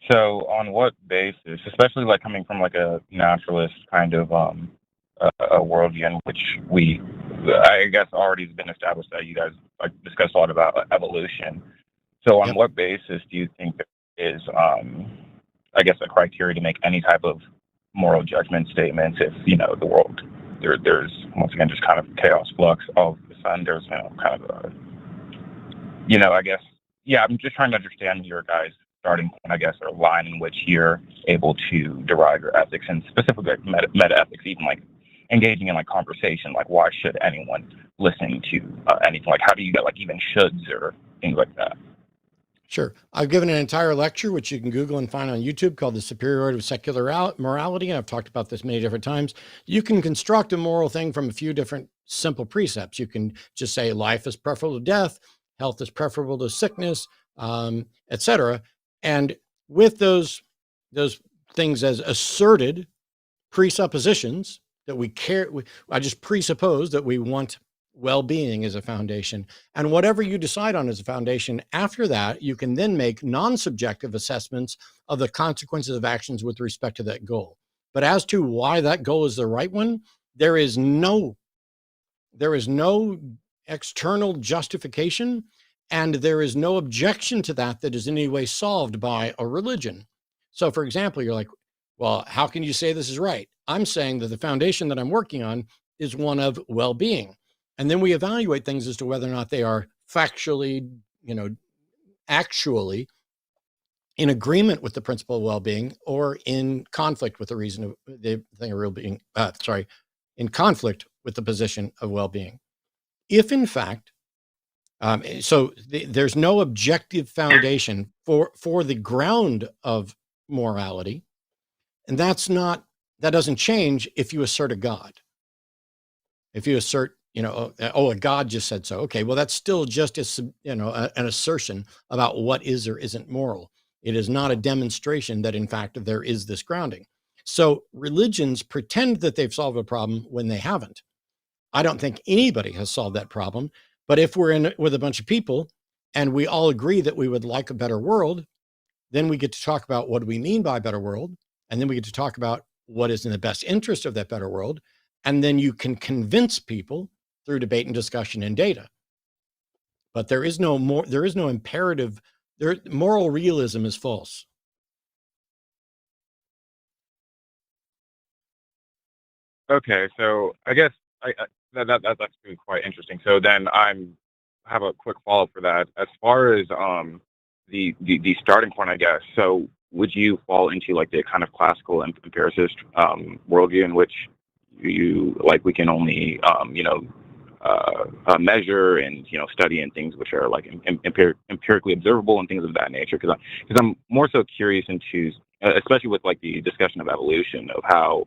So on what basis, especially like coming from like a naturalist kind of a worldview in which I guess already has been established that you guys like discussed a lot about evolution. So on what basis do you think there is, I guess, a criteria to make any type of moral judgment statements if, the world, there's once again just kind of chaos flux all of a sudden, there's kind of a, I guess, I'm just trying to understand your guys' starting point, I guess, or line in which you're able to derive your ethics, and specifically meta ethics, even like engaging in like conversation, like why should anyone listening to anything? Like how do you get like even shoulds or things like that? Sure. I've given an entire lecture, which you can Google and find on YouTube, called The Superiority of Secular Morality. And I've talked about this many different times. You can construct a moral thing from a few different simple precepts. You can just say life is preferable to death, health is preferable to sickness, etc. And with those things as asserted presuppositions that we care, I just presuppose that we want well-being as a foundation. And whatever you decide on as a foundation, after that, you can then make non-subjective assessments of the consequences of actions with respect to that goal. But as to why that goal is the right one, there is no external justification, and there is no objection to that that is in any way solved by a religion. So, for example, you're like, well, how can you say this is right? I'm saying that the foundation that I'm working on is one of well-being. And then we evaluate things as to whether or not they are factually, actually in agreement with the principle of well-being or in conflict with the reason of the thing of real being, in conflict with the position of well-being. If in fact, there's no objective foundation for the ground of morality, and that doesn't change if you assert a God. If you assert, a God just said so. Okay, well, that's still just an assertion about what is or isn't moral. It is not a demonstration that, in fact, there is this grounding. So religions pretend that they've solved a problem when they haven't. I don't think anybody has solved that problem. But if we're in with a bunch of people and we all agree that we would like a better world, then we get to talk about what do we mean by a better world. And then we get to talk about what is in the best interest of that better world. And then you can convince people through debate and discussion and data. But there is no imperative. Moral realism is false. Okay, so I guess that's actually quite interesting. So then I have a quick follow up for that. As far as the starting point, I guess. So would you fall into like the kind of classical empiricist worldview in which we can only measure and study and things which are like empirically observable and things of that nature? Because I'm more so curious into, especially with like the discussion of evolution, of how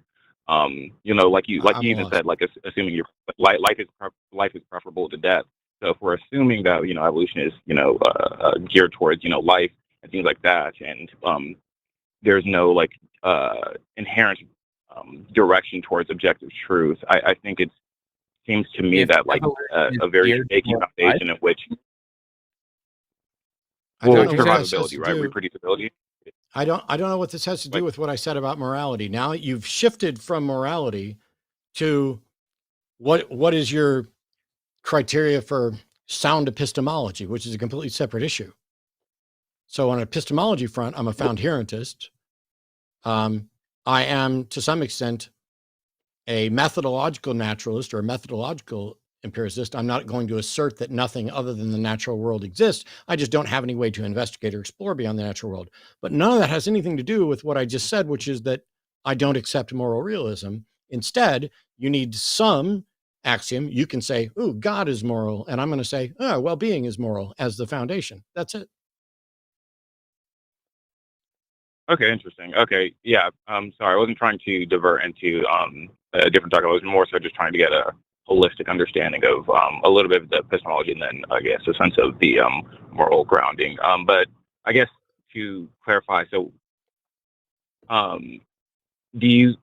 like you even said, like assuming your life is preferable to death. So if we're assuming that evolution is geared towards life and things like that, and there's no like inherent direction towards objective truth, I think it seems to me that like a very shaky foundation in which survivability, right, reproducibility. I don't know what this has to do with what I said about morality. Now you've shifted from morality to what is your criteria for sound epistemology, which is a completely separate issue. So on an epistemology front, I'm a found-herentist. I am, to some extent, a methodological naturalist or a methodological empiricist. I'm not going to assert that nothing other than the natural world exists. I just don't have any way to investigate or explore beyond the natural world. But none of that has anything to do with what I just said, which is that I don't accept moral realism. Instead, you need some axiom. You can say, "Ooh, God is moral," and I'm going to say, "Oh, well-being is moral," as the foundation. That's it. Okay, interesting. Okay, yeah. Sorry, I wasn't trying to divert into a different talk. I was more so just trying to get a holistic understanding of a little bit of the epistemology, and then I guess a sense of the moral grounding. But I guess to clarify, so do you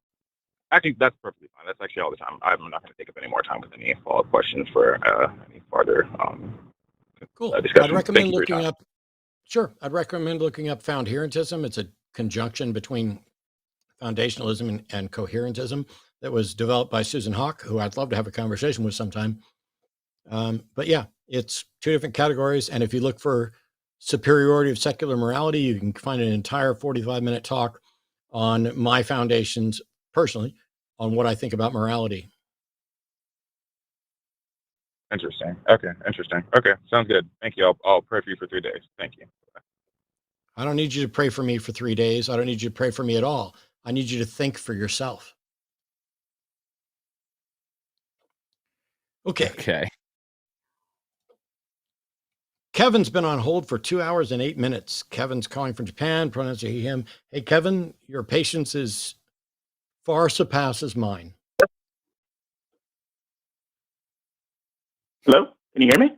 actually? That's perfectly fine. That's actually all the time. I'm not going to take up any more time with any follow-up questions for any further cool. discussion. I'd recommend looking up. Sure, I'd recommend looking up found-herentism. It's a conjunction between foundationalism and coherentism that was developed by Susan Hawk, who I'd love to have a conversation with sometime. But yeah, it's two different categories. And if you look for superiority of secular morality, you can find an entire 45-minute talk on my foundations personally on what I think about morality. Interesting. Okay. Interesting. Okay. Sounds good. Thank you. I'll pray for you for 3 days. Thank you. I don't need you to pray for me for 3 days. I don't need you to pray for me at all. I need you to think for yourself. Okay. Kevin's been on hold for 2 hours and 8 minutes. Kevin's calling from Japan, pronouns he, him. Hey, Kevin, your patience is far surpasses mine. Hello? Can you hear me?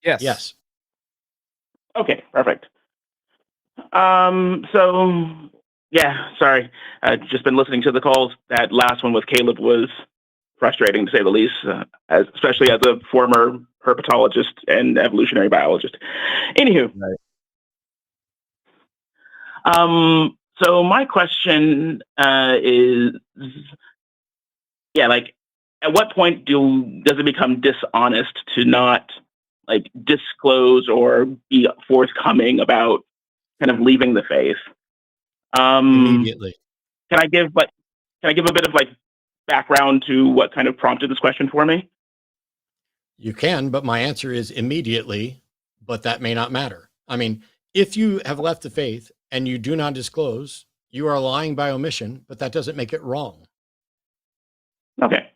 Yes. Okay, perfect. Sorry. I've just been listening to the calls. That last one with Caleb was frustrating, to say the least, especially as a former herpetologist and evolutionary biologist. Anywho. Right. So my question is, at what point does it become dishonest to not like disclose or be forthcoming about kind of leaving the faith? Immediately. Can I give a bit of like background to what kind of prompted this question for me? You can, but my answer is immediately, but that may not matter. I mean, if you have left the faith and you do not disclose, you are lying by omission, but that doesn't make it wrong. Okay.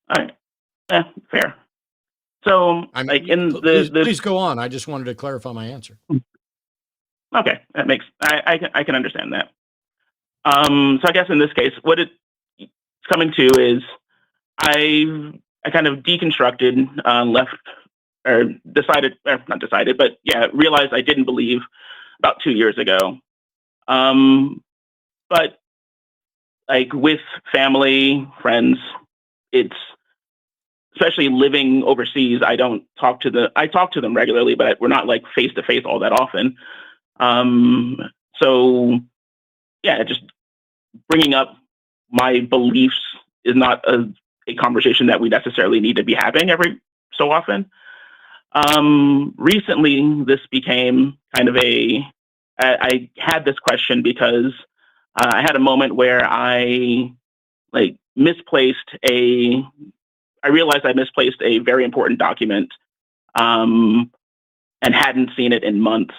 All right. Fair. So, I mean, like in please go on. I just wanted to clarify my answer. Okay, that makes I can understand that. So I guess in this case, what it's coming to is I kind of deconstructed, left or decided, or not decided, but yeah, realized I didn't believe about 2 years ago. But like with family, friends, it's especially living overseas. I talk to them regularly, but we're not like face to face all that often. So yeah, just bringing up my beliefs is not a conversation that we necessarily need to be having every so often. Recently, this became kind of I had this question because I had a moment where I realized I misplaced a very important document, and hadn't seen it in months.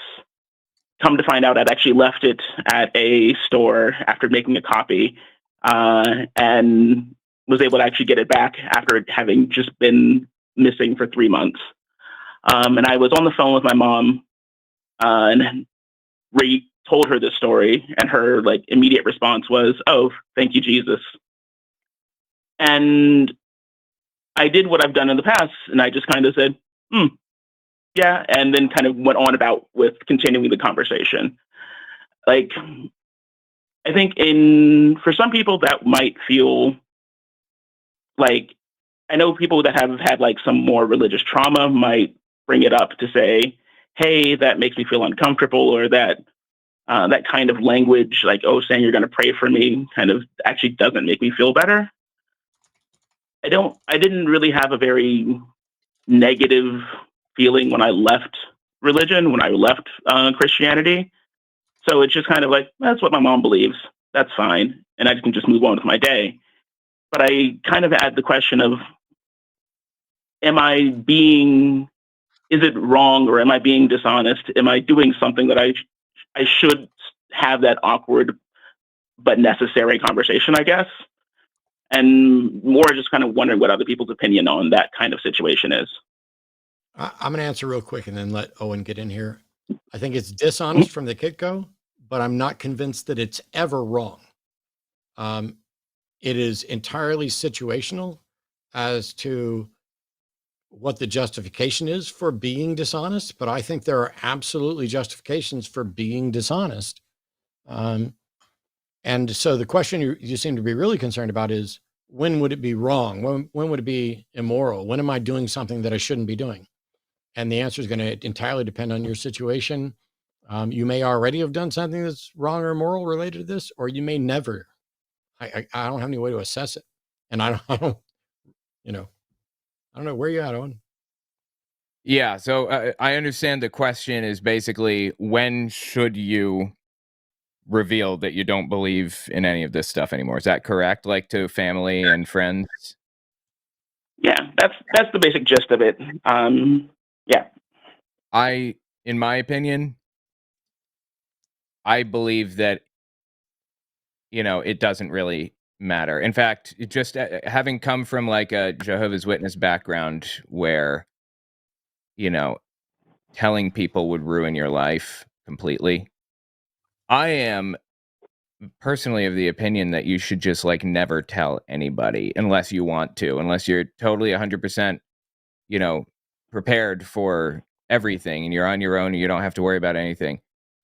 Come to find out, I'd actually left it at a store after making a copy, and was able to actually get it back after it having just been missing for 3 months. And I was on the phone with my mom, and told her this story, and her like immediate response was, "Oh, thank you, Jesus." And I did what I've done in the past, and I just kind of said, yeah, and then kind of went on about with continuing the conversation. Like, I think for some people that might feel like, I know people that have had like some more religious trauma might bring it up to say, hey, that makes me feel uncomfortable, or that kind of language, like, oh, saying you're going to pray for me kind of actually doesn't make me feel better. I didn't really have a very negative feeling when I left religion, when I left Christianity. So it's just kind of like, that's what my mom believes. That's fine. And I can just move on with my day. But I kind of had the question of, is it wrong, or am I being dishonest? Am I doing something that I should have that awkward but necessary conversation, I guess? And more just kind of wondering what other people's opinion on that kind of situation is. I'm going to answer real quick and then let Owen get in here. I think it's dishonest from the get-go, but I'm not convinced that it's ever wrong. It is entirely situational as to what the justification is for being dishonest, but I think there are absolutely justifications for being dishonest. And so the question you seem to be really concerned about is, when would it be wrong? When would it be immoral? When am I doing something that I shouldn't be doing? And the answer is going to entirely depend on your situation. You may already have done something that's wrong or immoral related to this, or you may never. I don't have any way to assess it. And I don't know where you at, Owen. Yeah, so I understand the question is basically, when should you reveal that you don't believe in any of this stuff anymore? Is that correct? Like to family and friends? Yeah, that's the basic gist of it. Yeah. In my opinion, I believe that, it doesn't really matter. In fact, just having come from like a Jehovah's Witness background where, telling people would ruin your life completely, I am personally of the opinion that you should just like never tell anybody unless you want to, unless you're totally 100%, prepared for everything and you're on your own and you don't have to worry about anything.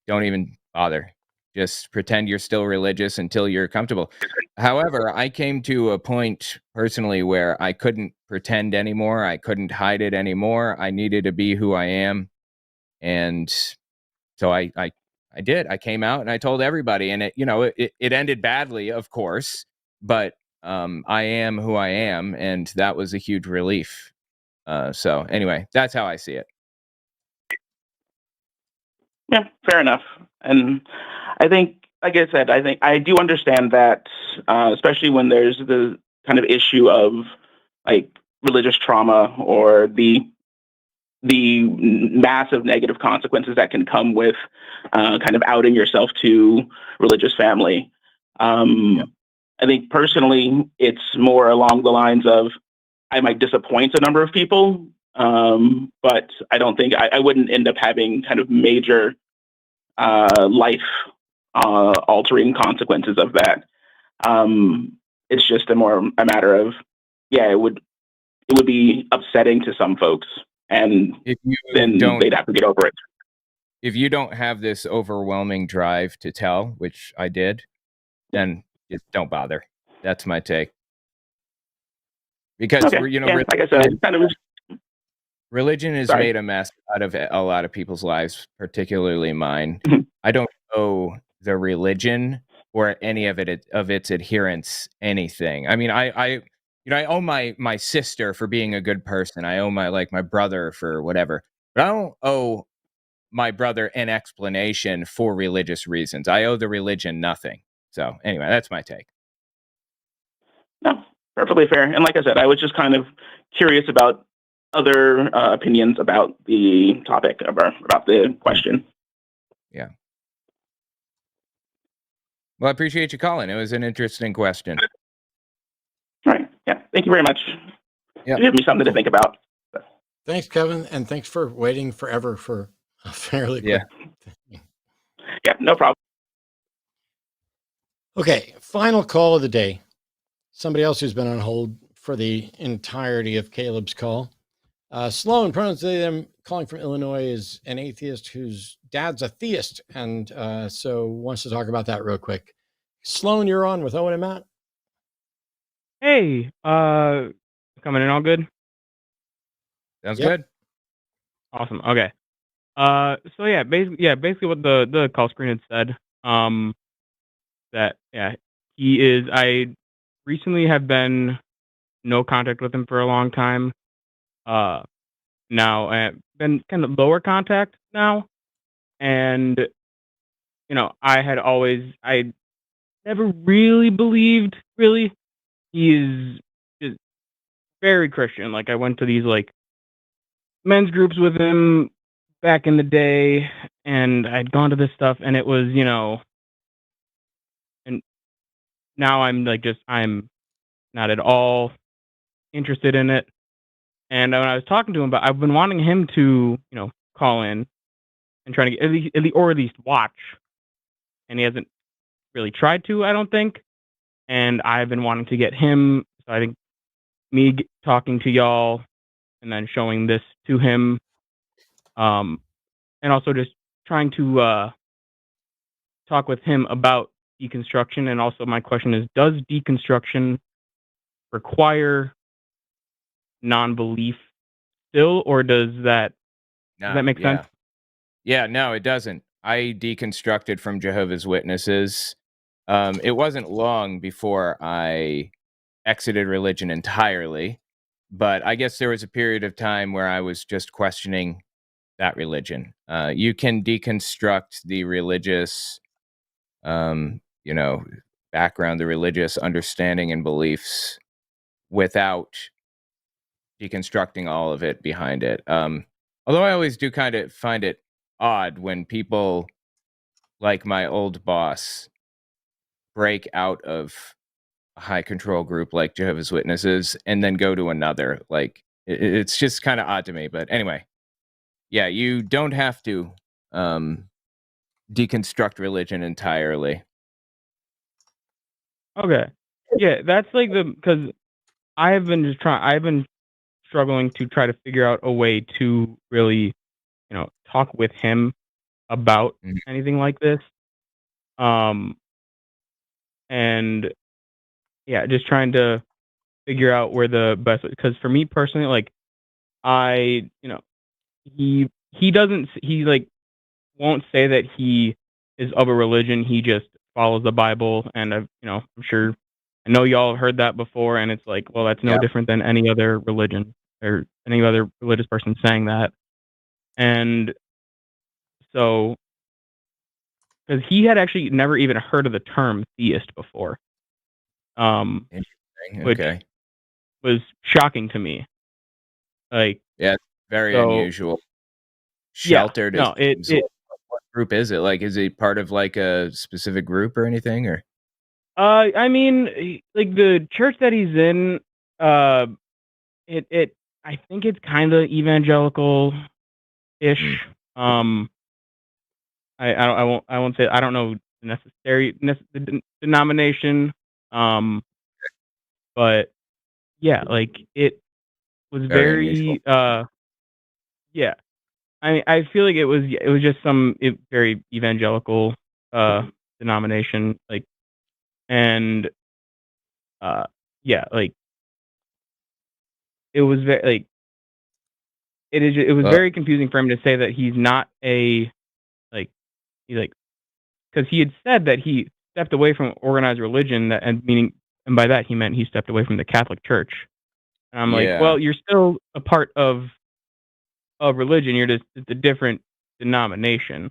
Don't even bother. Just pretend you're still religious until you're comfortable. However, I came to a point personally where I couldn't pretend anymore. I couldn't hide it anymore. I needed to be who I am. And so I did. I came out and I told everybody, and it ended badly, of course, but I am who I am, and that was a huge relief. So anyway, that's how I see it. Yeah, fair enough. And I think, like I said, I think I do understand that, especially when there's the kind of issue of like religious trauma or the massive negative consequences that can come with kind of outing yourself to religious family. I think personally, it's more along the lines of I might disappoint a number of people, but I don't think I wouldn't end up having kind of major life altering consequences of that. It's just a matter of, yeah, it would be upsetting to some folks, and then they'd have to get over it. If you don't have this overwhelming drive to tell, which I did, then just don't bother. That's my take. Because Okay. Like I said, kind of religion has made a mess out of a lot of people's lives, particularly mine. I don't owe the religion or any of its adherents anything. I mean, I owe my sister for being a good person. I owe my brother for whatever. But I don't owe my brother an explanation for religious reasons. I owe the religion nothing. So anyway, that's my take. No, perfectly fair. And like I said, I was just kind of curious about other opinions about the topic, about the question. Yeah. Well, I appreciate you calling. It was an interesting question. All right. Yeah. Thank you very much. Yeah. Give me something to think about. Thanks, Kevin, and thanks for waiting forever for a fairly quick thing. Yeah, no problem. Okay, final call of the day. Somebody else who's been on hold for the entirety of Caleb's call. Sloan, pronouns they, them, calling from Illinois, is an atheist whose dad's a theist, and so wants to talk about that real quick. Sloan, you're on with Owen and Matt. Hey, coming in all good? Sounds good. Awesome. Okay. So yeah, basically what the call screen had said, that he is. I recently have been no contact with him for a long time. Now I've been kind of lower contact now, and I never really believed he is just very Christian. Like I went to these like men's groups with him back in the day, and I'd gone to this stuff, and it was, and now I'm not at all interested in it. And when I was talking to him I've been wanting him to, call in and trying to get at least watch, and he hasn't really tried to, I don't think. And I've been wanting to get him, so I think me talking to y'all and then showing this to him, and also just trying to talk with him about deconstruction. And also my question is, does deconstruction require non-belief still, or does that make sense? Yeah, no, it doesn't. I deconstructed from Jehovah's Witnesses. It wasn't long before I exited religion entirely, but I guess there was a period of time where I was just questioning that religion. You can deconstruct the religious, background, the religious understanding and beliefs without deconstructing all of it behind it. Although I always do kind of find it odd when people like my old boss break out of a high control group like Jehovah's Witnesses and then go to another. Like it's just kind of odd to me. But anyway, yeah, you don't have to deconstruct religion entirely. Okay. Yeah, that's like because I've been struggling to try to figure out a way to really, talk with him about anything like this. And yeah, just trying to figure out where the best, because for me personally, like he like won't say that he is of a religion. He just follows the Bible, and I'm sure I know y'all have heard that before, and it's like, well, that's no different than any other religion or any other religious person saying that. And so, because he had actually never even heard of the term theist before, Interesting. which Okay. was shocking to me. Like, Yeah, it's very so unusual. yeah, Sheltered no, is what group is it? Like, is it part of like a specific group or anything? Or I mean, like the church that he's in, it I think it's kind of evangelical ish. I won't say I don't know the denomination. But yeah, like it was very unusual. yeah. I feel like it was just some very evangelical denomination, like, and yeah, like it was very like it was Well, very confusing for him to say that he's not a like because he had said that he stepped away from organized religion, and by that he meant he stepped away from the Catholic Church. And I'm like, yeah. well, you're still a part of religion. You're just it's a different denomination.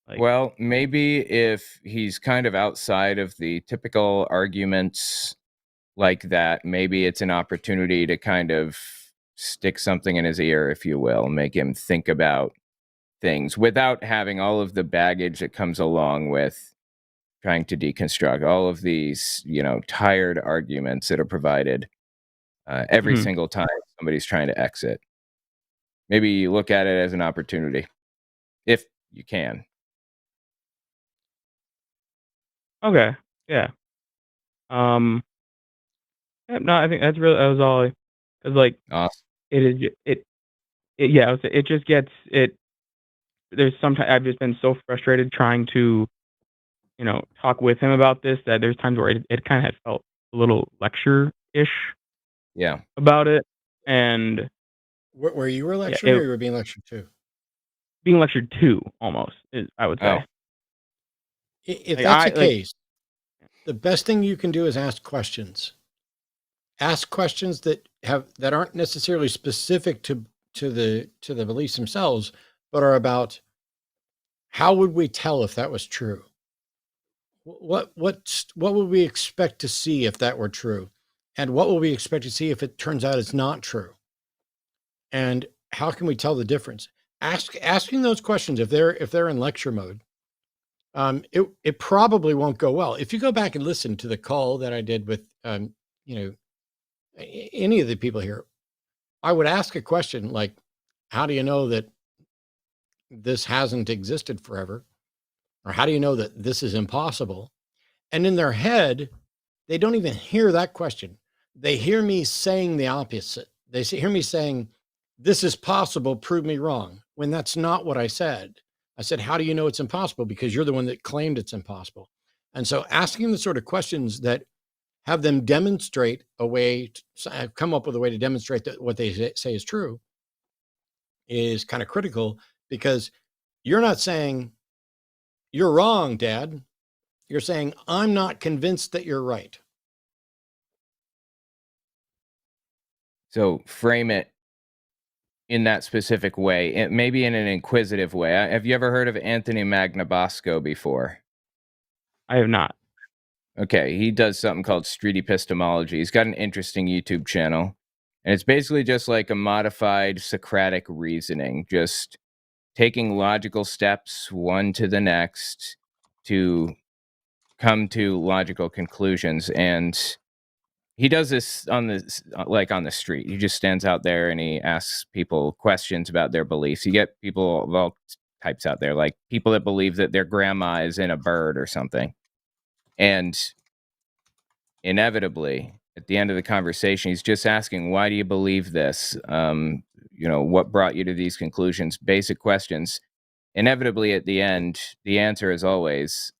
Like, Well, maybe if he's kind of outside of the typical arguments like that, maybe it's an opportunity to kind of stick something in his ear, if you will, make him think about things without having all of the baggage that comes along with trying to deconstruct all of these, tired arguments that are provided every single time somebody's trying to exit. Maybe you look at it as an opportunity, if you can. okay, yeah. No, I think that was all. Because like Awesome. it just gets it. There's sometimes I've just been so frustrated trying to, talk with him about this that there's times where it kind of had felt a little lecture-ish Yeah. about it, and Where you were lecturing or you were being lectured to? being lectured to almost is I would say. Oh. If that's the case, the best thing you can do is ask questions. Ask questions that aren't necessarily specific to the beliefs themselves, but are about how would we tell if that was true? What would we expect to see if that were true? And what will we expect to see if it turns out it's not true? And how can we tell the difference? Asking those questions if they're in lecture mode, it probably won't go well. If you go back and listen to the call that I did with any of the people here, I would ask a question like, how do you know that this hasn't existed forever? Or how do you know that this is impossible? And in their head, they don't even hear that question. They hear me saying the opposite. They hear me saying, this is possible, prove me wrong, when that's not what I said. I said, how do you know it's impossible? Because you're the one that claimed it's impossible. And so asking the sort of questions that have them demonstrate a way, come up with a way to demonstrate that what they say is true is kind of critical, because you're not saying, you're wrong, Dad. You're saying, I'm not convinced that you're right. So frame it in that specific way, maybe in an inquisitive way. Have you ever heard of Anthony Magnabosco before? I have not. Okay, he does something called street epistemology. He's got an interesting YouTube channel, and it's basically just like a modified Socratic reasoning, just taking logical steps one to the next to come to logical conclusions. And he does this on the street. He just stands out there and he asks people questions about their beliefs. You get people of all types out there, like people that believe that their grandma is in a bird or something. And inevitably, at the end of the conversation, he's just asking, why do you believe this? What brought you to these conclusions? Basic questions. Inevitably, at the end, the answer is always,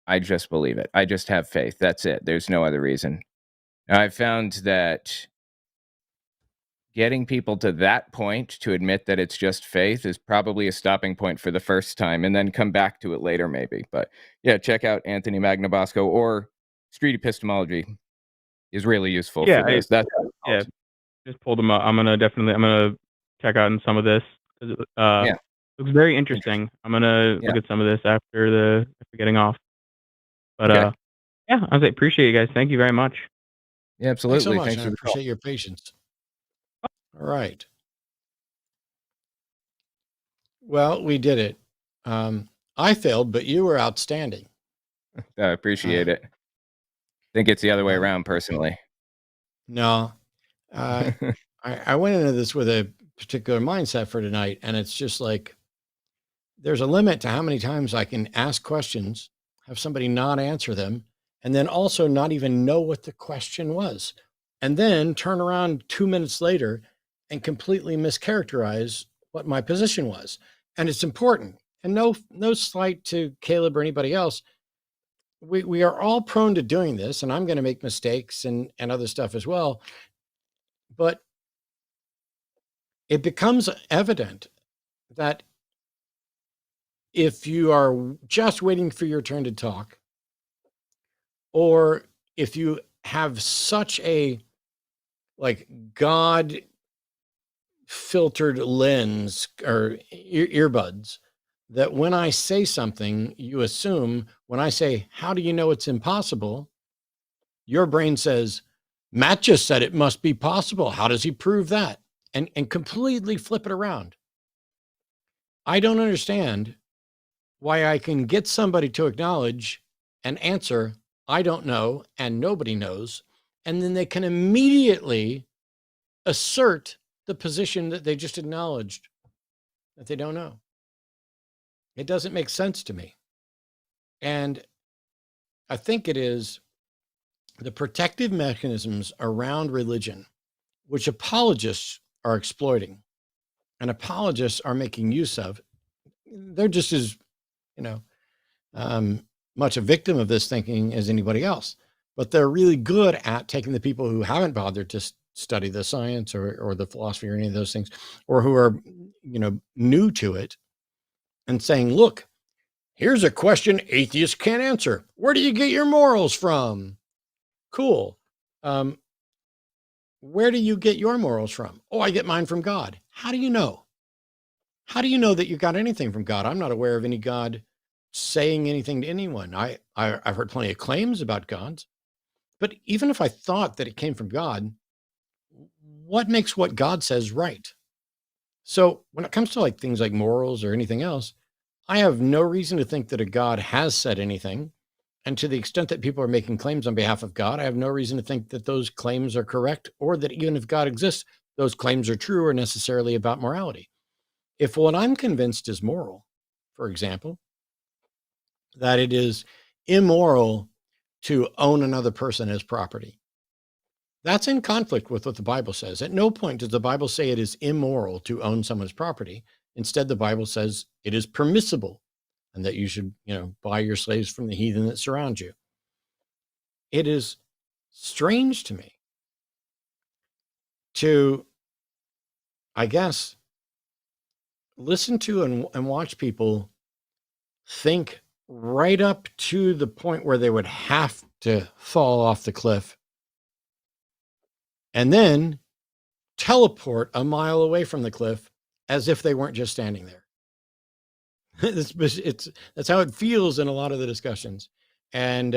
I just believe it. I just have faith. That's it. There's no other reason. Now, I've found that getting people to that point to admit that it's just faith is probably a stopping point for the first time, and then come back to it later maybe. But yeah, check out Anthony Magnabosco, or street epistemology is really useful Yeah, for this. That's yeah, just pulled them up. I'm gonna check out some of this. Yeah. Looks very interesting. I'm gonna Yeah. look at some of this after getting off. But Okay. yeah, I appreciate you guys. Thank you very much. Yeah, absolutely. Thanks so much. Thanks I for the call. appreciate your patience. All right. Well, we did it. I failed, but you were outstanding. I appreciate it. Think it's the other way around, personally. No, I went into this with a particular mindset for tonight, and it's just like there's a limit to how many times I can ask questions, have somebody not answer them, and then also not even know what the question was, and then turn around 2 minutes later and completely mischaracterize what my position was. And it's important. And no slight to Caleb or anybody else. We are all prone to doing this, and I'm going to make mistakes and other stuff as well. But it becomes evident that if you are just waiting for your turn to talk, or if you have such a like God filtered lens or earbuds, that when I say something, you assume when I say, how do you know it's impossible? Your brain says, Matt just said it must be possible. How does he prove that? And completely flip it around. I don't understand why I can get somebody to acknowledge and answer, I don't know, and nobody knows. And then they can immediately assert the position that they just acknowledged that they don't know. It doesn't make sense to me. And I think it is the protective mechanisms around religion, which apologists are exploiting and apologists are making use of. They're just as, much a victim of this thinking as anybody else, but they're really good at taking the people who haven't bothered to study the science or the philosophy or any of those things, or who are, new to it, and saying, look, here's a question atheists can't answer. Where do you get your morals from? Cool. Where do you get your morals from? Oh, I get mine from God. How do you know? How do you know that you got anything from God? I'm not aware of any God saying anything to anyone. I've heard plenty of claims about gods, but even if I thought that it came from God, what makes what God says right? So when it comes to like things like morals or anything else, I have no reason to think that a God has said anything. And to the extent that people are making claims on behalf of God, I have no reason to think that those claims are correct, or that even if God exists, those claims are true or necessarily about morality. If what I'm convinced is moral, for example, that it is immoral to own another person as property, that's in conflict with what the Bible says. At no point does the Bible say it is immoral to own someone's property. Instead, the Bible says it is permissible and that you should, buy your slaves from the heathen that surround you. It is strange to me to, I guess, listen to and watch people think right up to the point where they would have to fall off the cliff and then teleport a mile away from the cliff as if they weren't just standing there. That's how it feels in a lot of the discussions. And,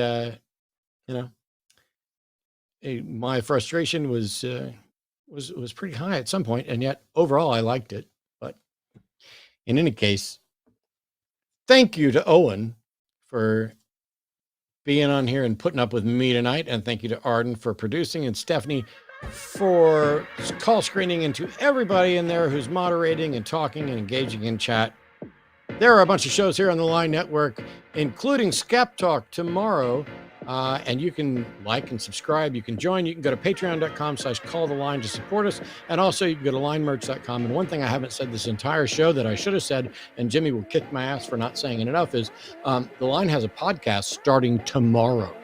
my frustration was pretty high at some point, and yet overall I liked it. But in any case, thank you to Owen for being on here and putting up with me tonight. And thank you to Arden for producing, and Stephanie for call screening, and to everybody in there who's moderating and talking and engaging in chat. There are a bunch of shows here on the Line Network, including Skeptalk tomorrow. And you can like and subscribe. You can join. You can go to patreon.com/calltheline to support us. And also you can go to linemerch.com. And one thing I haven't said this entire show that I should have said, and Jimmy will kick my ass for not saying it enough, is the Line has a podcast starting tomorrow.